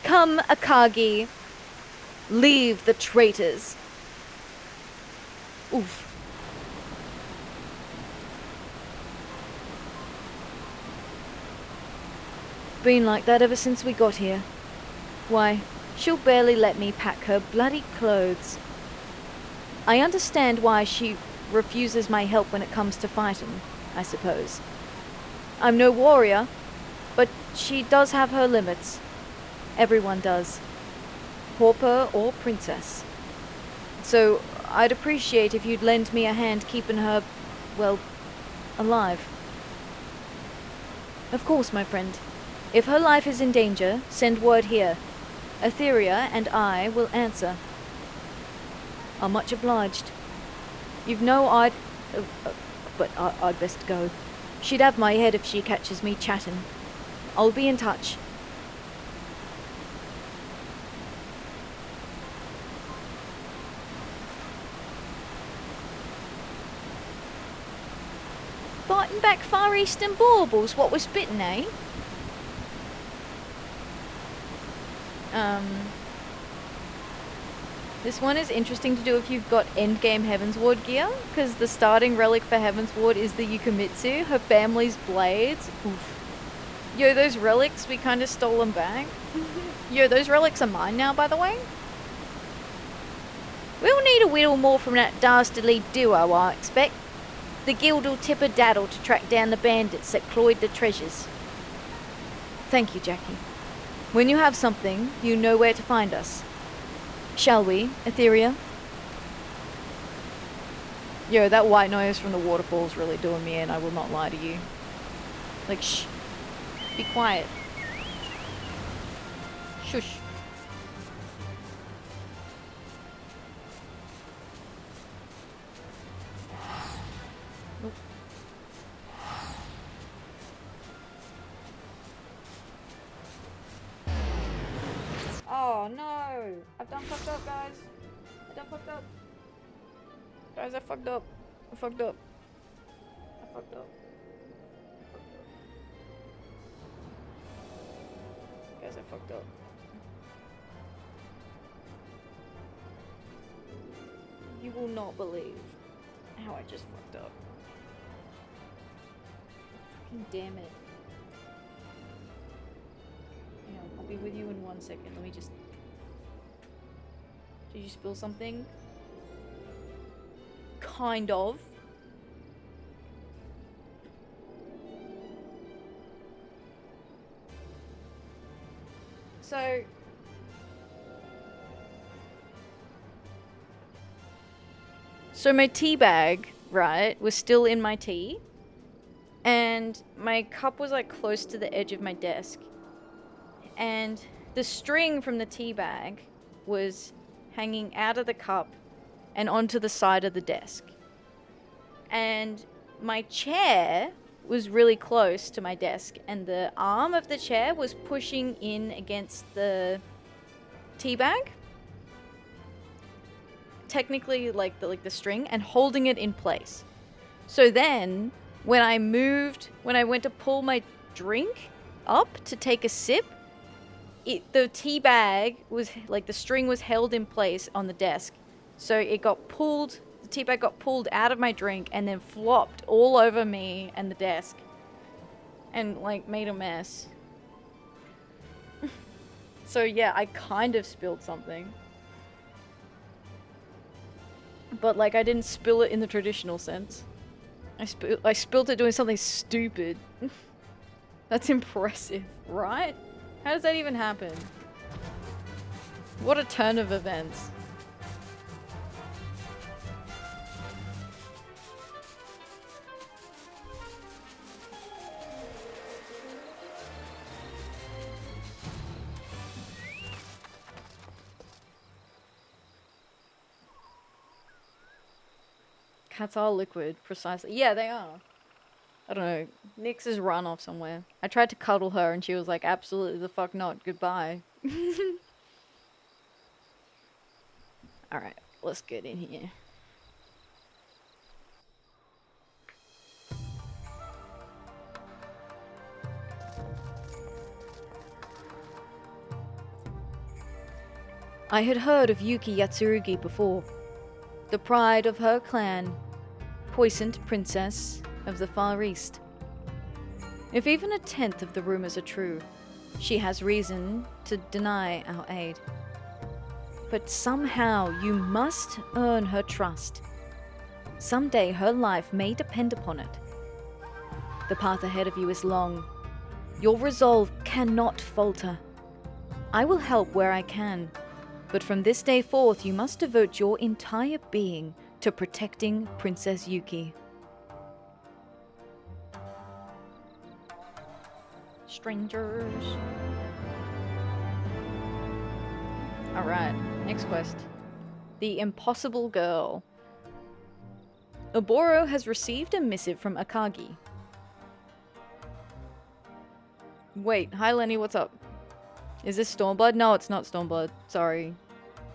Come, Akagi. Leave the traitors. Oof. Been like that ever since we got here. Why, she'll barely let me pack her bloody clothes. I understand why she refuses my help when it comes to fighting, I suppose. I'm no warrior, but she does have her limits. Everyone does. Pauper or princess. So, I'd appreciate if you'd lend me a hand keeping her, well, alive. Of course, my friend. If her life is in danger, send word here. Atheria and I will answer. I'm much obliged. You've no I'd... but I'd best go. She'd have my head if she catches me chatting. I'll be in touch. Biting back Far Eastern baubles what was bitten, eh? This one is interesting to do if you've got endgame Heavensward gear, because the starting relic for Heavensward is the Yukimitsu, her family's blades. Oof. Yo, those relics, we kind of stole them back. Yo, those relics are mine now, by the way. We'll need a whittle more from that dastardly duo, I expect. The guild'll tip a daddle to track down the bandits that cloyed the treasures. Thank you, Jackie. When you have something, you know where to find us. Shall we, Atheria? Yo, that white noise from the waterfall's really doing me in, I will not lie to you. Like, shh. Be quiet. Shush. Nope. Oh no! I've done fucked up, guys. I've done fucked up. Guys, I fucked up. I fucked up. Guys, I fucked up. You will not believe how I just fucked up. Fucking damn it. Hang on, I'll be with you in 1 second. Let me just... Did you spill something? Kind of. So my tea bag, right, was still in my tea. And my cup was like close to the edge of my desk. And the string from the tea bag was hanging out of the cup and onto the side of the desk. And my chair was really close to my desk, and the arm of the chair was pushing in against the tea bag. Technically like the string, and holding it in place. So then when I went to pull my drink up to take a sip, the tea bag was like, the string was held in place on the desk. So it got pulled, the tea bag got pulled out of my drink and then flopped all over me and the desk. And like made a mess. So yeah, I kind of spilled something. But like I didn't spill it in the traditional sense. I spilled it doing something stupid. That's impressive, right? How does that even happen? What a turn of events. Cats are liquid, precisely. Yeah, they are. I don't know. Nyx has run off somewhere. I tried to cuddle her and she was like, absolutely the fuck not. Goodbye. Alright, let's get in here. I had heard of Yuki Yatsurugi before. The pride of her clan, puissant princess of the Far East. If even a tenth of the rumors are true, she has reason to deny our aid. But somehow you must earn her trust. Someday her life may depend upon it. The path ahead of you is long. Your resolve cannot falter. I will help where I can, but from this day forth you must devote your entire being to protecting Princess Yuki. Strangers. Alright, next quest. The Impossible Girl. Oboro has received a missive from Akagi. Wait, hi Lenny, what's up? Is this Stormblood? No, it's not Stormblood. Sorry.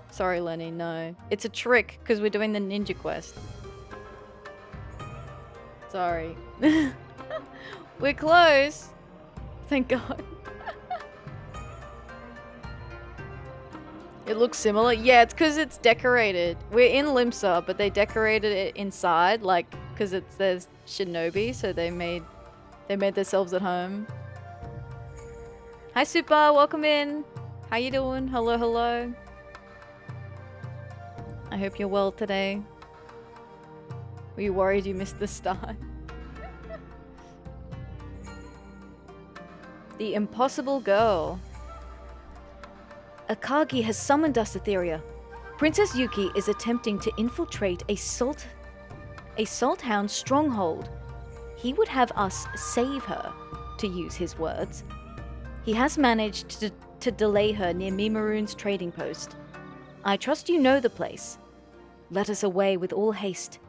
Sorry, Lenny, no. It's a trick, because we're doing the ninja quest. Sorry. We're close! Thank God. It looks similar? Yeah, it's because it's decorated. We're in Limsa, but they decorated it inside, like, because there's shinobi, so they made themselves at home. Hi Super, welcome in. How you doing? Hello, hello. I hope you're well today. Were you worried you missed the start? The Impossible Girl. Akagi has summoned us, Atheria. Princess Yuki is attempting to infiltrate a Salthound stronghold. He would have us save her, to use his words. He has managed to delay her near Mimaroon's trading post. I trust you know the place. Let us away with all haste.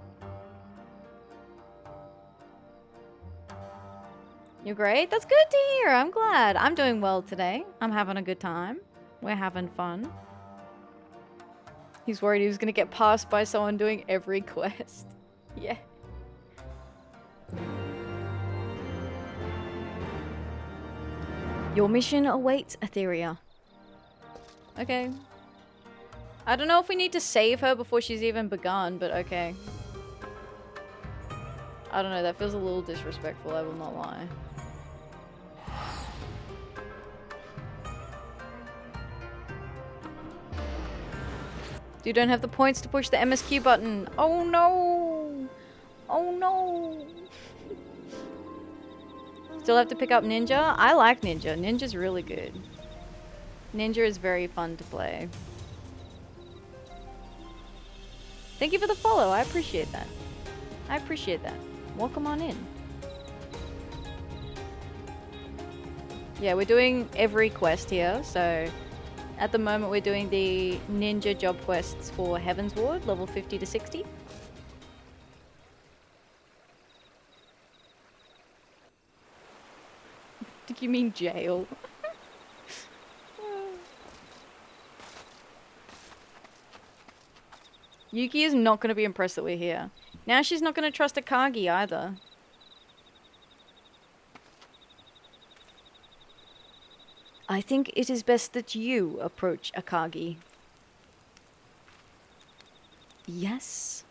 You're great? That's good to hear. I'm glad. I'm doing well today. I'm having a good time. We're having fun. He's worried he was gonna get passed by someone doing every quest. Yeah. Your mission awaits, Atheria. Okay. I don't know if we need to save her before she's even begun, but okay. I don't know, that feels a little disrespectful, I will not lie. You don't have the points to push the MSQ button. Oh no! Oh no! Still have to pick up Ninja? I like Ninja. Ninja's really good. Ninja is very fun to play. Thank you for the follow. I appreciate that. I appreciate that. Welcome on in. Yeah, we're doing every quest here, so at the moment we're doing the ninja job quests for Heaven's Ward, level 50 to 60. Think you mean jail? Yuki is not going to be impressed that we're here. Now she's not going to trust Akagi either. I think it is best that you approach Akagi. Yes?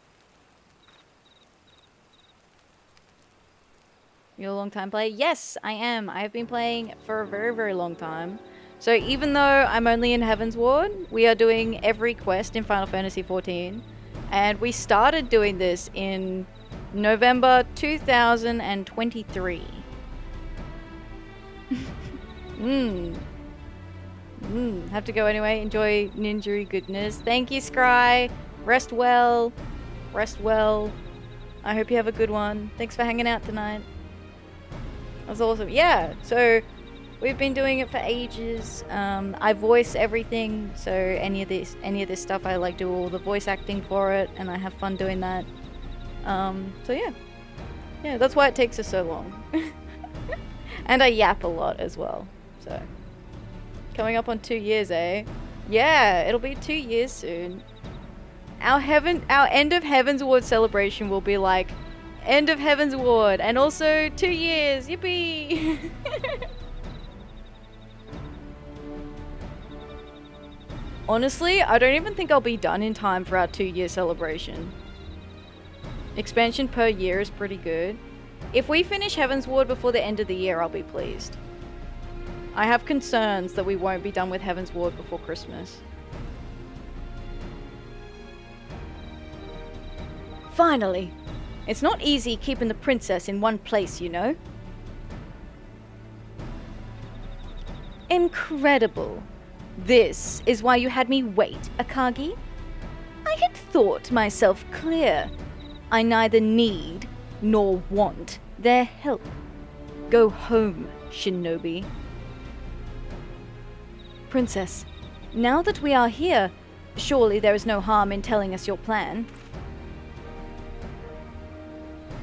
You're a long time player? Yes, I am. I have been playing for a very, very long time. So even though I'm only in Heaven's Ward, we are doing every quest in Final Fantasy XIV. And we started doing this in November 2023. Have to go anyway. Enjoy ninja goodness. Thank you, Scry. Rest well. Rest well. I hope you have a good one. Thanks for hanging out tonight. That's awesome. Yeah, so we've been doing it for ages. I voice everything, so any of this stuff, I like do all the voice acting for it, and I have fun doing that. So yeah, that's why it takes us so long. And I yap a lot as well. So coming up on 2 years, eh? Yeah, it'll be 2 years soon. Our end of Heaven's Ward celebration will be like end of Heaven's Ward, and also 2 years. Yippee! Honestly, I don't even think I'll be done in time for our 2-year celebration. Expansion per year is pretty good. If we finish Heaven's Ward before the end of the year, I'll be pleased. I have concerns that we won't be done with Heaven's Ward before Christmas. Finally! It's not easy keeping the princess in one place, you know? Incredible. This is why you had me wait, Akagi? I had thought myself clear. I neither need nor want their help. Go home, Shinobi. Princess, now that we are here, surely there is no harm in telling us your plan.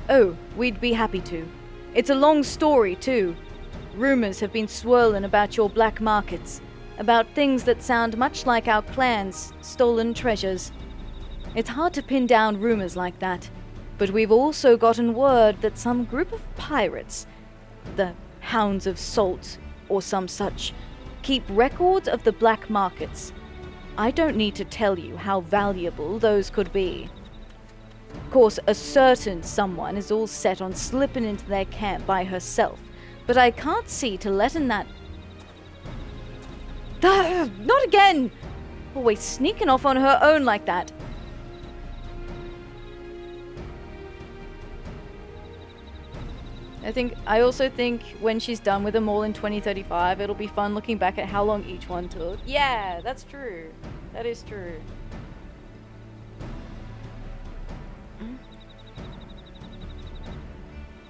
Oh, we'd be happy to. It's a long story, too. Rumors have been swirling about your black markets, about things that sound much like our clan's stolen treasures. It's hard to pin down rumors like that, but we've also gotten word that some group of pirates, the Hounds of Salt or some such, keep records of the black markets. I don't need to tell you how valuable those could be. Of course, a certain someone is all set on slipping into their camp by herself, but I can't see to letting that... Not again! Always sneaking off on her own like that. I also think when she's done with them all in 2035, it'll be fun looking back at how long each one took. Yeah, that's true. That is true.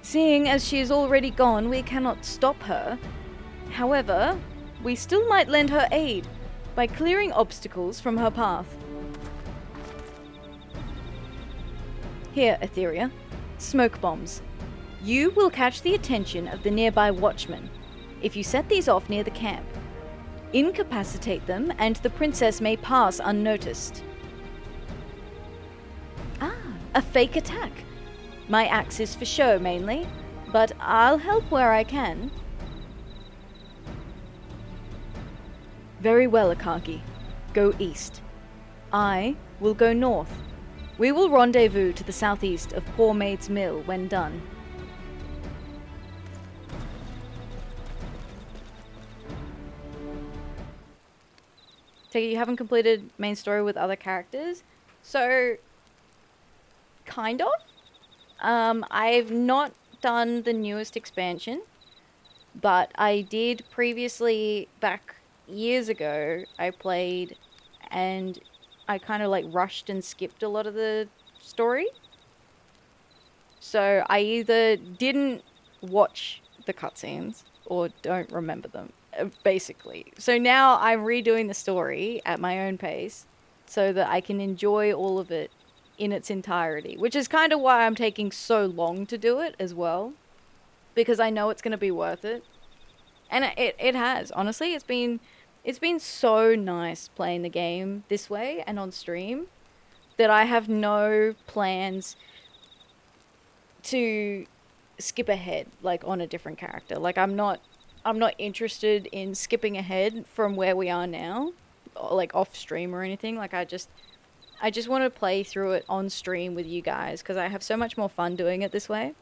Seeing as she is already gone, we cannot stop her. However, we still might lend her aid by clearing obstacles from her path. Here, Atheria. Smoke bombs. You will catch the attention of the nearby watchmen if you set these off near the camp. Incapacitate them, and the princess may pass unnoticed. a fake attack. My axe is for show mainly, but I'll help where I can. Very well, Akagi. Go east. I will go north. We will rendezvous to the southeast of Poor Maid's Mill when done. Take it you haven't completed main story with other characters? So, kind of. I've not done the newest expansion, but I did previously, back years ago, I played and I kind of like rushed and skipped a lot of the story. So I either didn't watch the cutscenes or don't remember them, basically. So now I'm redoing the story at my own pace so that I can enjoy all of it in its entirety, which is kind of why I'm taking so long to do it as well, because I know it's going to be worth it. And it has. Honestly, it's been so nice playing the game this way and on stream that I have no plans to skip ahead like on a different character. Like I'm not interested in skipping ahead from where we are now, like off stream or anything. Like I just want to play through it on stream with you guys because I have so much more fun doing it this way.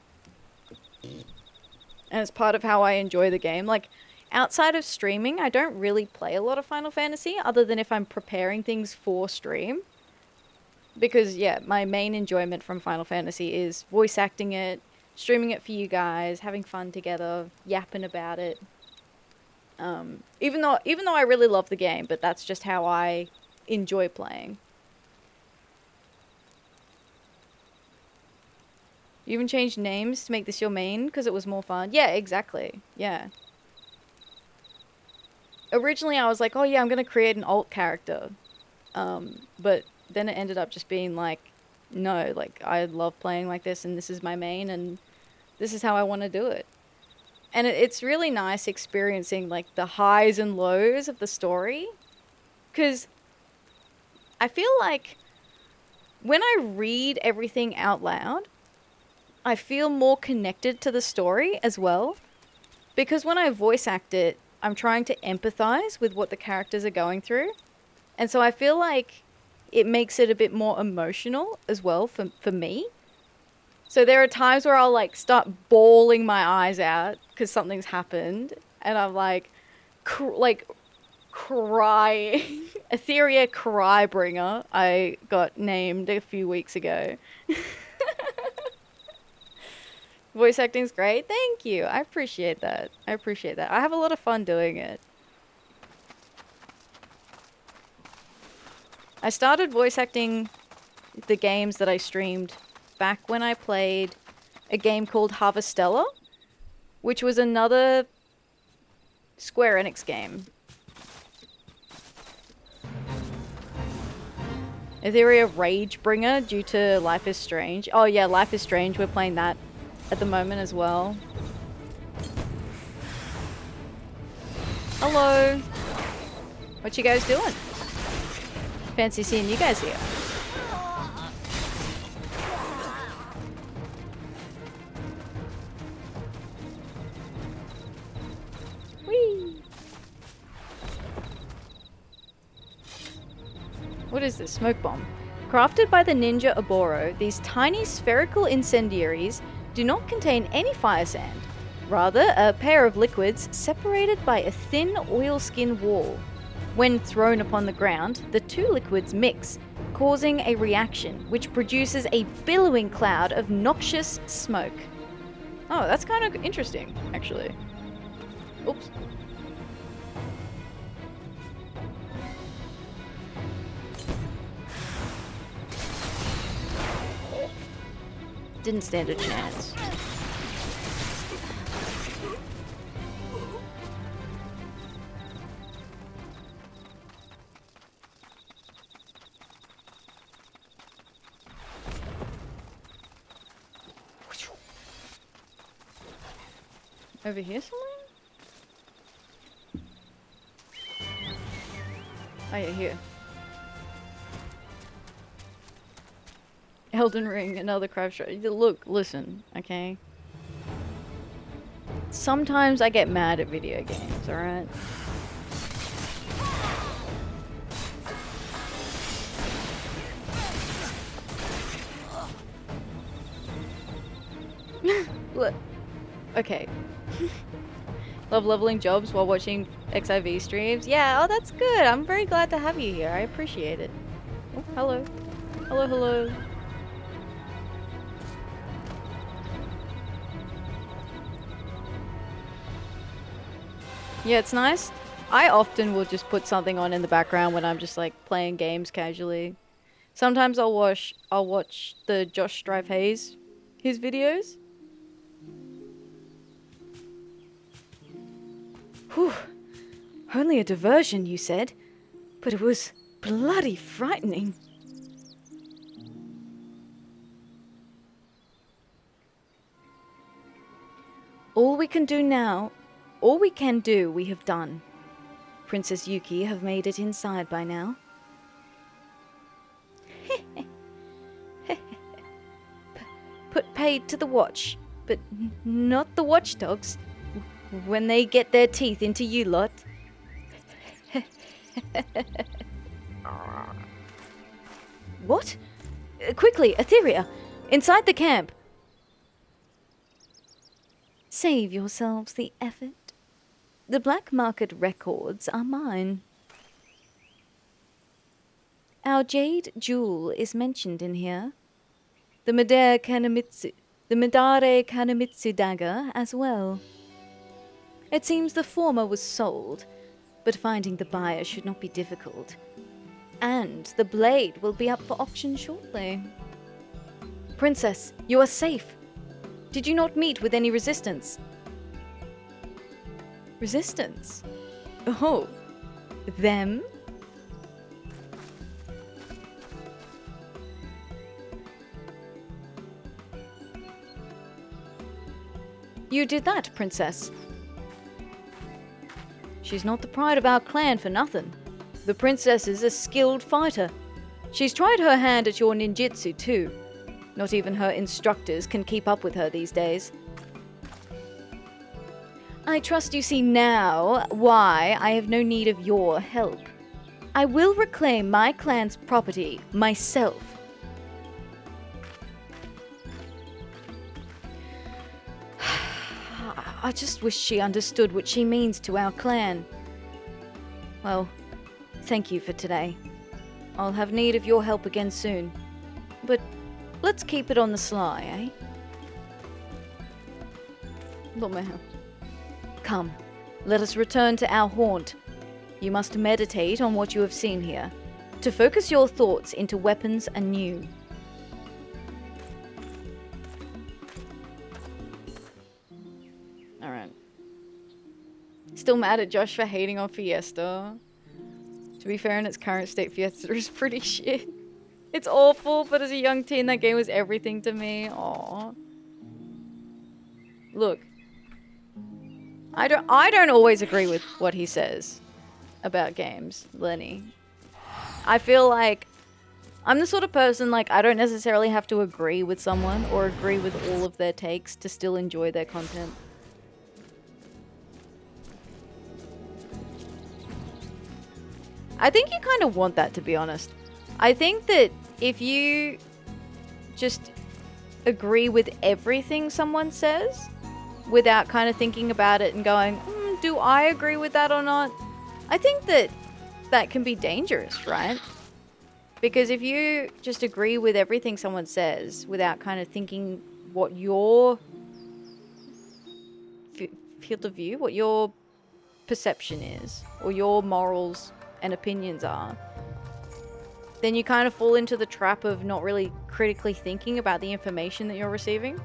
And it's part of how I enjoy the game. Like, outside of streaming, I don't really play a lot of Final Fantasy other than if I'm preparing things for stream. Because, yeah, my main enjoyment from Final Fantasy is voice acting it, streaming it for you guys, having fun together, yapping about it. Even though I really love the game, but that's just how I enjoy playing. You even changed names to make this your main because it was more fun? Yeah, exactly. Yeah. Originally, I was like, oh yeah, I'm going to create an alt character. But then it ended up just being like, no, like, I love playing like this and this is my main and this is how I want to do it. And it's really nice experiencing, like, the highs and lows of the story. Because I feel like when I read everything out loud, I feel more connected to the story as well. Because when I voice act it, I'm trying to empathize with what the characters are going through. And so I feel like it makes it a bit more emotional as well for me. So there are times where I'll like start bawling my eyes out because something's happened. And I'm like crying. Atheria Crybringer, I got named a few weeks ago. Voice acting's great. Thank you. I appreciate that. I have a lot of fun doing it. I started voice acting the games that I streamed back when I played a game called Harvestella, which was another Square Enix game. Atheria Ragebringer due to Life is Strange. Oh yeah, Life is Strange. We're playing that at the moment as well. Hello. What you guys doing? Fancy seeing you guys here. Whee! What is this? Smoke bomb. Crafted by the ninja Oboro, these tiny spherical incendiaries do not contain any fire sand. Rather, a pair of liquids separated by a thin oilskin wall. When thrown upon the ground, the two liquids mix, causing a reaction which produces a billowing cloud of noxious smoke. Oh, that's kind of interesting, actually. Oops. Didn't stand a chance. Over here somewhere? Oh yeah, here. Elden Ring, another crap show. Look, listen, okay? Sometimes I get mad at video games, alright? Look. Okay. Love leveling jobs while watching XIV streams. Yeah, oh that's good. I'm very glad to have you here. I appreciate it. Oh, hello. Hello, hello. Yeah, it's nice. I often will just put something on in the background when I'm just like playing games casually. Sometimes I'll watch the Josh Strife Hayes, his videos. Whew. Only a diversion, you said, but it was bloody frightening. All we can do, we have done. Princess Yuki have made it inside by now. Put paid to the watch, but not the watchdogs. When they get their teeth into you lot. What? Quickly, Atheria! Inside the camp! Save yourselves the effort. The black market records are mine. Our jade jewel is mentioned in here. The Midare Kanemitsu dagger as well. It seems the former was sold, but finding the buyer should not be difficult. And the blade will be up for auction shortly. Princess, you are safe. Did you not meet with any resistance? Resistance? Oh, them? You did that, Princess. She's not the pride of our clan for nothing. The princess is a skilled fighter. She's tried her hand at your ninjutsu too. Not even her instructors can keep up with her these days. I trust you see now why I have no need of your help. I will reclaim my clan's property myself. I just wish she understood what she means to our clan. Well, thank you for today. I'll have need of your help again soon. But let's keep it on the sly, eh? Come, let us return to our haunt. You must meditate on what you have seen here, to focus your thoughts into weapons anew. Alright. Still mad at Josh for hating on Fiesta. To be fair, in its current state, Fiesta is pretty shit. It's awful, but as a young teen, that game was everything to me. Aww. Look. I don't always agree with what he says about games, Lenny. I feel like I'm the sort of person, like, I don't necessarily have to agree with someone or agree with all of their takes to still enjoy their content. I think you kind of want that, to be honest. I think that if you just agree with everything someone says without kind of thinking about it and going, do I agree with that or not? I think that that can be dangerous, right? Because if you just agree with everything someone says without kind of thinking what your field of view, what your perception is, or your morals and opinions are, then you kind of fall into the trap of not really critically thinking about the information that you're receiving.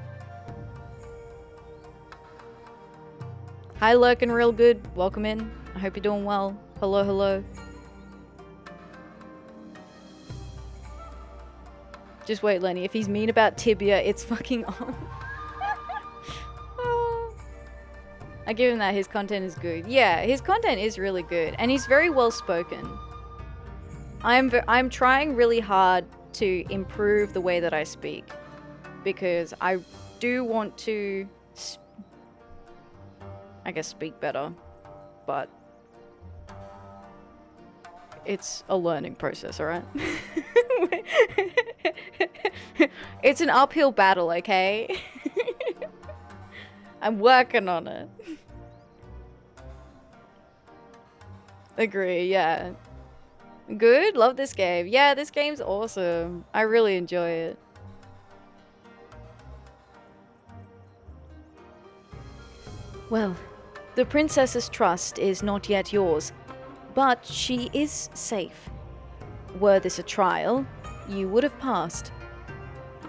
Hi, Lurkin Real Good. Welcome in. I hope you're doing well. Hello, hello. Just wait, Lenny. If he's mean about Tibia, it's fucking on. I give him that. His content is good. Yeah, his content is really good. And he's very well spoken. I'm trying really hard to improve the way that I speak, because I do want to, I guess, speak better, but it's a learning process, alright? It's an uphill battle, okay? I'm working on it. Agree, yeah. Good, love this game. Yeah, this game's awesome. I really enjoy it. Well, the princess's trust is not yet yours, but she is safe. Were this a trial, you would have passed.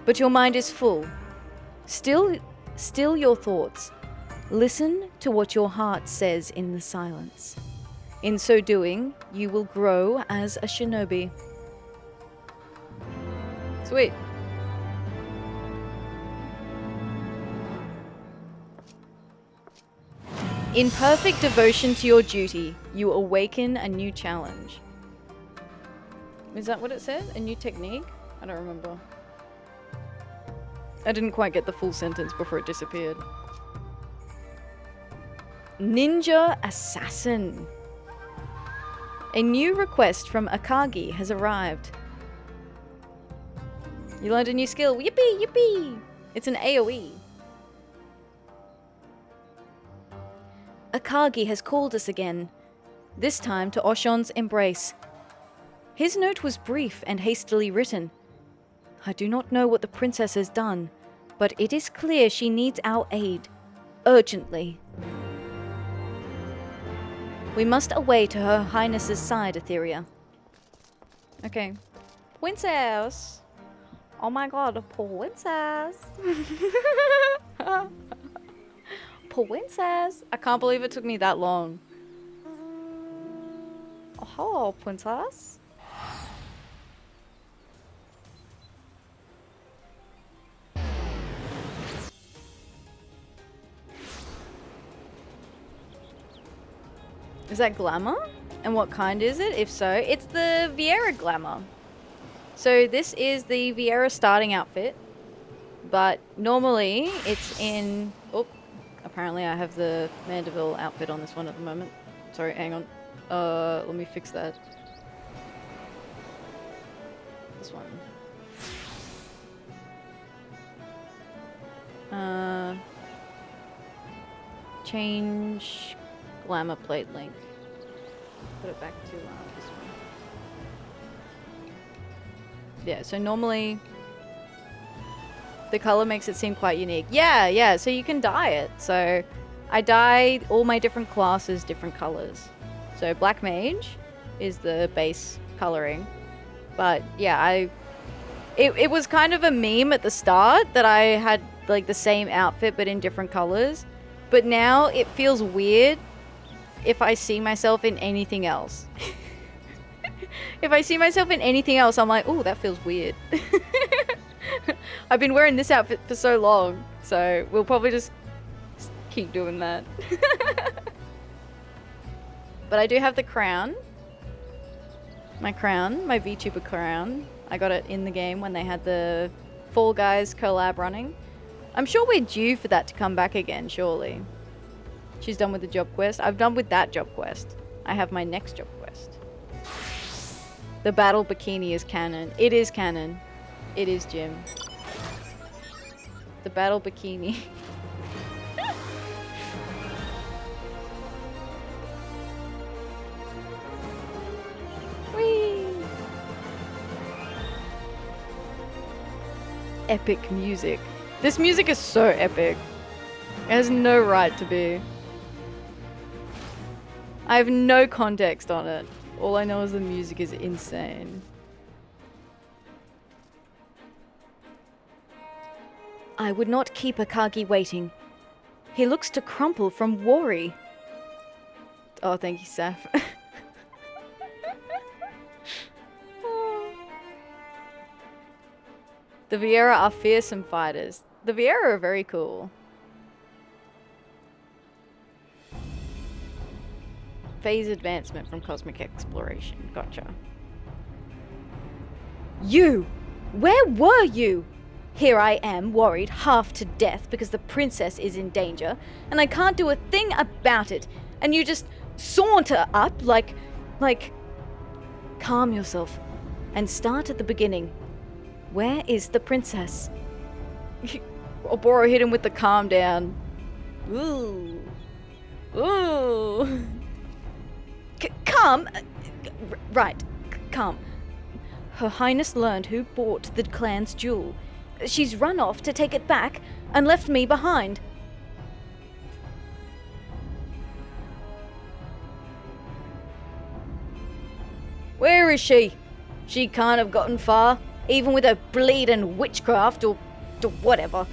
But your mind is full. Still your thoughts. Listen to what your heart says in the silence. In so doing, you will grow as a shinobi. Sweet. In perfect devotion to your duty, you awaken a new challenge. Is that what it said? A new technique? I don't remember. I didn't quite get the full sentence before it disappeared. Ninja Assassin. A new request from Akagi has arrived. You learned a new skill. Yippee, yippee! It's an AoE. Akagi has called us again, this time to Oshon's embrace. His note was brief and hastily written. I do not know what the princess has done, but it is clear she needs our aid. Urgently. We must away to Her Highness's side, Atheria. Okay. Princess! Oh my god, a princess! Princess! I can't believe it took me that long. Oh, hello, princess. Is that glamour? And what kind is it? If so, it's the Viera glamour. So this is the Viera starting outfit, but normally it's in... Oh, apparently I have the Mandeville outfit on this one at the moment. Sorry, hang on. Let me fix that. This one. Change glamour plate link. Put it back to this one. Yeah, so normally the color makes it seem quite unique. Yeah, so you can dye it. So I dye all my different classes different colors. So Black Mage is the base coloring. But yeah, it was kind of a meme at the start that I had like the same outfit but in different colors. But now it feels weird if I see myself in anything else. If I see myself in anything else, I'm like, oh, that feels weird. I've been wearing this outfit for so long, so we'll probably just keep doing that. But I do have the crown. My crown, my VTuber crown. I got it in the game when they had the Fall Guys collab running. I'm sure we're due for that to come back again, surely. She's done with the job quest. I'm done with that job quest. I have my next job quest. The battle bikini is canon. It is canon. It is, Jim. The battle bikini. Whee! Epic music. This music is so epic. It has no right to be. I have no context on it. All I know is the music is insane. I would not keep Akagi waiting. He looks to crumple from worry. Oh, thank you, Saf. The Viera are fearsome fighters. The Viera are very cool. Phase advancement from cosmic exploration. Gotcha. You! Where were you? Here I am, worried half to death because the princess is in danger, and I can't do a thing about it, and you just saunter up like... Calm yourself, and start at the beginning. Where is the princess? Oboro hit him with the calm down. Ooh. Ooh. Calm? Right, calm. Her Highness learned who bought the clan's jewel. She's run off to take it back and left me behind. Where is she? She can't have gotten far, even with her bleeding witchcraft or whatever.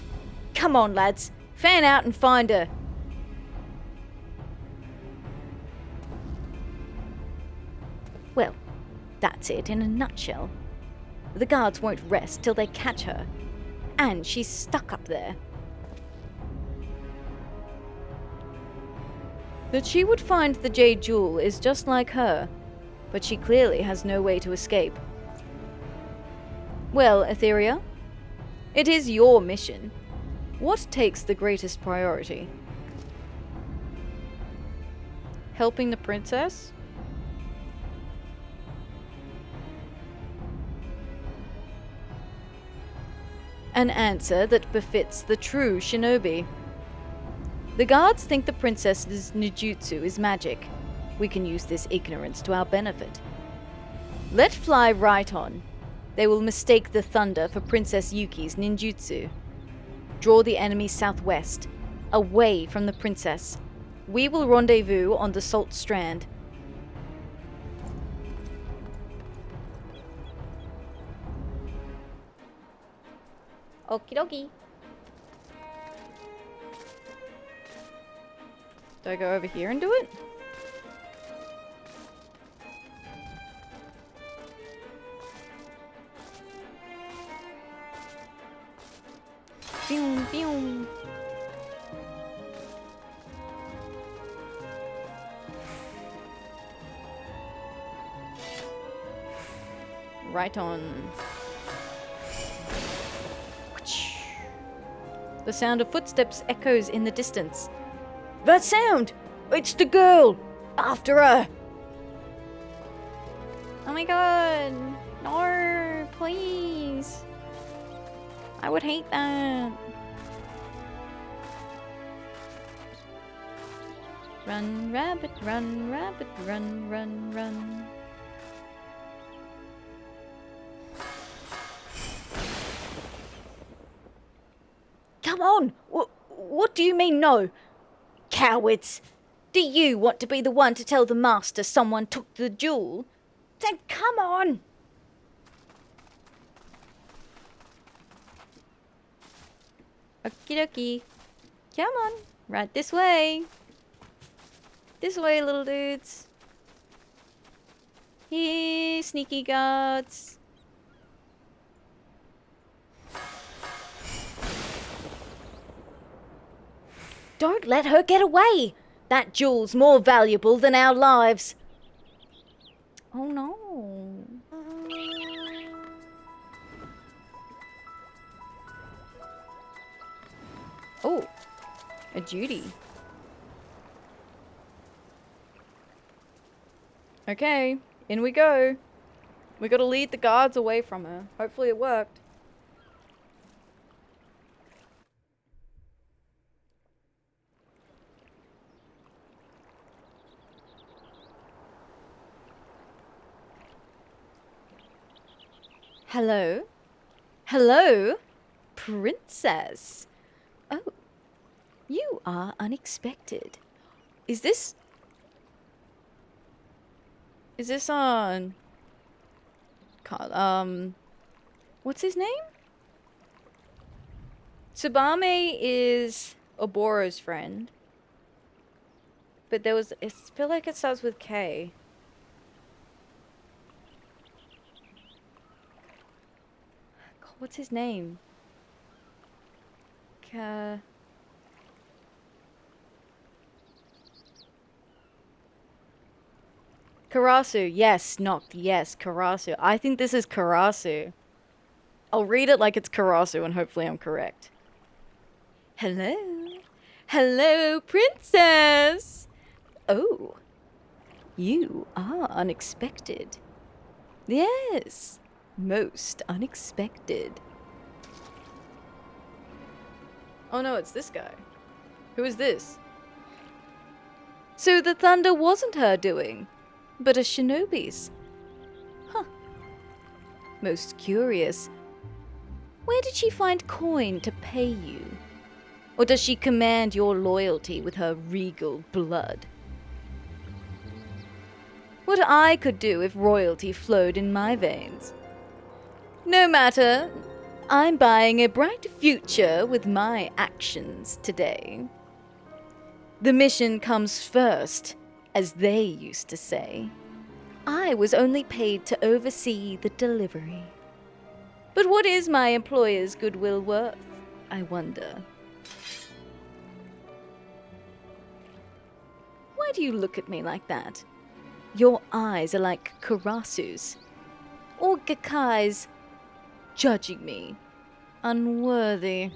Come on, lads. Fan out and find her. Well, that's it in a nutshell. The guards won't rest till they catch her. And she's stuck up there. That she would find the Jade Jewel is just like her, but she clearly has no way to escape. Well, Atheria, it is your mission. What takes the greatest priority? Helping the princess? An answer that befits the true shinobi. The guards think the princess's ninjutsu is magic. We can use this ignorance to our benefit. Let fly right on. They will mistake the thunder for Princess Yuki's ninjutsu. Draw the enemy southwest, away from the princess. We will rendezvous on the Salt Strand. Okie dokie. Do I go over here and do it? Boom, boom. Right on. The sound of footsteps echoes in the distance. That sound! It's the girl! After her! Oh my god! No, please! I would hate that. Run, rabbit, run, rabbit, run, run, run. Come on! What do you mean no? Cowards! Do you want to be the one to tell the master someone took the jewel? Then come on! Okie dokie. Come on. Right this way. This way, little dudes. Here, sneaky guards. Don't let her get away! That jewel's more valuable than our lives. Oh no. Oh, a duty. Okay, in we go. We gotta lead the guards away from her. Hopefully it worked. Hello? Hello? Princess? Oh, you are unexpected. Is this on... What's his name? Tsubame is Oboro's friend. But there was... I feel like it starts with K. God, what's his name? Karasu. Yes, Naught. Yes, Karasu. I think this is Karasu. I'll read it like it's Karasu and hopefully I'm correct. Hello. Hello, princess. Oh, you are unexpected. Yes, most unexpected. Oh no, it's this guy. Who is this? So the thunder wasn't her doing, but a shinobi's. Huh. Most curious. Where did she find coin to pay you? Or does she command your loyalty with her regal blood? What I could do if royalty flowed in my veins. No matter, I'm buying a bright future with my actions today. The mission comes first, as they used to say. I was only paid to oversee the delivery. But what is my employer's goodwill worth, I wonder? Why do you look at me like that? Your eyes are like Karasu's. Or Gakai's, judging me. Unworthy.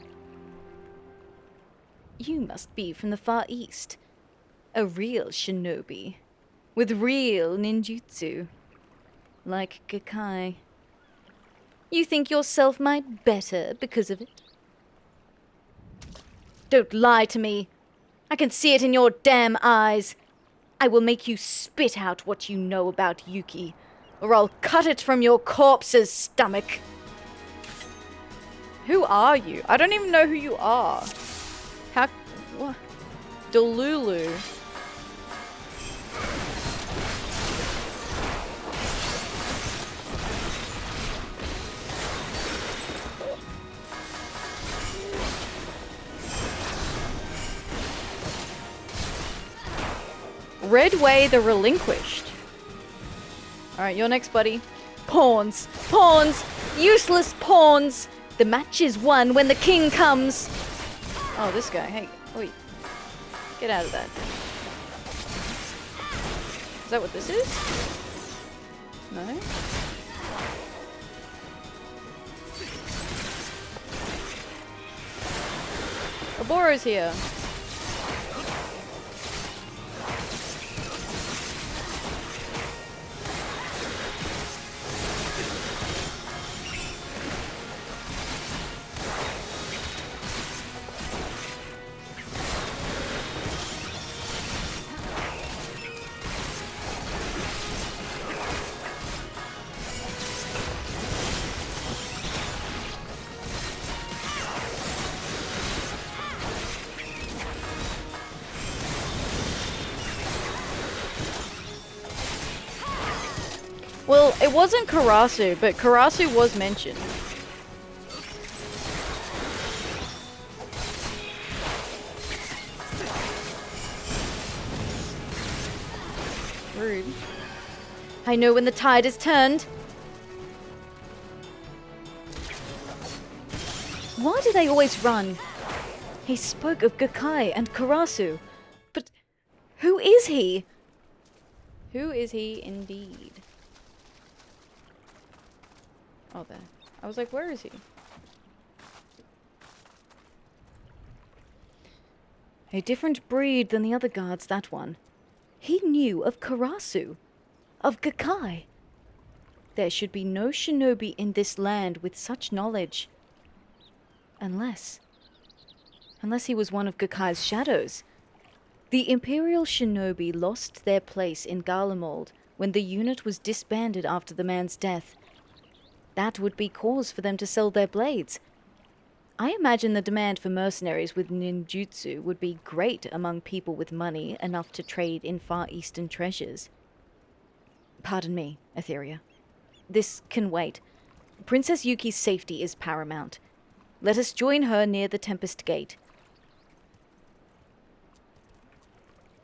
You must be from the Far East. A real shinobi. With real ninjutsu. Like Gakai. You think yourself my better because of it? Don't lie to me. I can see it in your damn eyes. I will make you spit out what you know about Yuki, or I'll cut it from your corpse's stomach. Who are you? I don't even know who you are. How... What? Delulu. Redway the Relinquished. Alright, you're next, buddy. Pawns! Pawns! Useless pawns! The match is won when the king comes! Oh, this guy. Hey, wait. Get out of that. Is that what this is? No? Oboro's here. Well, it wasn't Karasu, but Karasu was mentioned. Rude. I know when the tide is turned. Why do they always run? He spoke of Gakai and Karasu, but who is he? Who is he indeed? Oh, there. I was like, where is he? A different breed than the other guards, that one. He knew of Karasu, of Gakai. There should be no shinobi in this land with such knowledge. Unless he was one of Gakai's shadows. The Imperial shinobi lost their place in Garlemald when the unit was disbanded after the man's death. That would be cause for them to sell their blades. I imagine the demand for mercenaries with ninjutsu would be great among people with money enough to trade in Far Eastern treasures. Pardon me, Atheria. This can wait. Princess Yuki's safety is paramount. Let us join her near the Tempest Gate.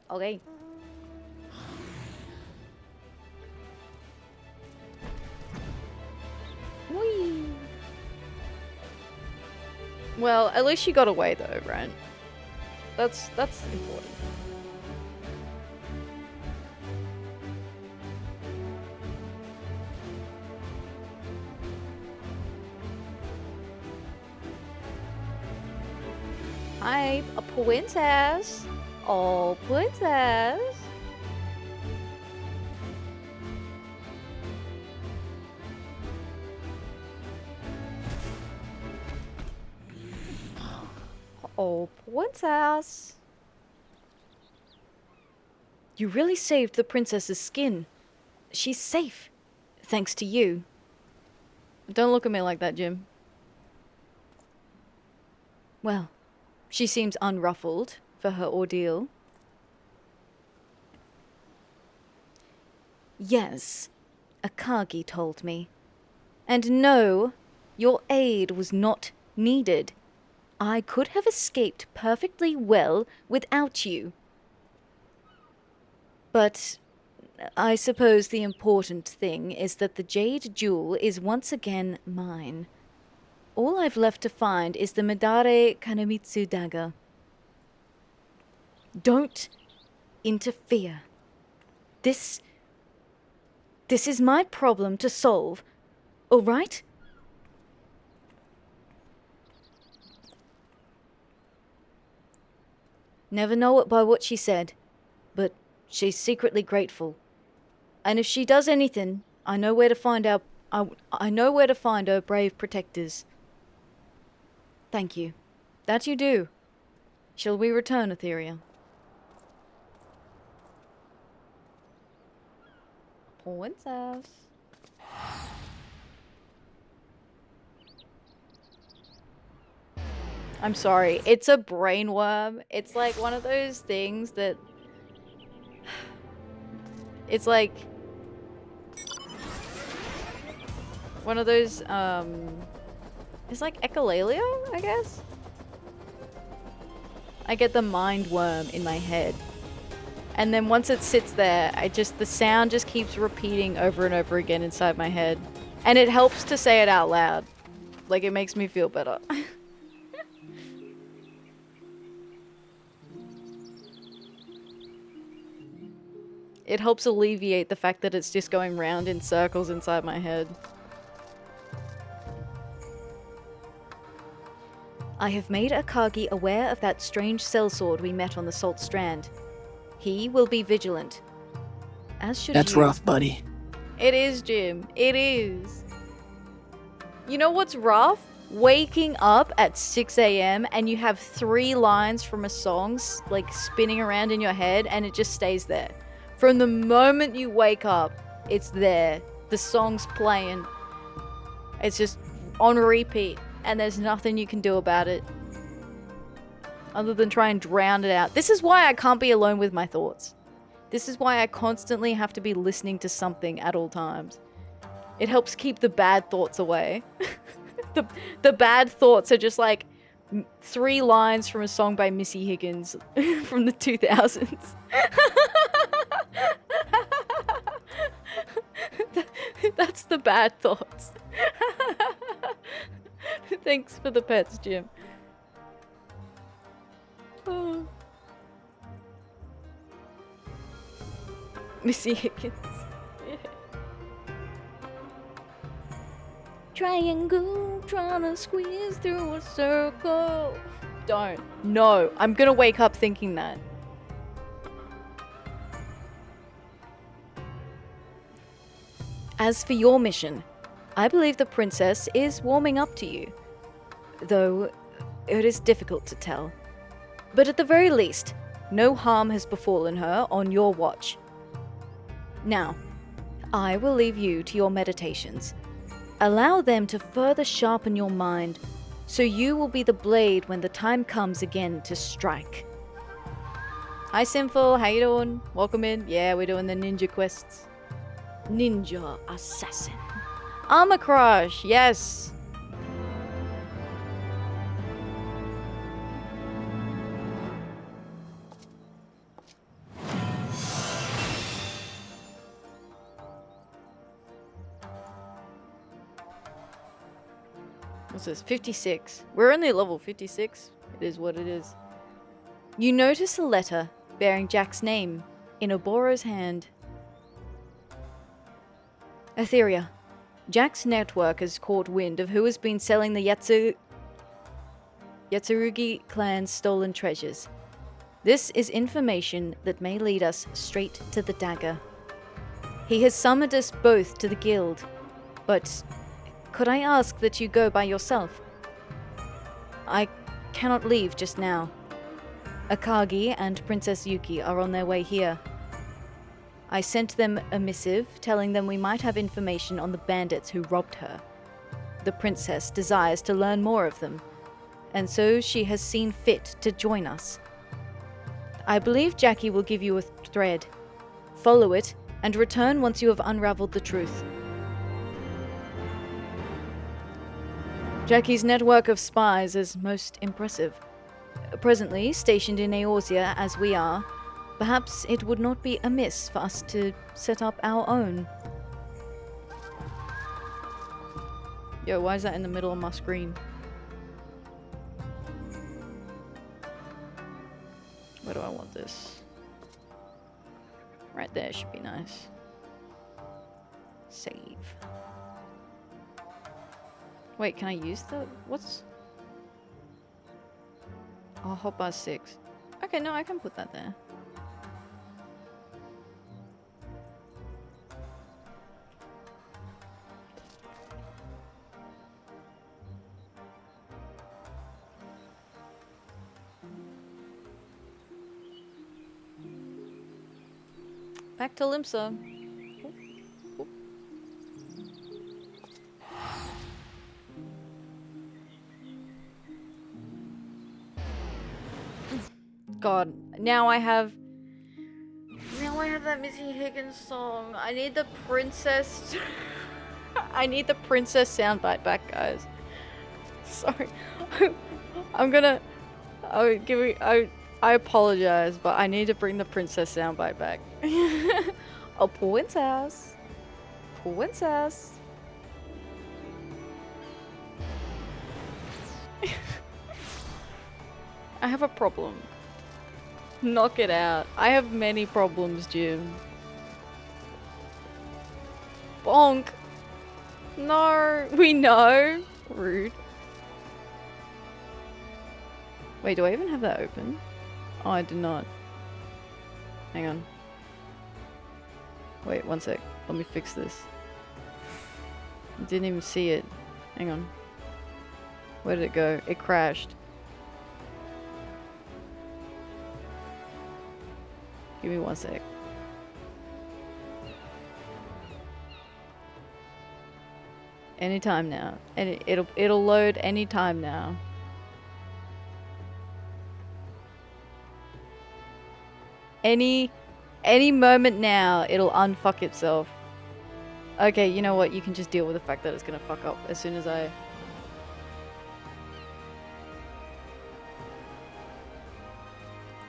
Okay. Whee! Well, at least she got away though, Rant. That's important. babe. A princess. Oh, princess. Oh, princess. You really saved the princess's skin. She's safe, thanks to you. Don't look at me like that, Jim. Well, she seems unruffled for her ordeal. Yes, Akagi told me. And no, your aid was not needed. I could have escaped perfectly well without you. But I suppose the important thing is that the jade jewel is once again mine. All I've left to find is the Midare Kanemitsu dagger. Don't interfere. This is my problem to solve, all right? Never know it by what she said, but she's secretly grateful. And if she does anything, I know where to find I know where to find her brave protectors. Thank you. That you do. Shall we return, Atheria? Princess. I'm sorry. It's a brainworm. It's like one of those things that... It's like... one of those, it's like echolalia, I guess? I get the mind worm in my head. And then once it sits there, the sound just keeps repeating over and over again inside my head. And it helps to say it out loud. Like, it makes me feel better. It helps alleviate the fact that it's just going round in circles inside my head. I have made Akagi aware of that strange sellsword we met on the Salt Strand. He will be vigilant. As should That's you. rough, buddy. It is, Jim. It is. You know what's rough? Waking up at 6 a.m. and you have 3 lines from a song like spinning around in your head and it just stays there. From the moment you wake up, it's there. The song's playing. It's just on repeat and there's nothing you can do about it. Other than try and drown it out. This is why I can't be alone with my thoughts. This is why I constantly have to be listening to something at all times. It helps keep the bad thoughts away. The bad thoughts are just like 3 lines from a song by Missy Higgins from the 2000s. That's the bad thoughts. Thanks for the pets, Jim. Oh. Missy Higgins. Yeah. Triangle trying to squeeze through a circle. Don't. No. I'm gonna wake up thinking that. As for your mission, I believe the princess is warming up to you. Though, it is difficult to tell. But at the very least, no harm has befallen her on your watch. Now, I will leave you to your meditations. Allow them to further sharpen your mind, so you will be the blade when the time comes again to strike. Hi, Sinful. How you doing? Welcome in. Yeah, we're doing the ninja quests. Ninja assassin. Armor Crush. Yes. What's this? 56. We're only at level 56. It is what it is. You notice a letter bearing Jack's name in Oboro's hand. Atheria, Jack's network has caught wind of who has been selling the Yatsu... Yatsurugi clan's stolen treasures. This is information that may lead us straight to the dagger. He has summoned us both to the guild, but could I ask that you go by yourself? I cannot leave just now. Akagi and Princess Yuki are on their way here. I sent them a missive telling them we might have information on the bandits who robbed her. The princess desires to learn more of them, and so she has seen fit to join us. I believe Jackie will give you a thread. Follow it, and return once you have unraveled the truth. Jackie's network of spies is most impressive. Presently stationed in Eorzea as we are, perhaps it would not be amiss for us to set up our own. Yo, why is that in the middle of my screen? Where do I want this? Right there should be nice. Save. Wait, can I use the... what's... oh, hotbar 6. Okay, no, I can put that there. Back to Limsa. God, now I have that Missy Higgins song. I need the princess. I need the princess soundbite back, guys. Sorry, I'm gonna. I apologize, but I need to bring the princess soundbite back. Oh, princess, princess. I have a problem. Knock it out. I have many problems, Jim. Bonk. No, we know. Rude. Wait, do I even have that open? Oh, I did not. Hang on. Wait, one sec. Let me fix this. I didn't even see it. Hang on. Where did it go? It crashed. Give me one sec. Anytime now. And it'll load anytime now. Any moment now, it'll unfuck itself. Okay, you know what? You can just deal with the fact that it's gonna fuck up as soon as I...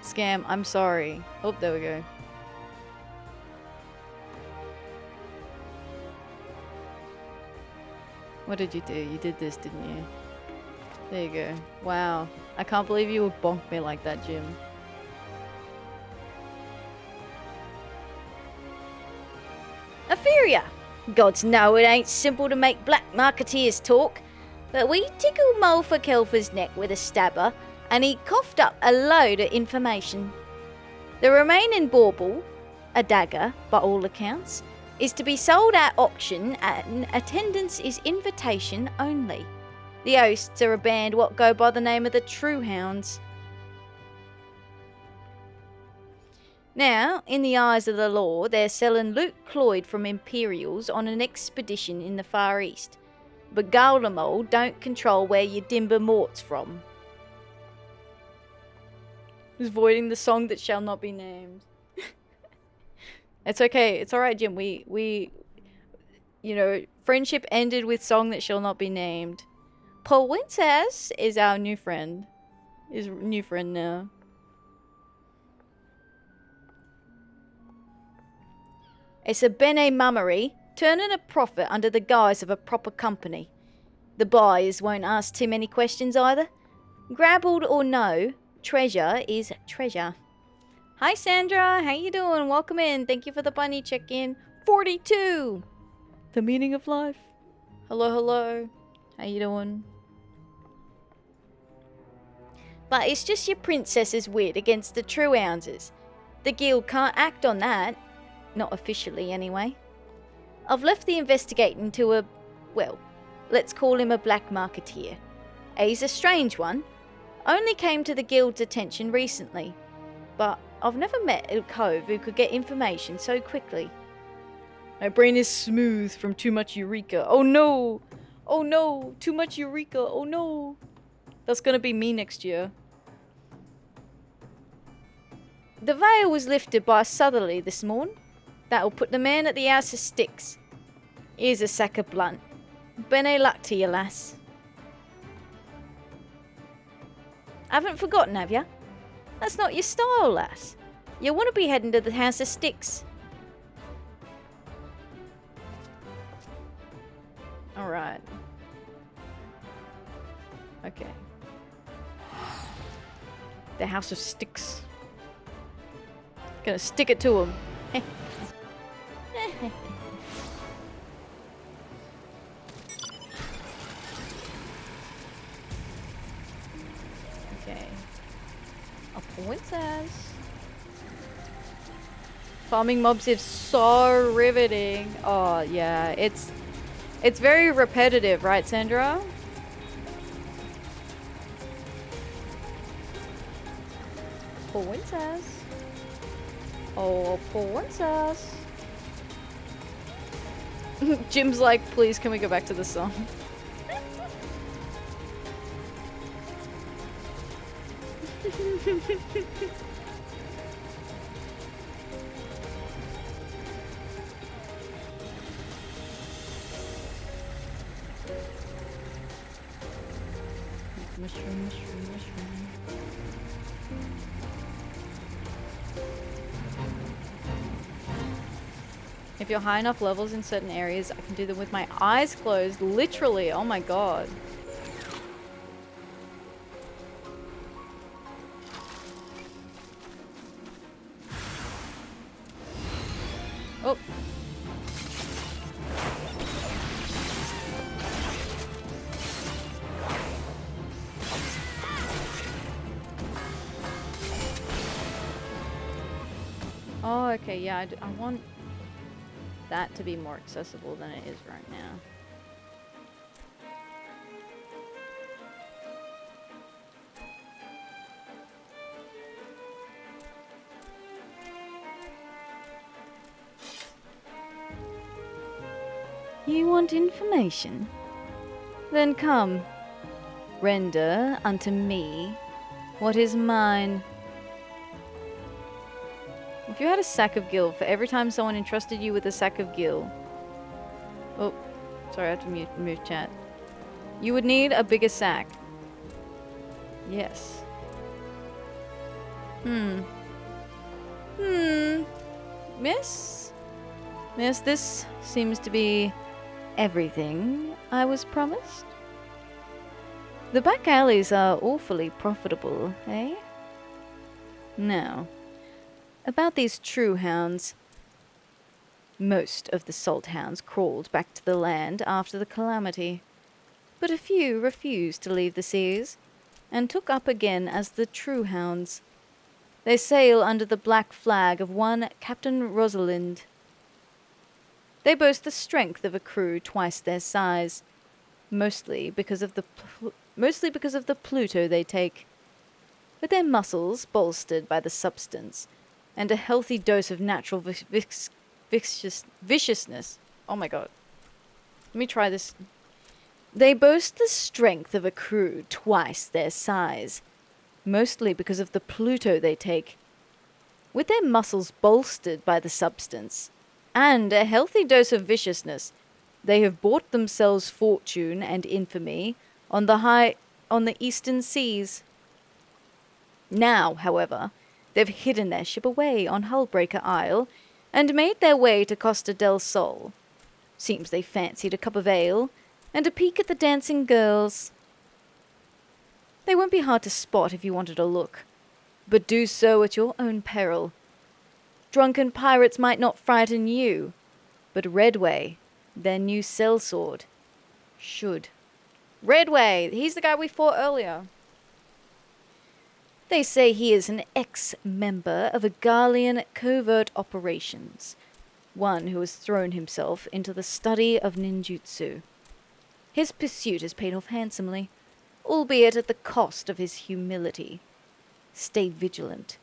Scam, I'm sorry. Oh, there we go. What did you do? You did this, didn't you? There you go. Wow. I can't believe you would bonk me like that, Jim. Atheria! Gods know it ain't simple to make black marketeers talk, but we tickled Mulfer Kelfer's neck with a stabber, and he coughed up a load of information. The remaining bauble, a dagger by all accounts, is to be sold at auction and attendance is invitation only. The hosts are a band what go by the name of the True Hounds. Now, in the eyes of the law, they're selling loot cloyed from Imperials on an expedition in the Far East. But Garlemald don't control where your Dimber Mort's from. Who's voiding the song that shall not be named. It's okay. It's alright, Jim. We, you know, friendship ended with song that shall not be named. Princess is our new friend. Is new friend now. It's a bene mummery, turning a profit under the guise of a proper company. The buyers won't ask too many questions either. Grabbled or no, treasure is treasure. Hi Sandra, how you doing? Welcome in. Thank you for the bunny check-in. 42! The meaning of life. Hello, hello. How you doing? But it's just your princess's wit against the true ounces. The guild can't act on that. Not officially, anyway. I've left the investigating to a, well, let's call him a black marketeer. He's a strange one. Only came to the guild's attention recently. But I've never met a cove who could get information so quickly. My brain is smooth from too much eureka. Oh no! Oh no! Too much eureka! Oh no! That's gonna be me next year. The veil was lifted by a southerly this morn. That'll put the man at the house of sticks. Here's a sack of blunt. Bene luck to you, lass. Haven't forgotten, have ya? That's not your style, lass. You want to be heading to the house of sticks. Alright. Okay. The House of Sticks. Gonna stick it to him. Okay. A princess. Farming mobs is so riveting. Oh yeah, it's very repetitive, right, Sandra? Princess. Oh, princess. Jim's like, please, can we go back to the song? Mushroom, mushroom, mushroom. If you're high enough levels in certain areas, I can do them with my eyes closed. Literally. Oh my god. Oh. Oh, okay, yeah, I want that to be more accessible than it is right now. You want information? Then come, render unto me what is mine. If you had a sack of gil for every time someone entrusted you with a sack of gil... Oh, sorry, I have to move chat. You would need a bigger sack. Yes. Miss? Miss, this seems to be everything I was promised. The back alleys are awfully profitable, eh? Now, about these true hounds. Most of the salt hounds crawled back to the land after the calamity, but a few refused to leave the seas, and took up again as the true hounds. They sail under the black flag of one Captain Rosalind. They boast the strength of a crew twice their size, mostly because of the Pluto they take, with their muscles bolstered by the substance, and a healthy dose of natural viciousness. Oh my god. Let me try this. They boast the strength of a crew twice their size, mostly because of the Pluto they take, with their muscles bolstered by the substance, and a healthy dose of viciousness. They have bought themselves fortune and infamy on the eastern seas. Now, however, they've hidden their ship away on Hullbreaker Isle, and made their way to Costa del Sol. Seems they fancied a cup of ale, and a peek at the dancing girls. They won't be hard to spot if you wanted a look, but do so at your own peril. Drunken pirates might not frighten you, but Redway, their new sellsword, should. Redway! He's the guy we fought earlier. They say he is an ex-member of a Garlean covert operations, one who has thrown himself into the study of ninjutsu. His pursuit has paid off handsomely, albeit at the cost of his humility. Stay vigilant,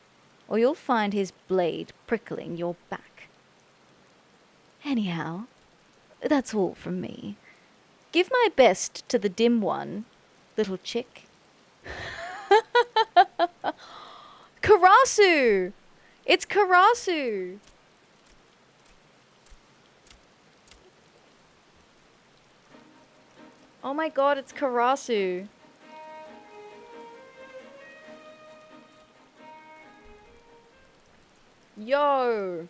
or you'll find his blade prickling your back. Anyhow, that's all from me. Give my best to the dim one, little chick. Karasu! It's Karasu! Oh my god, it's Karasu. Yo!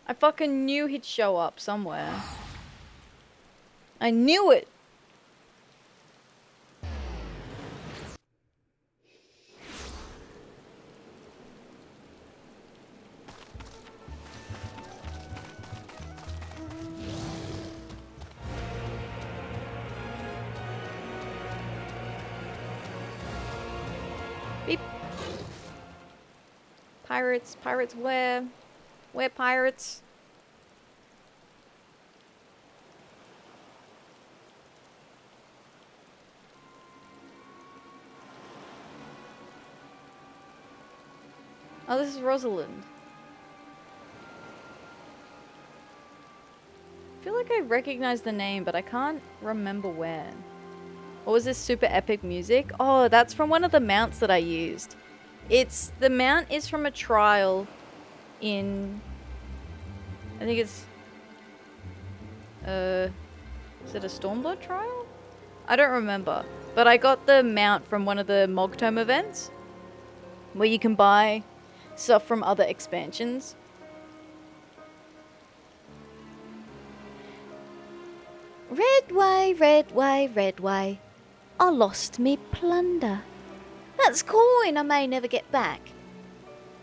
I fucking knew he'd show up somewhere. I knew it! Beep. Pirates, pirates where? Where pirates? Oh, this is Rosalind. I feel like I recognize the name, but I can't remember where. What was this super epic music? Oh, that's from one of the mounts that I used. The mount is from a trial in, I think it's, is it a Stormblood trial? I don't remember. But I got the mount from one of the Mogtome events, where you can buy stuff from other expansions. Red way, I lost me plunder. That's coin I may never get back.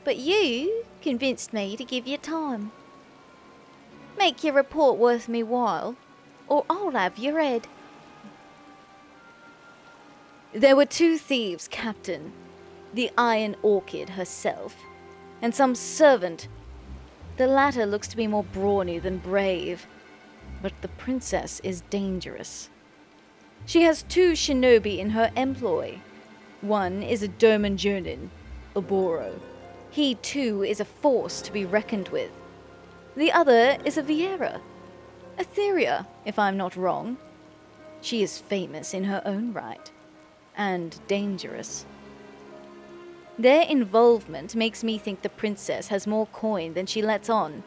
But you convinced me to give you time. Make your report worth me while, or I'll have your head. There were 2 thieves, Captain. The Iron Orchid herself, and some servant. The latter looks to be more brawny than brave, but the princess is dangerous. She has 2 shinobi in her employ. One is a Doman Jonin, Oboro. He too is a force to be reckoned with. The other is a Viera, Atheria, if I'm not wrong. She is famous in her own right, and dangerous. Their involvement makes me think the princess has more coin than she lets on.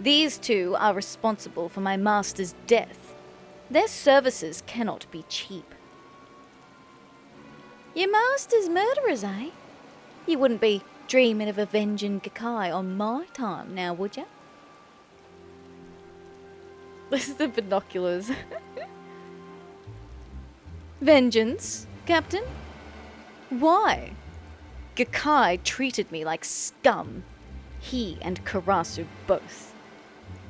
These 2 are responsible for my master's death. Their services cannot be cheap. Your master's murderers, eh? You wouldn't be dreaming of avenging Gakai on my time now, would ya? This is the binoculars. Vengeance, Captain? Why? Gakai treated me like scum. He and Karasu both.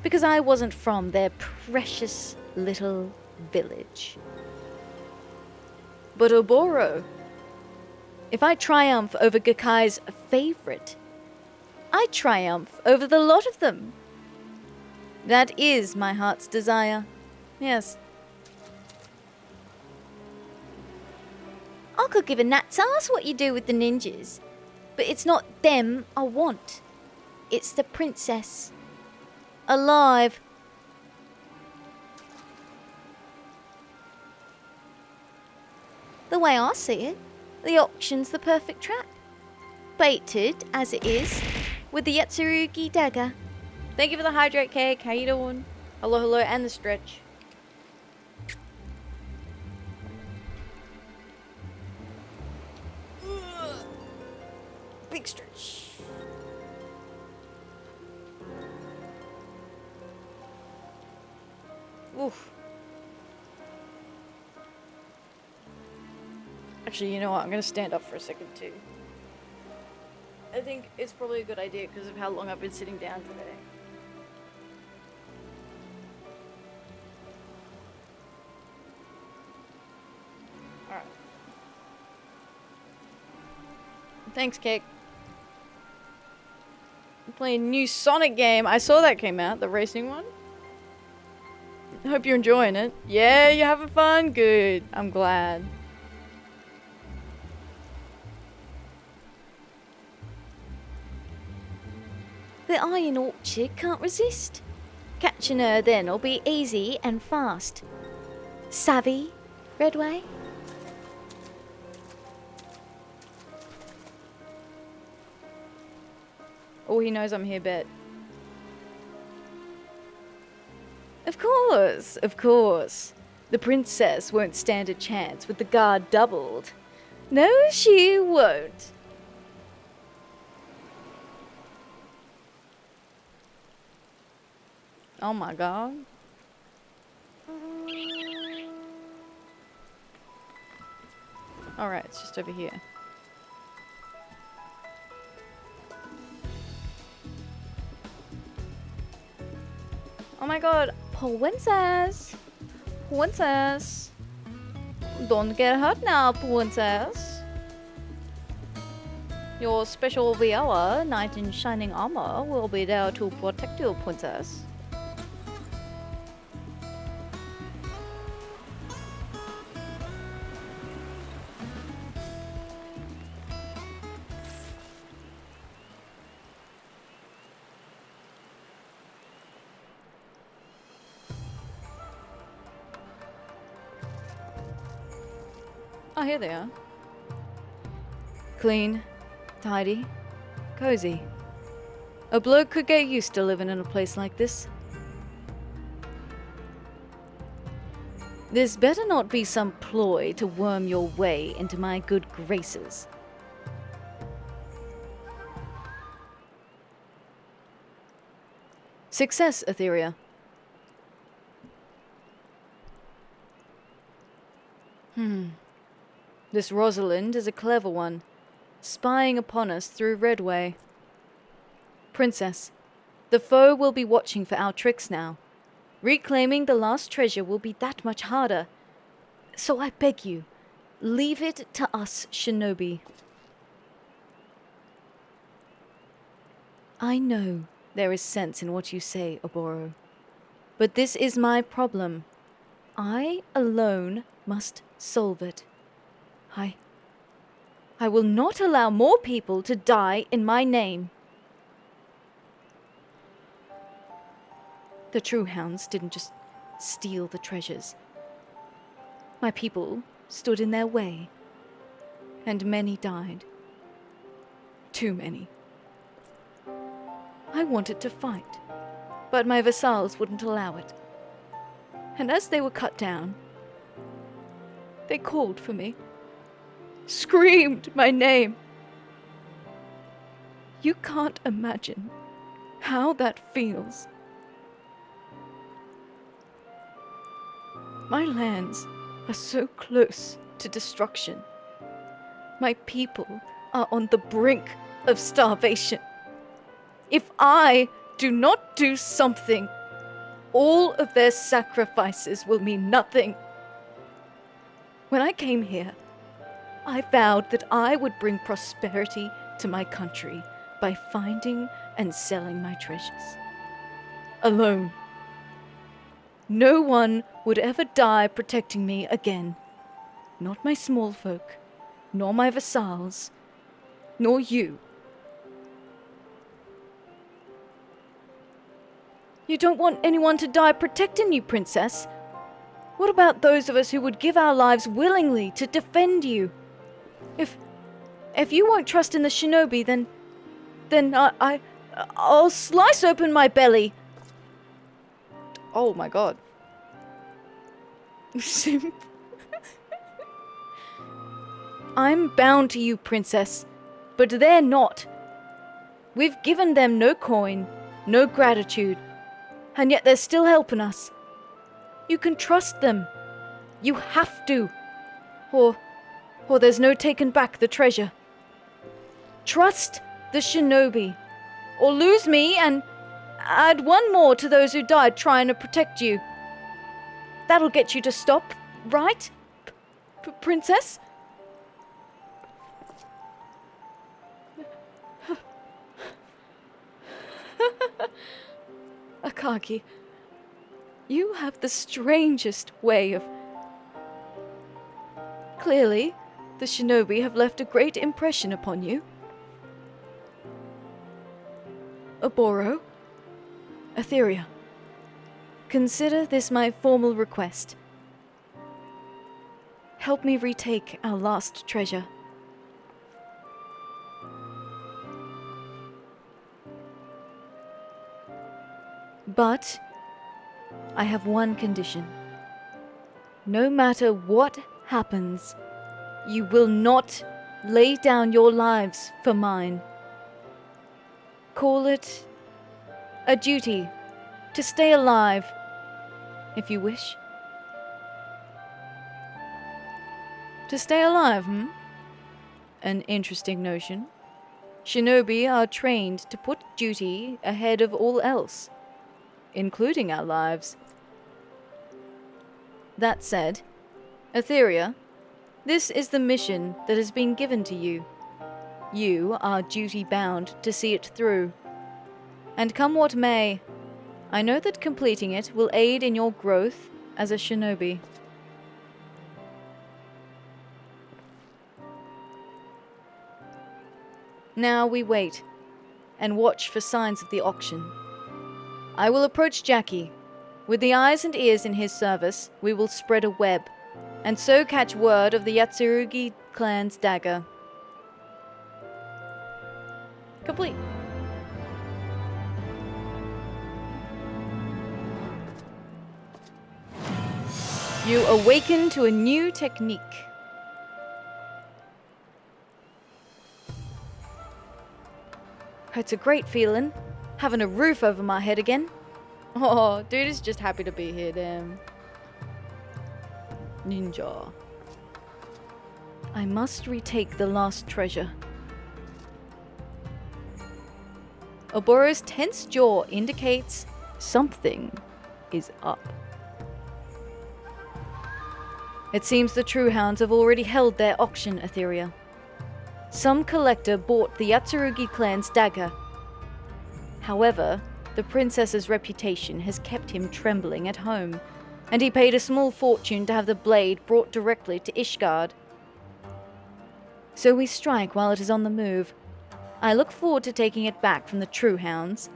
Because I wasn't from their precious little village. But Oboro, if I triumph over Gakai's favorite, I triumph over the lot of them. That is my heart's desire. Yes. I could give a gnat's ass what you do with the ninjas, but it's not them I want. It's the princess. Alive. The way I see it, the auction's the perfect trap. Baited, as it is, with the Yatsurugi dagger. Thank you for the hydrate cake. How you doing? Hello, hello, and the stretch. Big stretch. Oof. Actually, you know what? I'm gonna stand up for a second too. I think it's probably a good idea because of how long I've been sitting down today. Alright. Thanks, Cake. I'm playing a new Sonic game. I saw that came out, the racing one. Hope you're enjoying it. Yeah, you having fun? Good. I'm glad. The Iron Orchard can't resist. Catching her then'll be easy and fast. Savvy, Redway? Oh, he knows I'm here, bet. Of course, of course. The princess won't stand a chance with the guard doubled. No, she won't. Oh my god. Alright, it's just over here. Oh my god, princess! Princess! Don't get hurt now, princess! Your special Viola, knight in shining armor, will be there to protect you, princess. Oh, here they are. Clean, tidy, cozy. A bloke could get used to living in a place like this. This better not be some ploy to worm your way into my good graces. Success, Atheria. This Rosalind is a clever one, spying upon us through Redway. Princess, the foe will be watching for our tricks now. Reclaiming the lost treasure will be that much harder. So I beg you, leave it to us, shinobi. I know there is sense in what you say, Oboro. But this is my problem. I alone must solve it. I will not allow more people to die in my name. The true hounds didn't just steal the treasures. My people stood in their way, and many died. Too many. I wanted to fight, but my vassals wouldn't allow it. And as they were cut down, they called for me. Screamed my name. You can't imagine how that feels. My lands are so close to destruction. My people are on the brink of starvation. If I do not do something, all of their sacrifices will mean nothing. When I came here, I vowed that I would bring prosperity to my country by finding and selling my treasures. Alone. No one would ever die protecting me again. Not my small folk, nor my vassals, nor you. You don't want anyone to die protecting you, princess. What about those of us who would give our lives willingly to defend you? If you won't trust in the shinobi, then I'll slice open my belly. Oh my god. I'm bound to you, princess, but they're not. We've given them no coin, no gratitude, and yet they're still helping us. You can trust them. You have to. Or there's no taking back the treasure. Trust the shinobi, or lose me and add one more to those who died trying to protect you. That'll get you to stop, right? Princess? Akagi, you have the strangest way of... Clearly, the shinobi have left a great impression upon you. Oboro, Atheria, consider this my formal request. Help me retake our lost treasure. But I have one condition. No matter what happens, you will not lay down your lives for mine. Call it a duty to stay alive, if you wish. To stay alive, An interesting notion. Shinobi are trained to put duty ahead of all else, including our lives. That said, Atheria, this is the mission that has been given to you. You are duty-bound to see it through. And come what may, I know that completing it will aid in your growth as a shinobi. Now we wait, and watch for signs of the auction. I will approach Jackie. With the eyes and ears in his service, we will spread a web, and so catch word of the Yatsurugi clan's dagger. Complete. You awaken to a new technique. It's a great feeling, having a roof over my head again. Oh, dude is just happy to be here, damn. Ninja. I must retake the lost treasure. Oboro's tense jaw indicates something is up. It seems the True Hounds have already held their auction, Atheria. Some collector bought the Yatsurugi clan's dagger. However, the princess's reputation has kept him trembling at home, and he paid a small fortune to have the blade brought directly to Ishgard. So we strike while it is on the move. I look forward to taking it back from the True Hounds,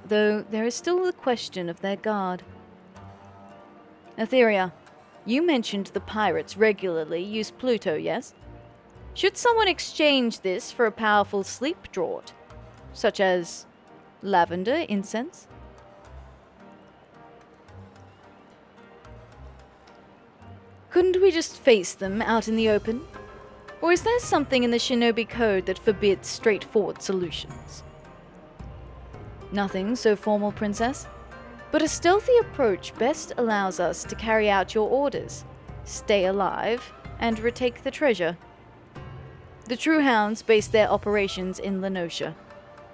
though there is still the question of their guard. Atheria, you mentioned the pirates regularly use Pluto, yes? Should someone exchange this for a powerful sleep draught, such as lavender incense? Couldn't we just face them out in the open? Or is there something in the shinobi code that forbids straightforward solutions? Nothing so formal, Princess. But a stealthy approach best allows us to carry out your orders, stay alive, and retake the treasure. The True Hounds base their operations in Lenosha.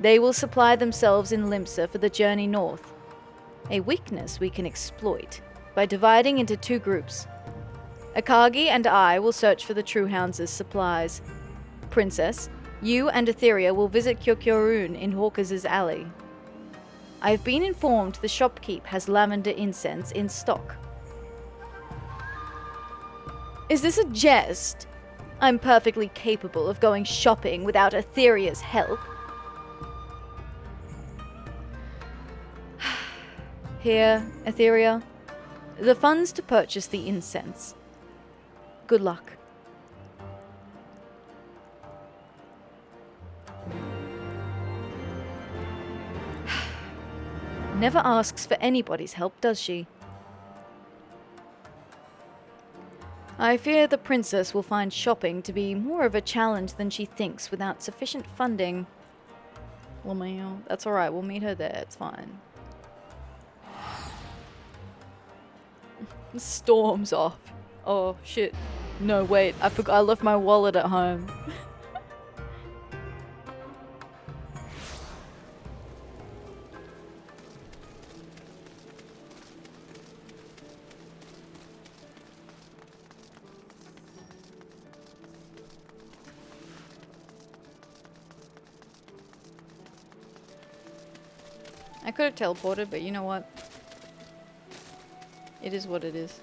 They will supply themselves in Limsa for the journey north. A weakness we can exploit by dividing into two groups. Akagi and I will search for the True Hounds' supplies. Princess, you and Atheria will visit Kyokyorun in Hawkers' Alley. I have been informed the shopkeep has lavender incense in stock. Is this a jest? I'm perfectly capable of going shopping without Atheria's help. Here, Atheria, the funds to purchase the incense. Good luck. Never asks for anybody's help, does she? I fear the princess will find shopping to be more of a challenge than she thinks without sufficient funding. Well, Meow, that's alright, we'll meet her there, it's fine. Storms off. Oh, shit. No, wait, I forgot I left my wallet at home. I could have teleported, but you know what? It is what it is.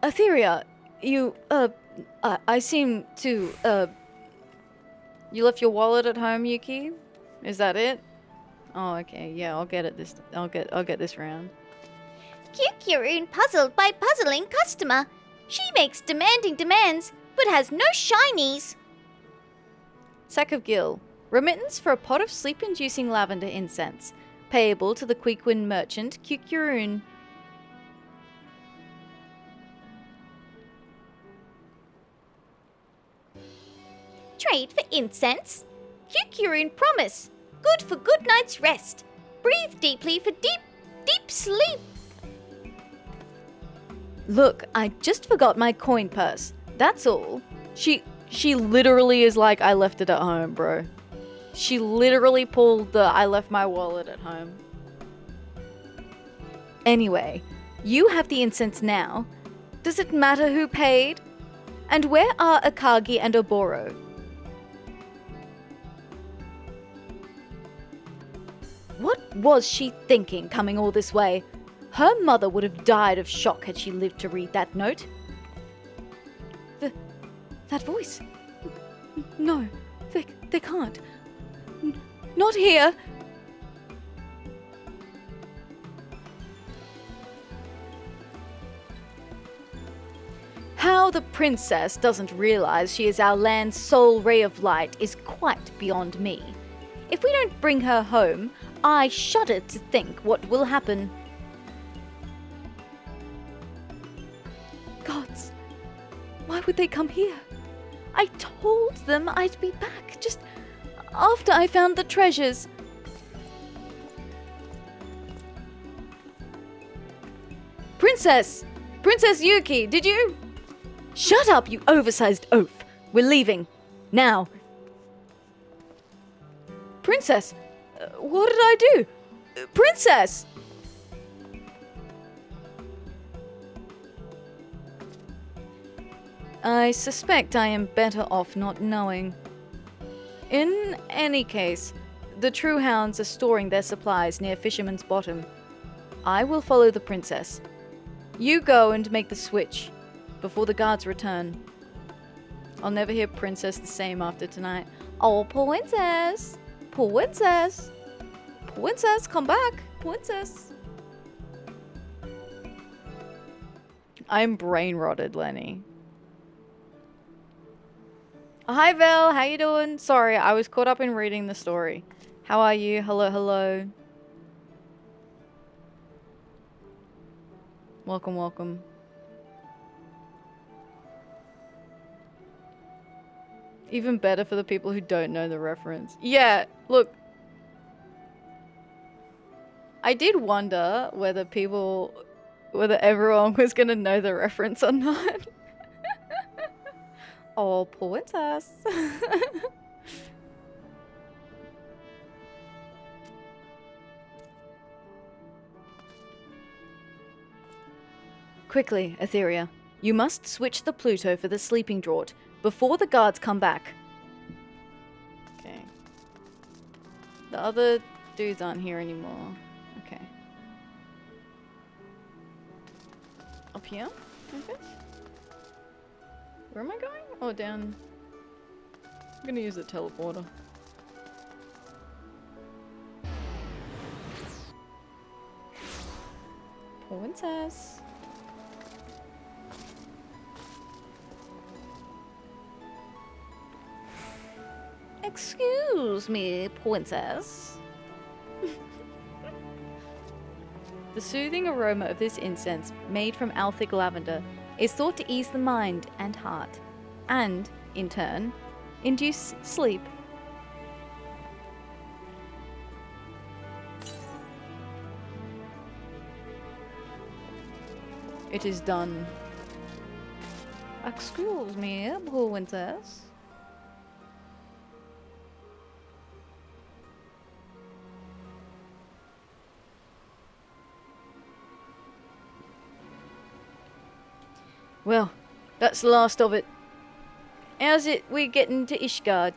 Atheria, you, I seem to, You left your wallet at home, Yuki? Is that it? Oh, okay. Yeah, I'll get it this. I'll get this round. Kukyaroon puzzled by puzzling customer. She makes demanding demands, but has no shinies. Sack of Gill. Remittance for a pot of sleep-inducing lavender incense. Payable to the Queequin merchant, Kukyaroon. Trade for incense. Kukyaroon promise. Good for good night's rest. Breathe deeply for deep sleep. Look, I just forgot my coin purse. That's all. She literally is like, I left it at home, bro. She literally pulled the I left my wallet at home. Anyway, you have the incense now. Does it matter who paid? And where are Akagi and Oboro? What was she thinking coming all this way? Her mother would have died of shock had she lived to read that note. That voice. No, they can't. Not here. How the princess doesn't realize she is our land's sole ray of light is quite beyond me. If we don't bring her home, I shudder to think what will happen. Gods, why would they come here? I told them I'd be back just after I found the treasures. Princess! Princess Yuki, did you? Shut up, you oversized oaf. We're leaving. Now. Princess! What did I do? Princess! I suspect I am better off not knowing. In any case, the true hounds are storing their supplies near Fisherman's Bottom. I will follow the princess. You go and make the switch before the guards return. I'll never hear princess the same after tonight. Oh, princess! Princess! Princess, come back! Princess! I'm brain rotted, Lenny. Hi, Vel. How you doing? Sorry, I was caught up in reading the story. How are you? Hello, hello. Welcome, welcome. Even better for the people who don't know the reference. Yeah, look. I did wonder whether everyone was gonna know the reference or not. Oh, princess. Quickly, Atheria. You must switch the Pluto for the sleeping draught before the guards come back. Okay. The other dudes aren't here anymore. Okay. Up here, I guess? Where am I going? Oh, down. I'm gonna use the teleporter. Princess. Excuse me, princess. The soothing aroma of this incense, made from Althic lavender, is thought to ease the mind and heart, and, in turn, induce sleep. It is done. Excuse me, princess. Well, that's the last of it. How's it we getting to Ishgard?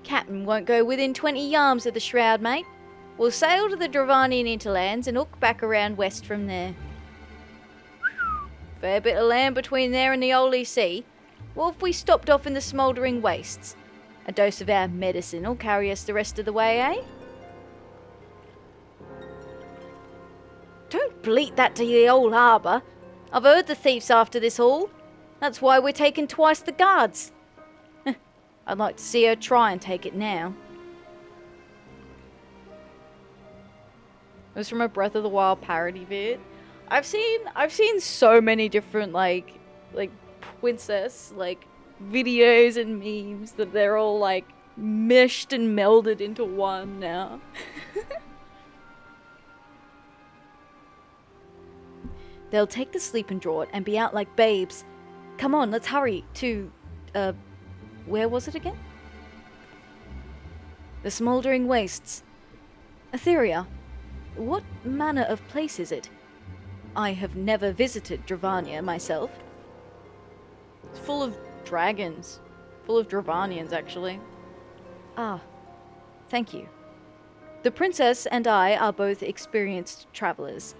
Captain won't go within 20 yards of the shroud, mate. We'll sail to the Dravanian hinterlands and hook back around west from there. Fair bit of land between there and the Holy See. What if we stopped off in the smouldering wastes? A dose of our medicine will carry us the rest of the way, eh? Don't bleat that to the old harbour. I've heard the thieves after this haul. That's why we're taking twice the guards. I'd like to see her try and take it now. It was from a Breath of the Wild parody vid. I've seen so many different like princess videos and memes that they're all like meshed and melded into one now. They'll take the sleeping draught and be out like babes. Come on, let's hurry to, where was it again? The Smouldering Wastes. Atheria, what manner of place is it? I have never visited Dravania myself. It's full of dragons. Full of Dravanians, actually. Ah, thank you. The princess and I are both experienced travelers,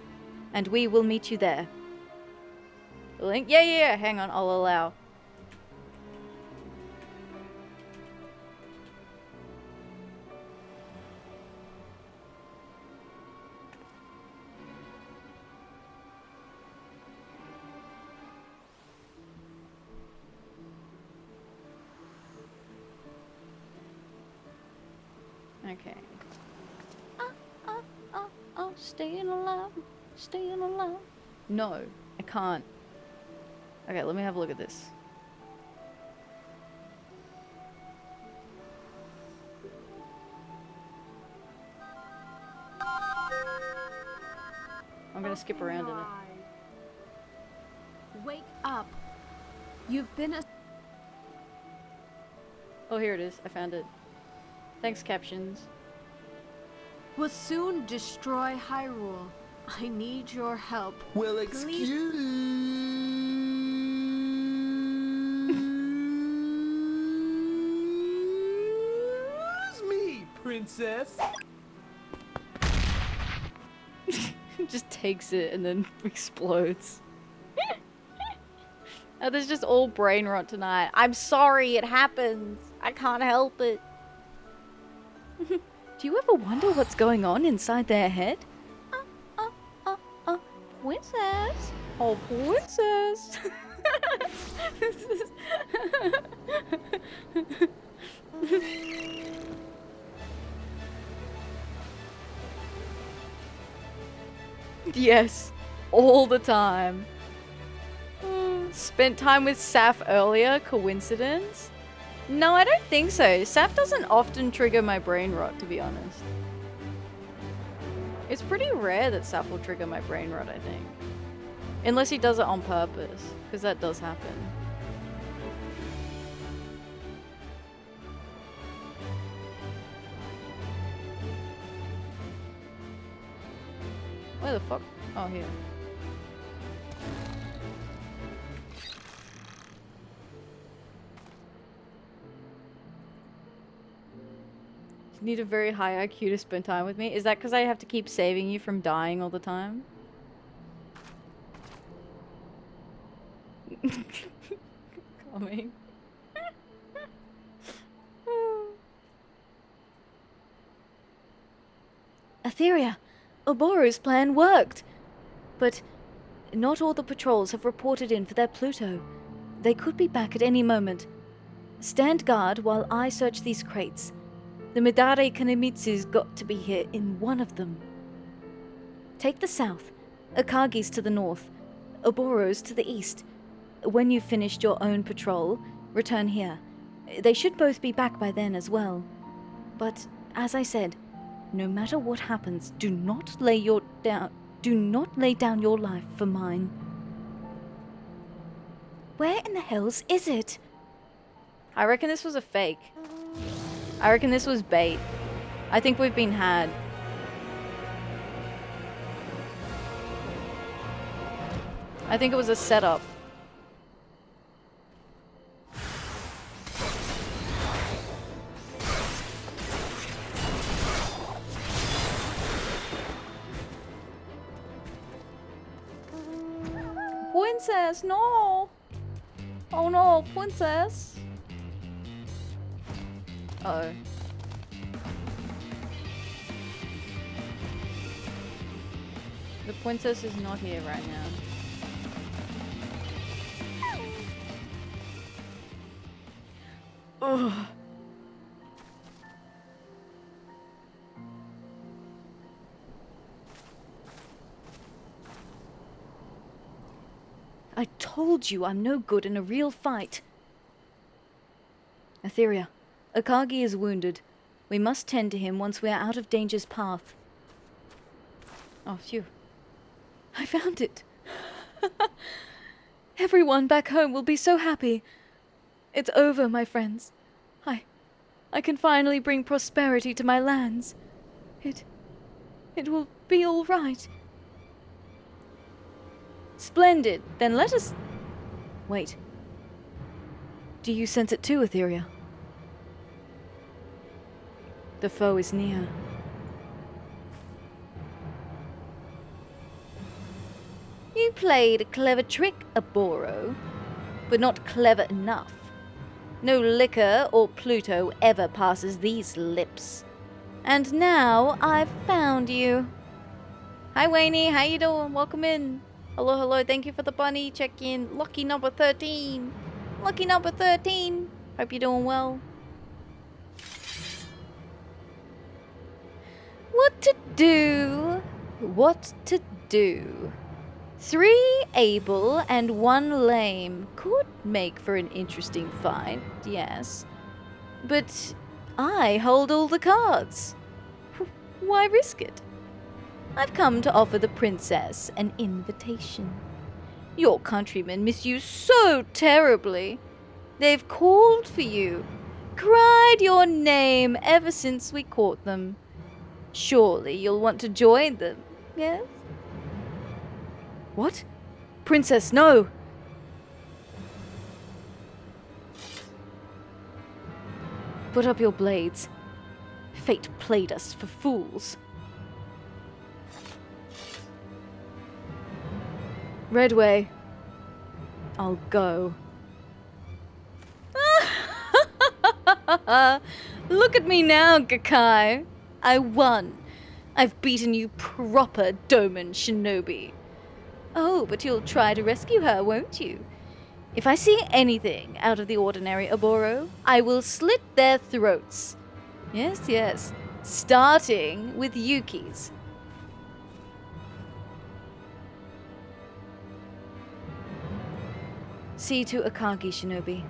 and we will meet you there. Link? Yeah. Hang on, I'll allow. Okay. Staying alive, staying alive. No, I can't. Okay, let me have a look at this. I'm gonna skip around in it. Wake up. You've been a... Oh, here it is. I found it. Thanks, captions. Will soon destroy Hyrule. I need your help. Well, Please. excuse me, princess. Just takes it and then explodes. Oh, there's just all brain rot tonight. I'm sorry, it happens. I can't help it. Do you ever wonder what's going on inside their head? Princess. Oh, princess. Yes, all the time. Spent time with Saf earlier, coincidence? No, I don't think so. Saf doesn't often trigger my brain rot, to be honest. It's pretty rare that Saf will trigger my brain rot, I think. Unless he does it on purpose, because that does happen. Where the fuck? Oh, here. You need a very high IQ to spend time with me? Is that because I have to keep saving you from dying all the time? Coming. Atheria, Oboro's plan worked. But not all the patrols have reported in for their Pluto. They could be back at any moment. Stand guard while I search these crates. The Midare Kanemitsu's got to be here in one of them. Take the south, Akagi's to the north, Oboro's to the east. When you've finished your own patrol, return here. They should both be back by then as well. But, as I said, no matter what happens, do not lay down your life for mine. Where in the hells is it? I reckon this was a fake. I reckon this was bait. I think we've been had. I think it was a setup. princess, no! Oh no, princess! Uh-oh. The princess is not here right now. Ugh. I told you I'm no good in a real fight. Atheria, Akagi is wounded. We must tend to him once we are out of danger's path. Oh, phew. I found it. Everyone back home will be so happy. It's over, my friends. I can finally bring prosperity to my lands. It will be all right. Splendid. Then let us... Wait. Do you sense it too, Atheria? The foe is near. You played a clever trick, Aboro, but not clever enough. No liquor or Pluto ever passes these lips. And now I've found you. Hi, Wayne. How you doing? Welcome in. Hello, hello. Thank you for the bunny check-in. Lucky number 13. Lucky number 13. Hope you're doing well. What to do? What to do? 3 able and 1 lame could make for an interesting fight, yes. But I hold all the cards. Why risk it? I've come to offer the princess an invitation. Your countrymen miss you so terribly. They've called for you, cried your name ever since we caught them. Surely you'll want to join them, yes? What? Princess, no! Put up your blades. Fate played us for fools. Redway. I'll go. Look at me now, Gakai. I won. I've beaten you proper Doman Shinobi. Oh, but you'll try to rescue her, won't you? If I see anything out of the ordinary, Aboro, I will slit their throats. Yes, yes. Starting with Yuki's. See to Akagi, Shinobi.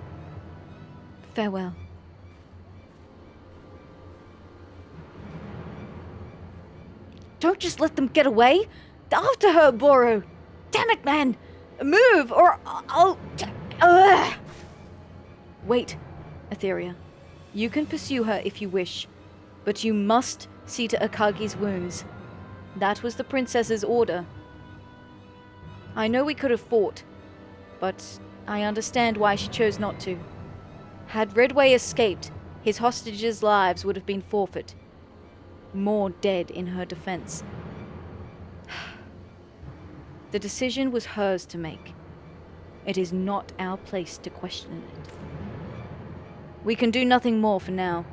Farewell. Don't just let them get away. After her, Boro. Damn it, man. Move, or I'll... Ugh. Wait, Atheria. You can pursue her if you wish, but you must see to Akagi's wounds. That was the princess's order. I know we could have fought, but I understand why she chose not to. Had Redway escaped, his hostages' lives would have been forfeit. More dead in her defense. The decision was hers to make. It is not our place to question it. We can do nothing more for now.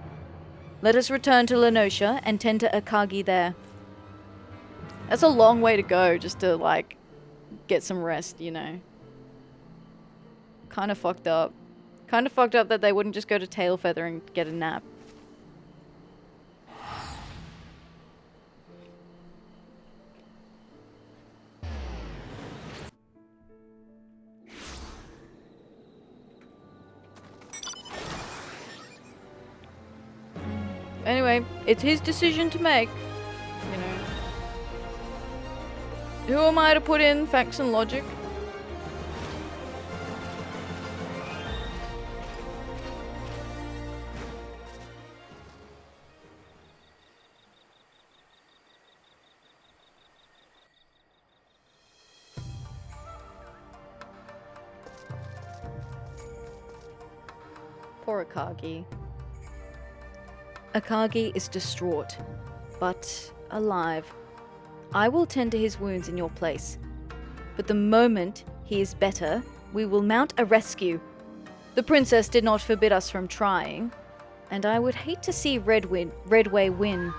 Let us return to Lenosha and tend to Akagi there. That's a long way to go just to, like, get some rest, you know. Kind of fucked up. Kind of fucked up that they wouldn't just go to Tailfeather and get a nap. Anyway, it's his decision to make, you know. Who am I to put in facts and logic? Poor Akagi. Akagi is distraught, but alive. I will tend to his wounds in your place. But the moment he is better, we will mount a rescue. The princess did not forbid us from trying, and I would hate to see Redway win.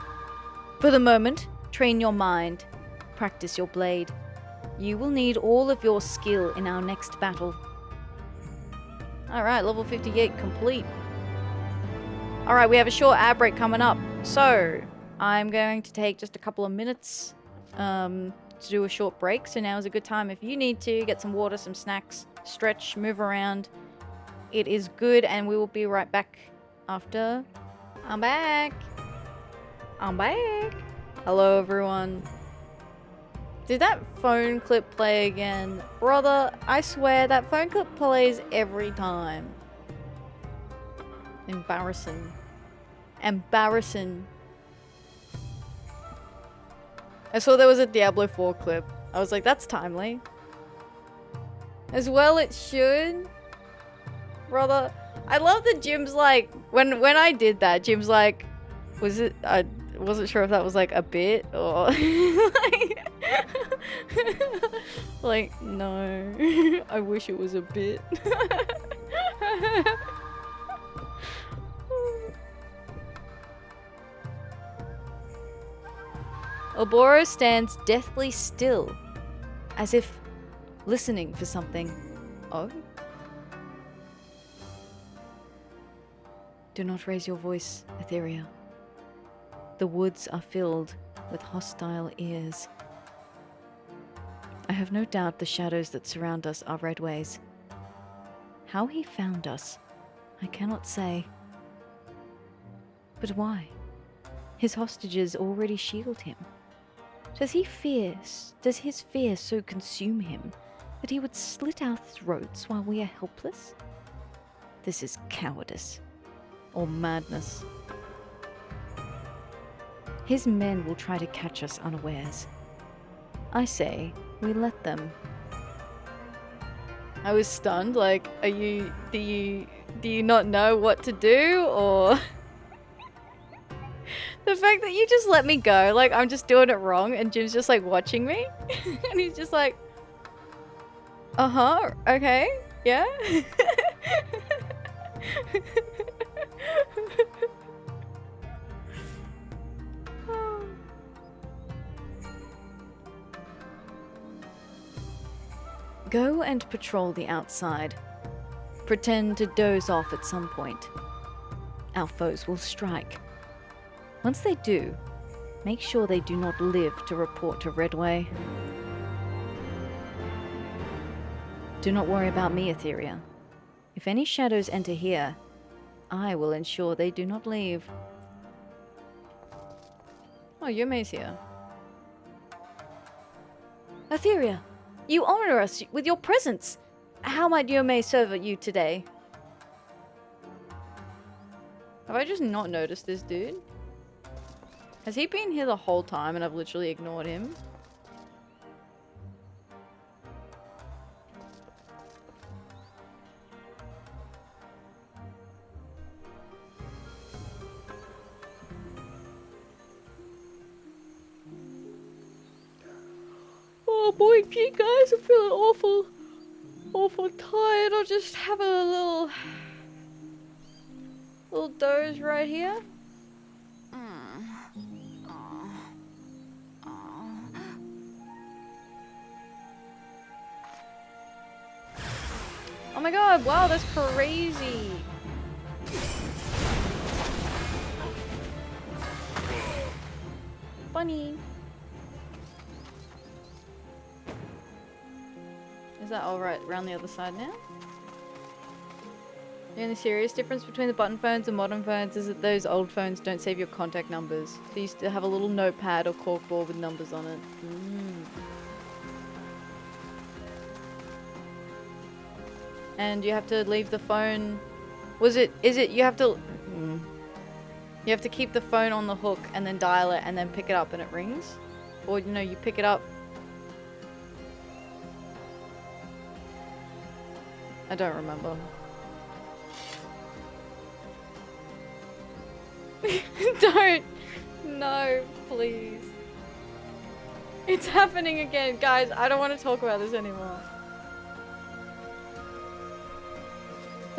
For the moment, train your mind, practice your blade. You will need all of your skill in our next battle. Alright, level 58 complete. Alright, we have a short ad break coming up. So, I'm going to take just a couple of minutes to do a short break. So now is a good time if you need to get some water, some snacks, stretch, move around. It is good, and we will be right back after. I'm back. I'm back. Hello, everyone. Did that phone clip play again? Brother, I swear that phone clip plays every time. Embarrassing. Embarrassing. I saw there was a Diablo 4 clip. I was like, that's timely. As well it should. Brother, I love that Jim's like, when I did that, Jim's like, was it, I wasn't sure if that was like a bit or like, no, I wish it was a bit. Oboro stands deathly still, as if listening for something. Oh? Do not raise your voice, Atheria. The woods are filled with hostile ears. I have no doubt the shadows that surround us are Redway's. How he found us, I cannot say. But why? His hostages already shield him. Does his fear so consume him that he would slit our throats while we are helpless? This is cowardice. Or madness. His men will try to catch us unawares. I say, we let them. I was stunned, like, do you not know what to do, or... The fact that you just let me go, like, I'm just doing it wrong, and Jim's just, like, watching me, and he's just like, uh-huh, okay, yeah? Go and patrol the outside. Pretend to doze off at some point. Our foes will strike. Once they do, make sure they do not live to report to Redway. Do not worry about me, Atheria. If any shadows enter here, I will ensure they do not leave. Oh, Yume's here. Atheria, you honor us with your presence. How might Yume serve you today? Have I just not noticed this dude? Has he been here the whole time and I've literally ignored him? Oh boy, gee guys, I'm feeling awful tired. I'll just have a little doze right here. Oh my god, wow, that's crazy. Bunny. Is that alright around the other side now? The only serious difference between the button phones and modern phones is that those old phones don't save your contact numbers. They used to have a little notepad or corkboard with numbers on it. And you have to leave the phone... you have to... You have to keep the phone on the hook and then dial it and then pick it up and it rings? Or, you know, you pick it up... I don't remember. Don't! No, please. It's happening again. Guys, I don't want to talk about this anymore.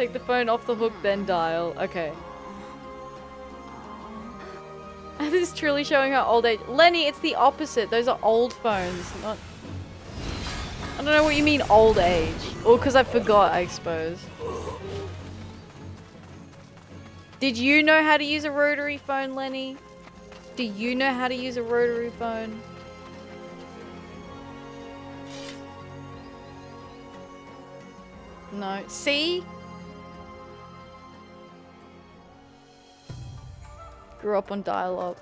Take the phone off the hook, then dial. Okay. This is truly showing her old age. Lenny, it's the opposite. Those are old phones, not... I don't know what you mean old age. Or because I forgot, I suppose. Did you know how to use a rotary phone, Lenny? Do you know how to use a rotary phone? No. See? Grew up on dial-up.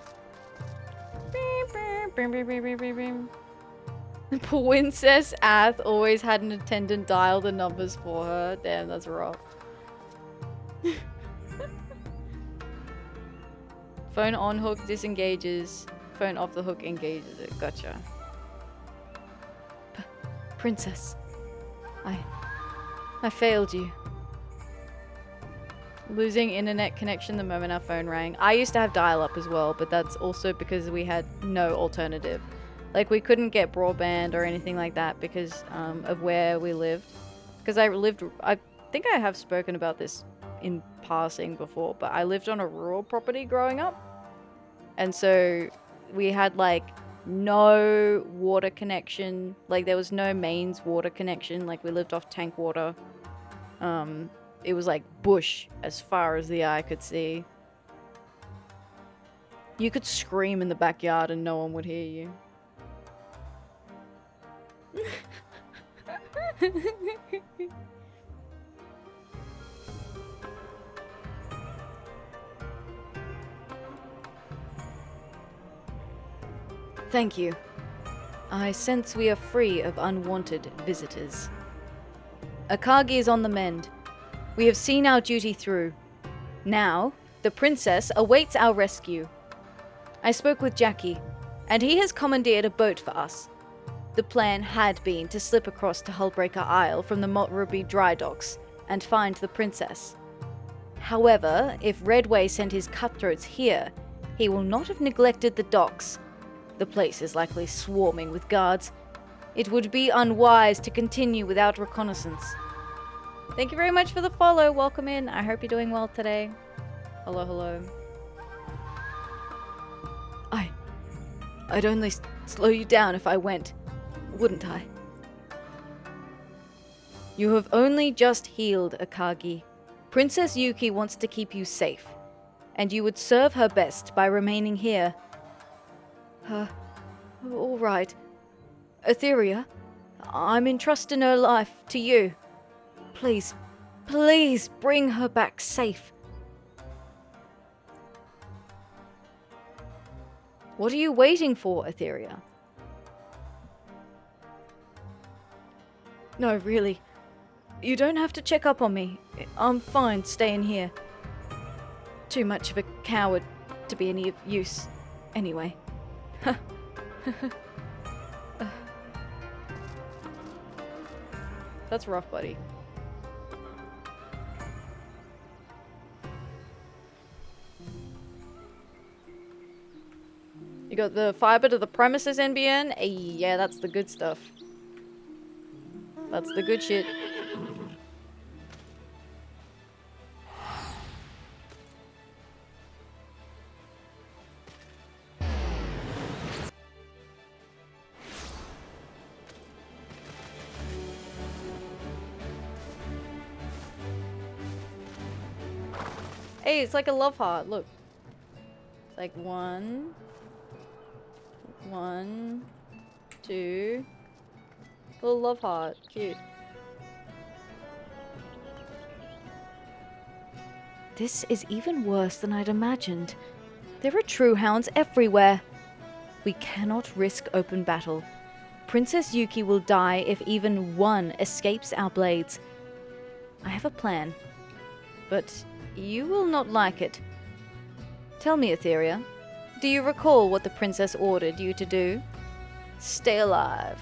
Princess Ath always had an attendant dial the numbers for her. Damn, that's rough. Phone on hook disengages. Phone off the hook engages it. Gotcha. Princess, I failed you. Losing internet connection the moment our phone rang. I used to have dial-up as well, but that's also because we had no alternative. Like, we couldn't get broadband or anything like that because of where we lived. Because I think I have spoken about this in passing before, but I lived on a rural property growing up. And so we had, like, no water connection. Like, there was no mains water connection. Like, we lived off tank water. It was like bush as far as the eye could see. You could scream in the backyard and no one would hear you. Thank you. I sense we are free of unwanted visitors. Akagi is on the mend. We have seen our duty through. Now, the princess awaits our rescue. I spoke with Jackie, and he has commandeered a boat for us. The plan had been to slip across to Hullbreaker Isle from the Motruby dry docks and find the princess. However, if Redway sent his cutthroats here, he will not have neglected the docks. The place is likely swarming with guards. It would be unwise to continue without reconnaissance. Thank you very much for the follow. Welcome in. I hope you're doing well today. Hello, hello. I'd only slow you down if I went, wouldn't I? You have only just healed, Akagi. Princess Yuki wants to keep you safe, and you would serve her best by remaining here. All right. Atheria, I'm entrusting her life to you. Please, please bring her back safe. What are you waiting for, Atheria? No, really. You don't have to check up on me. I'm fine staying here. Too much of a coward to be any use, anyway. That's rough, buddy. You got the fiber to the premises, NBN? Hey, yeah, that's the good stuff. That's the good shit. Hey, it's like a love heart, look. It's like 1, 2. Little love heart, cute. This is even worse than I'd imagined. There are true hounds everywhere. We cannot risk open battle. Princess Yuki will die if even one escapes our blades. I have a plan, but you will not like it. Tell me, Atheria, do you recall what the princess ordered you to do? Stay alive.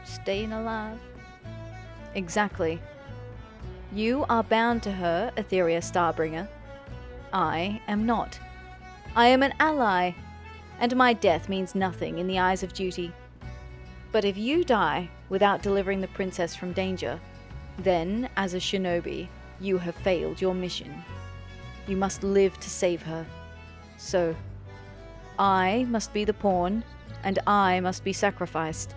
Staying alive. Exactly. You are bound to her, Atheria Starbringer. I am not. I am an ally, and my death means nothing in the eyes of duty. But if you die without delivering the princess from danger, then, as a shinobi, you have failed your mission. You must live to save her. So, I must be the pawn, and I must be sacrificed.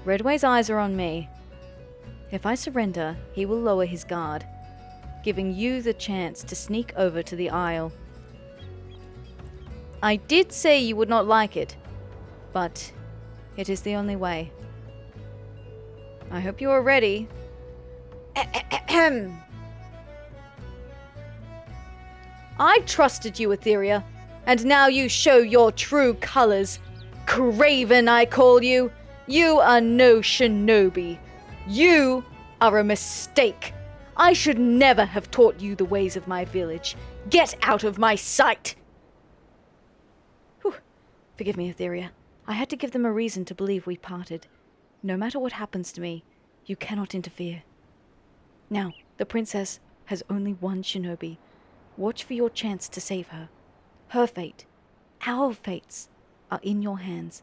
Redway's eyes are on me. If I surrender, he will lower his guard, giving you the chance to sneak over to the Isle. I did say you would not like it, but it is the only way. I hope you are ready. I trusted you, Atheria, and now you show your true colors. Craven, I call you. You are no shinobi. You are a mistake. I should never have taught you the ways of my village. Get out of my sight! Whew. Forgive me, Atheria. I had to give them a reason to believe we parted. No matter what happens to me, you cannot interfere. Now, the princess has only one shinobi. Watch for your chance to save her. Her fate, our fates, are in your hands.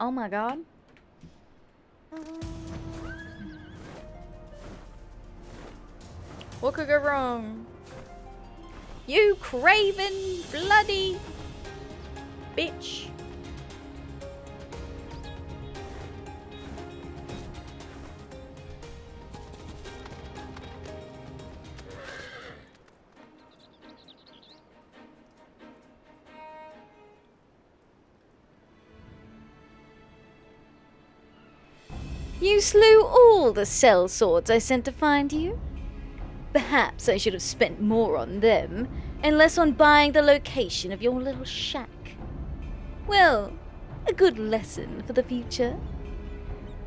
Oh my god. What could go wrong? You craven bloody bitch. You slew all the sellswords I sent to find you? Perhaps I should have spent more on them, and less on buying the location of your little shack. Well, a good lesson for the future.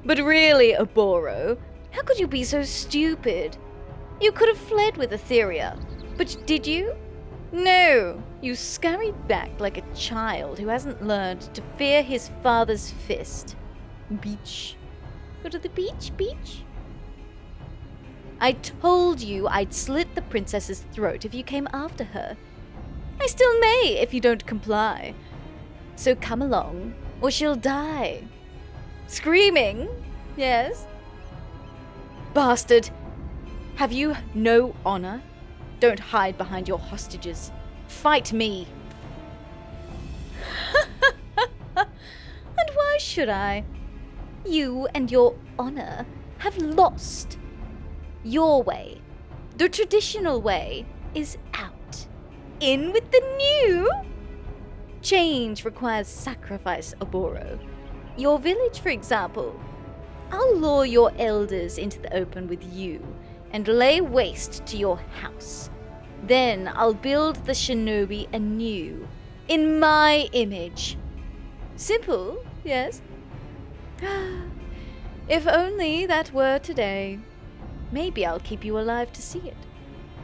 But really, Aboro, how could you be so stupid? You could have fled with Atheria, but did you? No, you scurried back like a child who hasn't learned to fear his father's fist. Beach. Go to the beach, beach? I told you I'd slit the princess's throat if you came after her. I still may if you don't comply. So come along, or she'll die. Screaming, yes? Bastard! Have you no honor? Don't hide behind your hostages. Fight me! And why should I? You and your honor have lost. Your way, the traditional way, is out. In with the new! Change requires sacrifice, Aboro. Your village, for example. I'll lure your elders into the open with you and lay waste to your house. Then I'll build the shinobi anew, in my image. Simple, yes? If only that were today. Maybe I'll keep you alive to see it.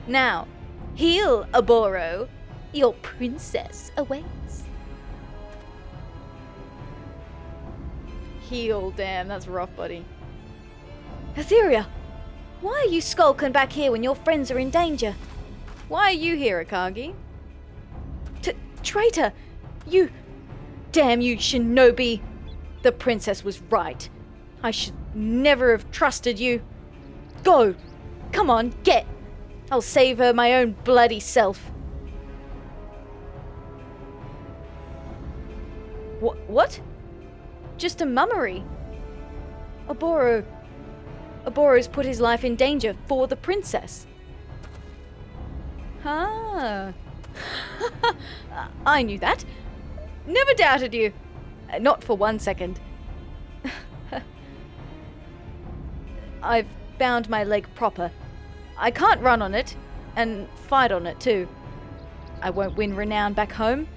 Now, heal, Aboro. Your princess awaits. Heal, damn, that's rough, buddy. Atheria, why are you skulking back here when your friends are in danger? Why are you here, Akagi? Traitor! You... Damn you, shinobi! The princess was right. I should never have trusted you. Go! Come on, get! I'll save her my own bloody self. What? Just a mummery. Aboro's put his life in danger for the princess. Ah. I knew that. Never doubted you. Not for 1 second. I've bound my leg proper. I can't run on it, and fight on it too. I won't win renown back home.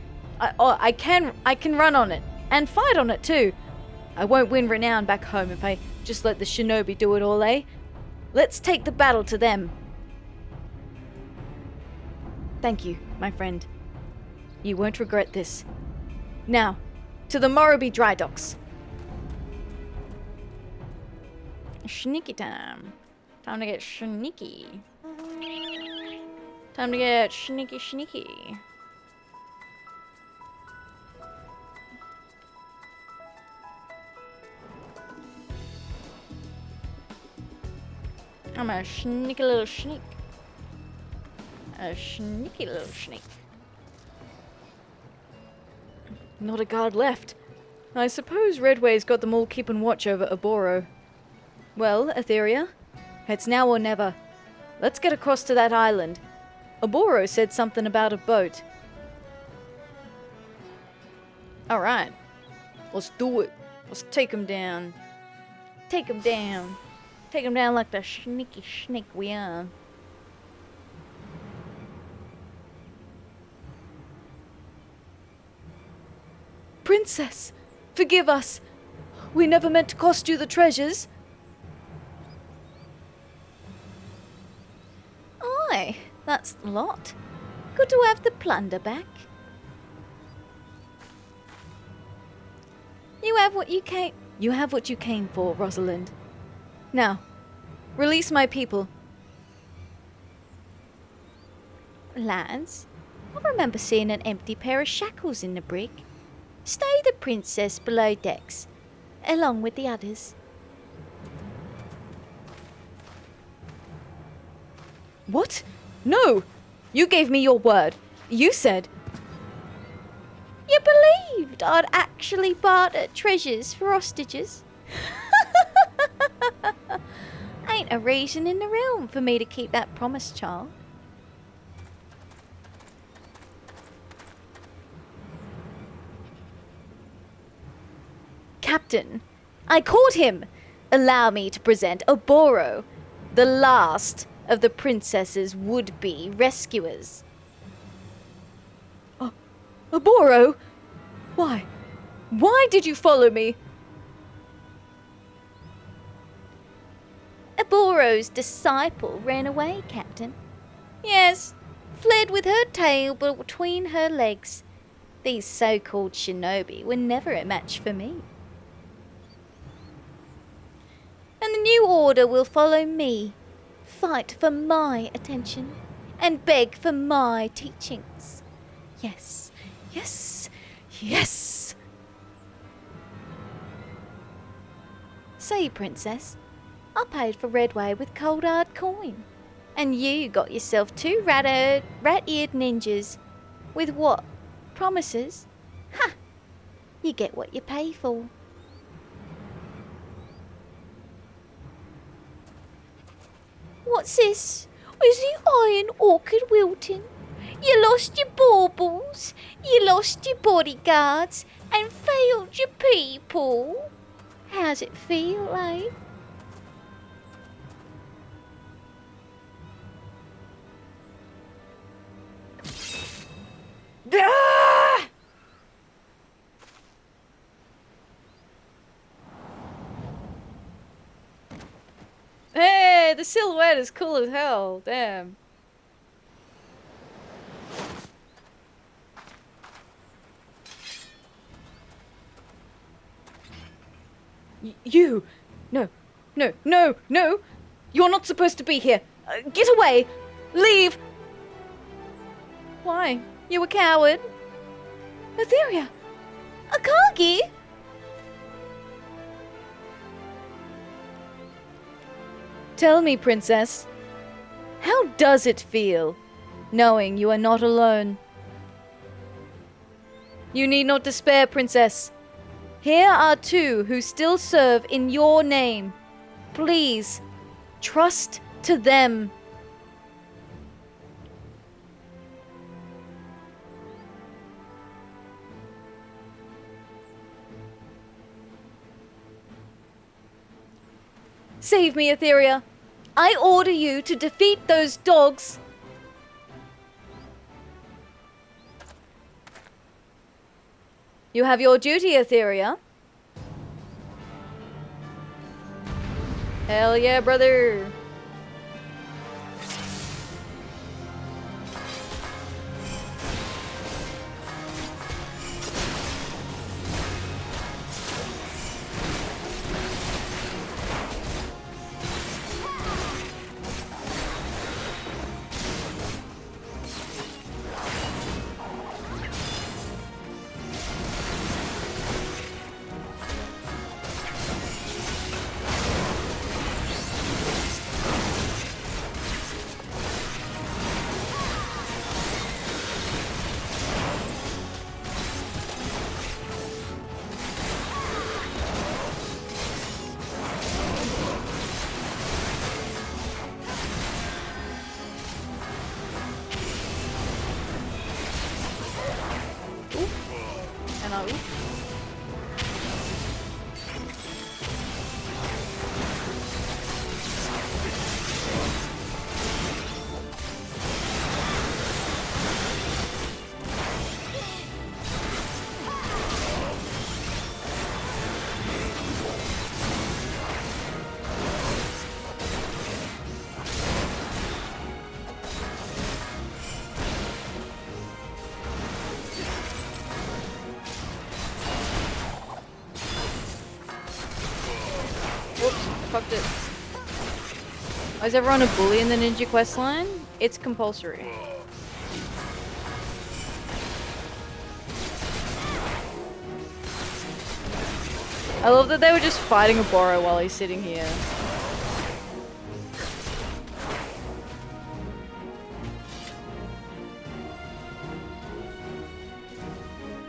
I can run on it, and fight on it too. I won't win renown back home if I just let the shinobi do it all, eh? Let's take the battle to them. Thank you, my friend. You won't regret this. Now, to the Morobe dry docks. Sneaky time. Time to get sneaky. Time to get sneaky. I'm a sneaky little sneak. A sneaky little sneak. Not a guard left. I suppose Redway's got them all keeping watch over Aboro. Well, Atheria, it's now or never. Let's get across to that island. Aboro said something about a boat. Alright. Let's do it. Let's take him down. Take him down. Take him down like the sneaky snake we are. Princess, forgive us. We never meant to cost you the treasures. Aye, that's a lot. Good to have the plunder back. You have what you came for, Rosalind. Now, release my people. Lads, I remember seeing an empty pair of shackles in the brig. Stay the princess below decks, along with the others. What? No! You gave me your word. You said... You believed I'd actually barter treasures for hostages? Ain't a reason in the realm for me to keep that promise, child. Captain, I caught him! Allow me to present Aboro, the last of the princess's would-be rescuers. Aboro? Why? Why did you follow me? Aboro's disciple ran away, Captain. Yes, fled with her tail between her legs. These so-called shinobi were never a match for me. And the new order will follow me, fight for my attention, and beg for my teachings. Yes, yes, yes. Say, Princess, I paid for Redway with cold hard coin, and you got yourself two rat-eared ninjas. With what? Promises? Ha! You get what you pay for. What's this? Is the Iron Orchid wilting? You lost your baubles, you lost your bodyguards, and failed your people. How's it feel, eh? Ah! Hey, the silhouette is cool as hell. Damn. You! No, no, no, no! You're not supposed to be here! Get away! Leave! Why? You a coward? Atheria! Akagi! Tell me, Princess, how does it feel, knowing you are not alone? You need not despair, Princess. Here are two who still serve in your name. Please, trust to them. Save me, Atheria. I order you to defeat those dogs. You have your duty, Atheria. Hell yeah, brother. fucked it. Why is everyone a bully in the ninja quest line? It's compulsory. I love that they were just fighting a Boro while he's sitting here.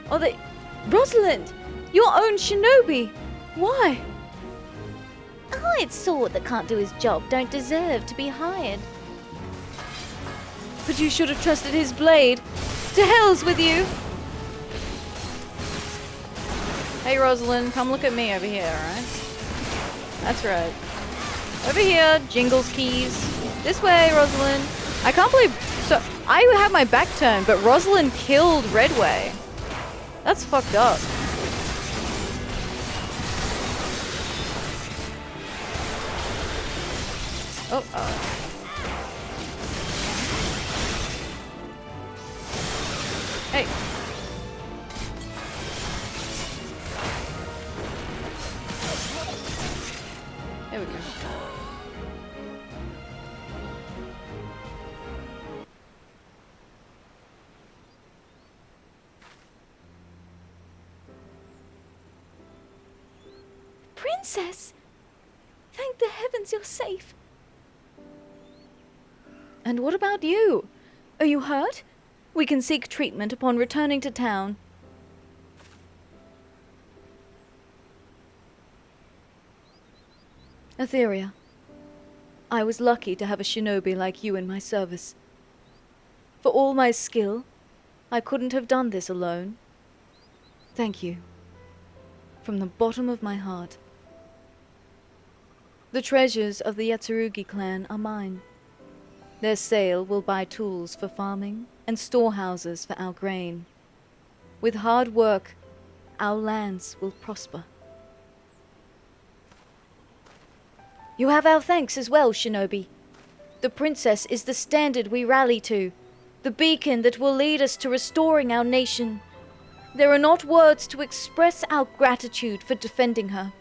Oh, they... Rosalind! Your own shinobi! Why? A hired sword that can't do his job don't deserve to be hired. But you should have trusted his blade. To hell's with you! Hey Rosalind, come look at me over here, alright? That's right. Over here, Jingles keys. This way, Rosalind. I can't believe... So, I had my back turned, but Rosalind killed Redway. That's fucked up. Oh, Hey. There we go. Princess! Thank the heavens you're safe. And what about you? Are you hurt? We can seek treatment upon returning to town. Atheria, I was lucky to have a shinobi like you in my service. For all my skill, I couldn't have done this alone. Thank you. From the bottom of my heart. The treasures of the Yatsurugi clan are mine. Their sale will buy tools for farming and storehouses for our grain. With hard work, our lands will prosper. You have our thanks as well, Shinobi. The princess is the standard we rally to, the beacon that will lead us to restoring our nation. There are not words to express our gratitude for defending her.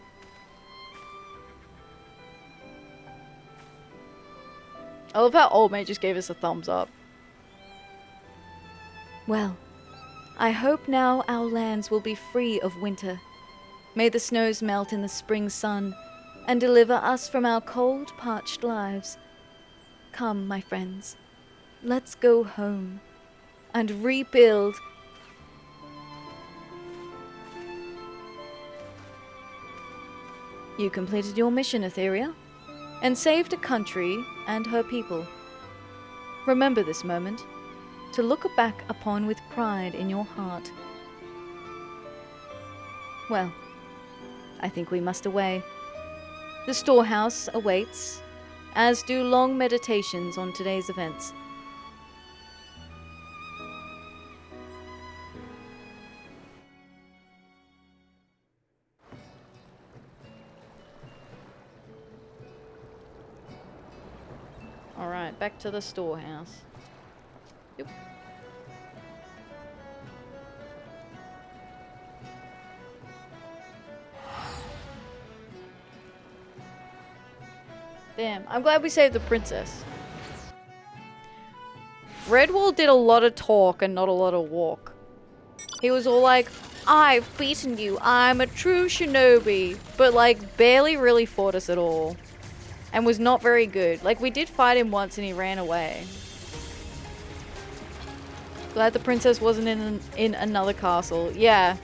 I love how Old Mate just gave us a thumbs up. Well, I hope now our lands will be free of winter. May the snows melt in the spring sun and deliver us from our cold, parched lives. Come, my friends, let's go home and rebuild. You completed your mission, Atheria, and saved a country and her people. Remember this moment, to look back upon with pride in your heart. Well, I think we must away. The storehouse awaits, as do long meditations on today's events. Alright, back to the storehouse. Yep. Damn, I'm glad we saved the princess. Redwall did a lot of talk and not a lot of walk. He was all like, I've beaten you, I'm a true shinobi, but like barely really fought us at all. And was not very good. Like, we did fight him once and he ran away. Glad the princess wasn't in another castle. Yeah.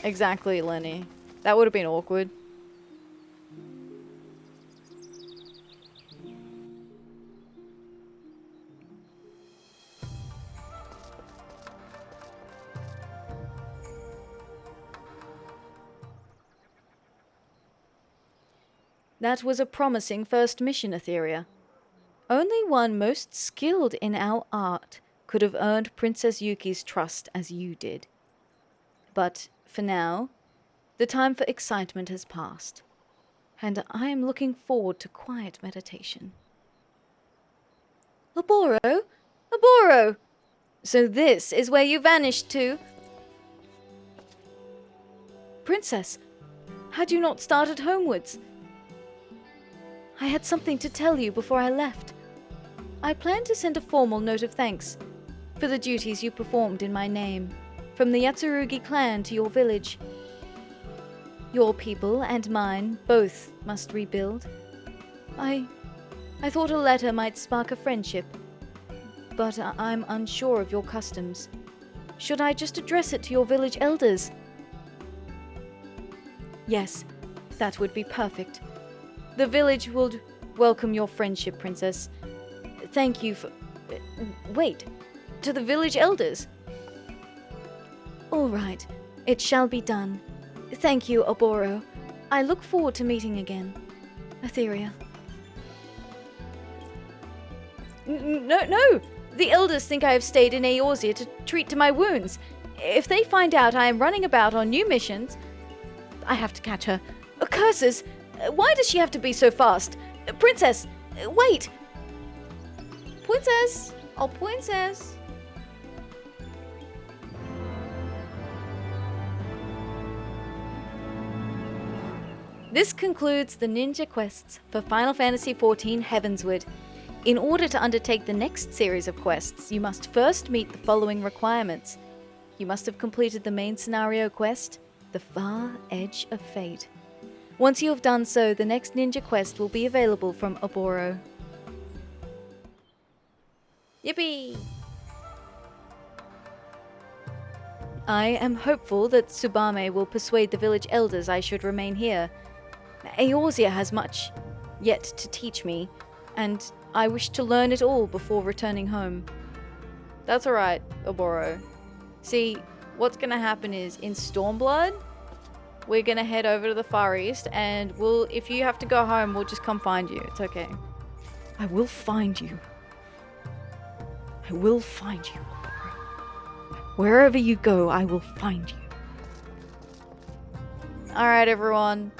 Exactly, Lenny. That would have been awkward. That was a promising first mission, Atheria. Only one most skilled in our art could have earned Princess Yuki's trust as you did. But, for now, the time for excitement has passed, and I am looking forward to quiet meditation. Aboro? Aboro! So this is where you vanished to? Princess, had you not started homewards? I had something to tell you before I left. I plan to send a formal note of thanks for the duties you performed in my name, from the Yatsurugi clan to your village. Your people and mine both must rebuild. I thought a letter might spark a friendship, but I'm unsure of your customs. Should I just address it to your village elders? Yes, that would be perfect. The village would welcome your friendship, Princess. Thank you for... Wait, to the village elders? All right, it shall be done. Thank you, Oboro. I look forward to meeting again. Atheria. No! The elders think I have stayed in Eorzea to treat to my wounds. If they find out I am running about on new missions, I have to catch her. Curses! Why does she have to be so fast? Princess, wait! Princess! Oh, princess! This concludes the ninja quests for Final Fantasy XIV Heavensward. In order to undertake the next series of quests, you must first meet the following requirements. You must have completed the main scenario quest, The Far Edge of Fate. Once you have done so, the next ninja quest will be available from Oboro. Yippee! I am hopeful that Tsubame will persuade the village elders I should remain here. Eorzea has much yet to teach me, and I wish to learn it all before returning home. That's alright, Oboro. See, what's gonna happen is, in Stormblood, we're gonna head over to the Far East, and if you have to go home, we'll just come find you. It's okay. I will find you. I will find you. Wherever you go, I will find you. Alright, everyone.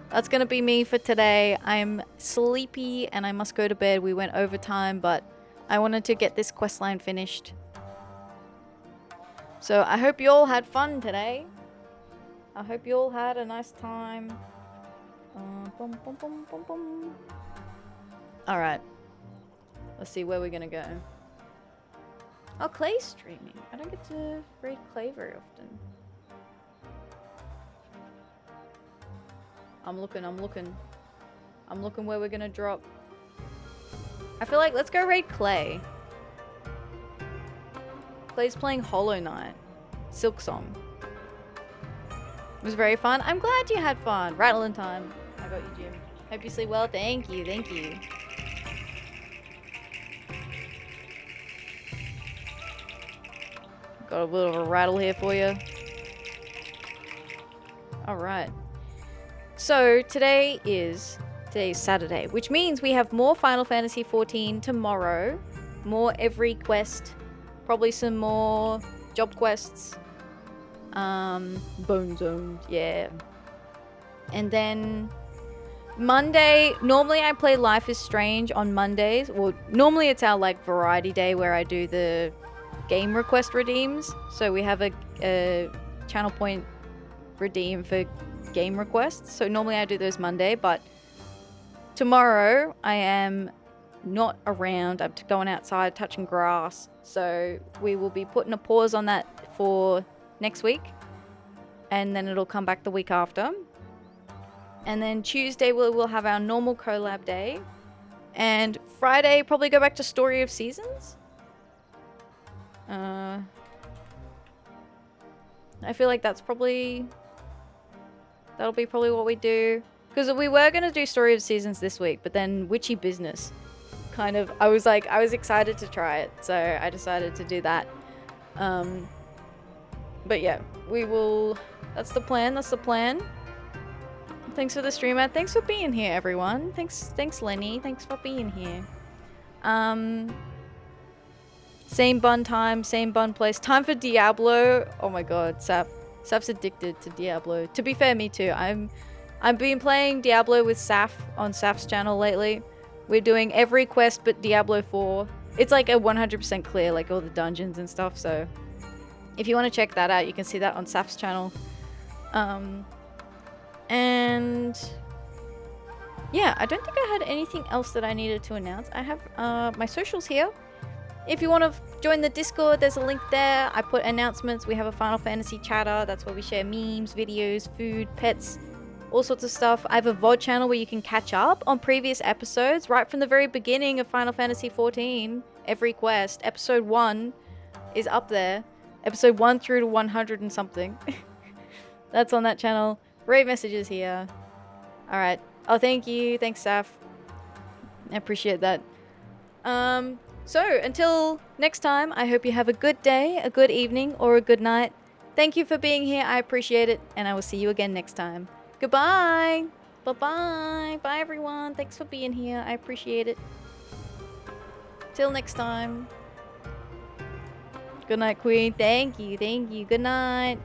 That's gonna be me for today. I'm sleepy and I must go to bed. We went overtime, but I wanted to get this questline finished. So I hope you all had fun today. I hope you all had a nice time. Alright. Let's see where we're gonna go. Oh, Clay's streaming. I don't get to read Clay very often. I'm looking where we're gonna drop. I feel like let's go raid Clay. Clay's playing Hollow Knight. Silk Song. It was very fun. I'm glad you had fun. Rattling time. I got you, Jim. Hope you sleep well. Thank you, thank you. Got a little of a rattle here for you. Alright. So today's Saturday, which means we have more Final Fantasy XIV tomorrow. More every quest. Probably some more job quests. Bone Zoned, yeah. And then Monday, normally I play Life is Strange on Mondays. Well, normally it's our like variety day where I do the game request redeems. So we have a channel point redeem for game requests. So normally I do those Monday, but tomorrow I am not around. I'm going outside touching grass. So we will be putting a pause on that for next week. And then it'll come back the week after. And then Tuesday we'll have our normal collab day. And Friday probably go back to Story of Seasons. I feel like that'll be probably what we do. Because we were going to do Story of Seasons this week, but then Witchy Business I was excited to try it, so I decided to do that. But yeah, that's the plan. Thanks for the stream, Matt. Thanks for being here, everyone. Thanks Lenny. Thanks for being here. Same bun time, same bun place. Time for Diablo. Oh my god, Saf's addicted to Diablo. To be fair, me too. I've been playing Diablo with Saf on Saf's channel lately. We're doing every quest but Diablo 4. It's like a 100% clear, like all the dungeons and stuff, so if you want to check that out, you can see that on Saf's channel. And yeah, I don't think I had anything else that I needed to announce. I have my socials here. If you want to join the Discord, there's a link there. I put announcements. We have a Final Fantasy chatter. That's where we share memes, videos, food, pets, all sorts of stuff. I have a VOD channel where you can catch up on previous episodes right from the very beginning of Final Fantasy XIV. Every quest. Episode 1 is up there. Episode 1 through to 100 and something. That's on that channel. Rate messages here. Alright. Oh, thank you. Thanks, Saf. I appreciate that. So, until next time, I hope you have a good day, a good evening, or a good night. Thank you for being here. I appreciate it. And I will see you again next time. Goodbye. Bye-bye. Bye, everyone. Thanks for being here. I appreciate it. Till next time. Good night, Queen. Thank you. Thank you. Good night.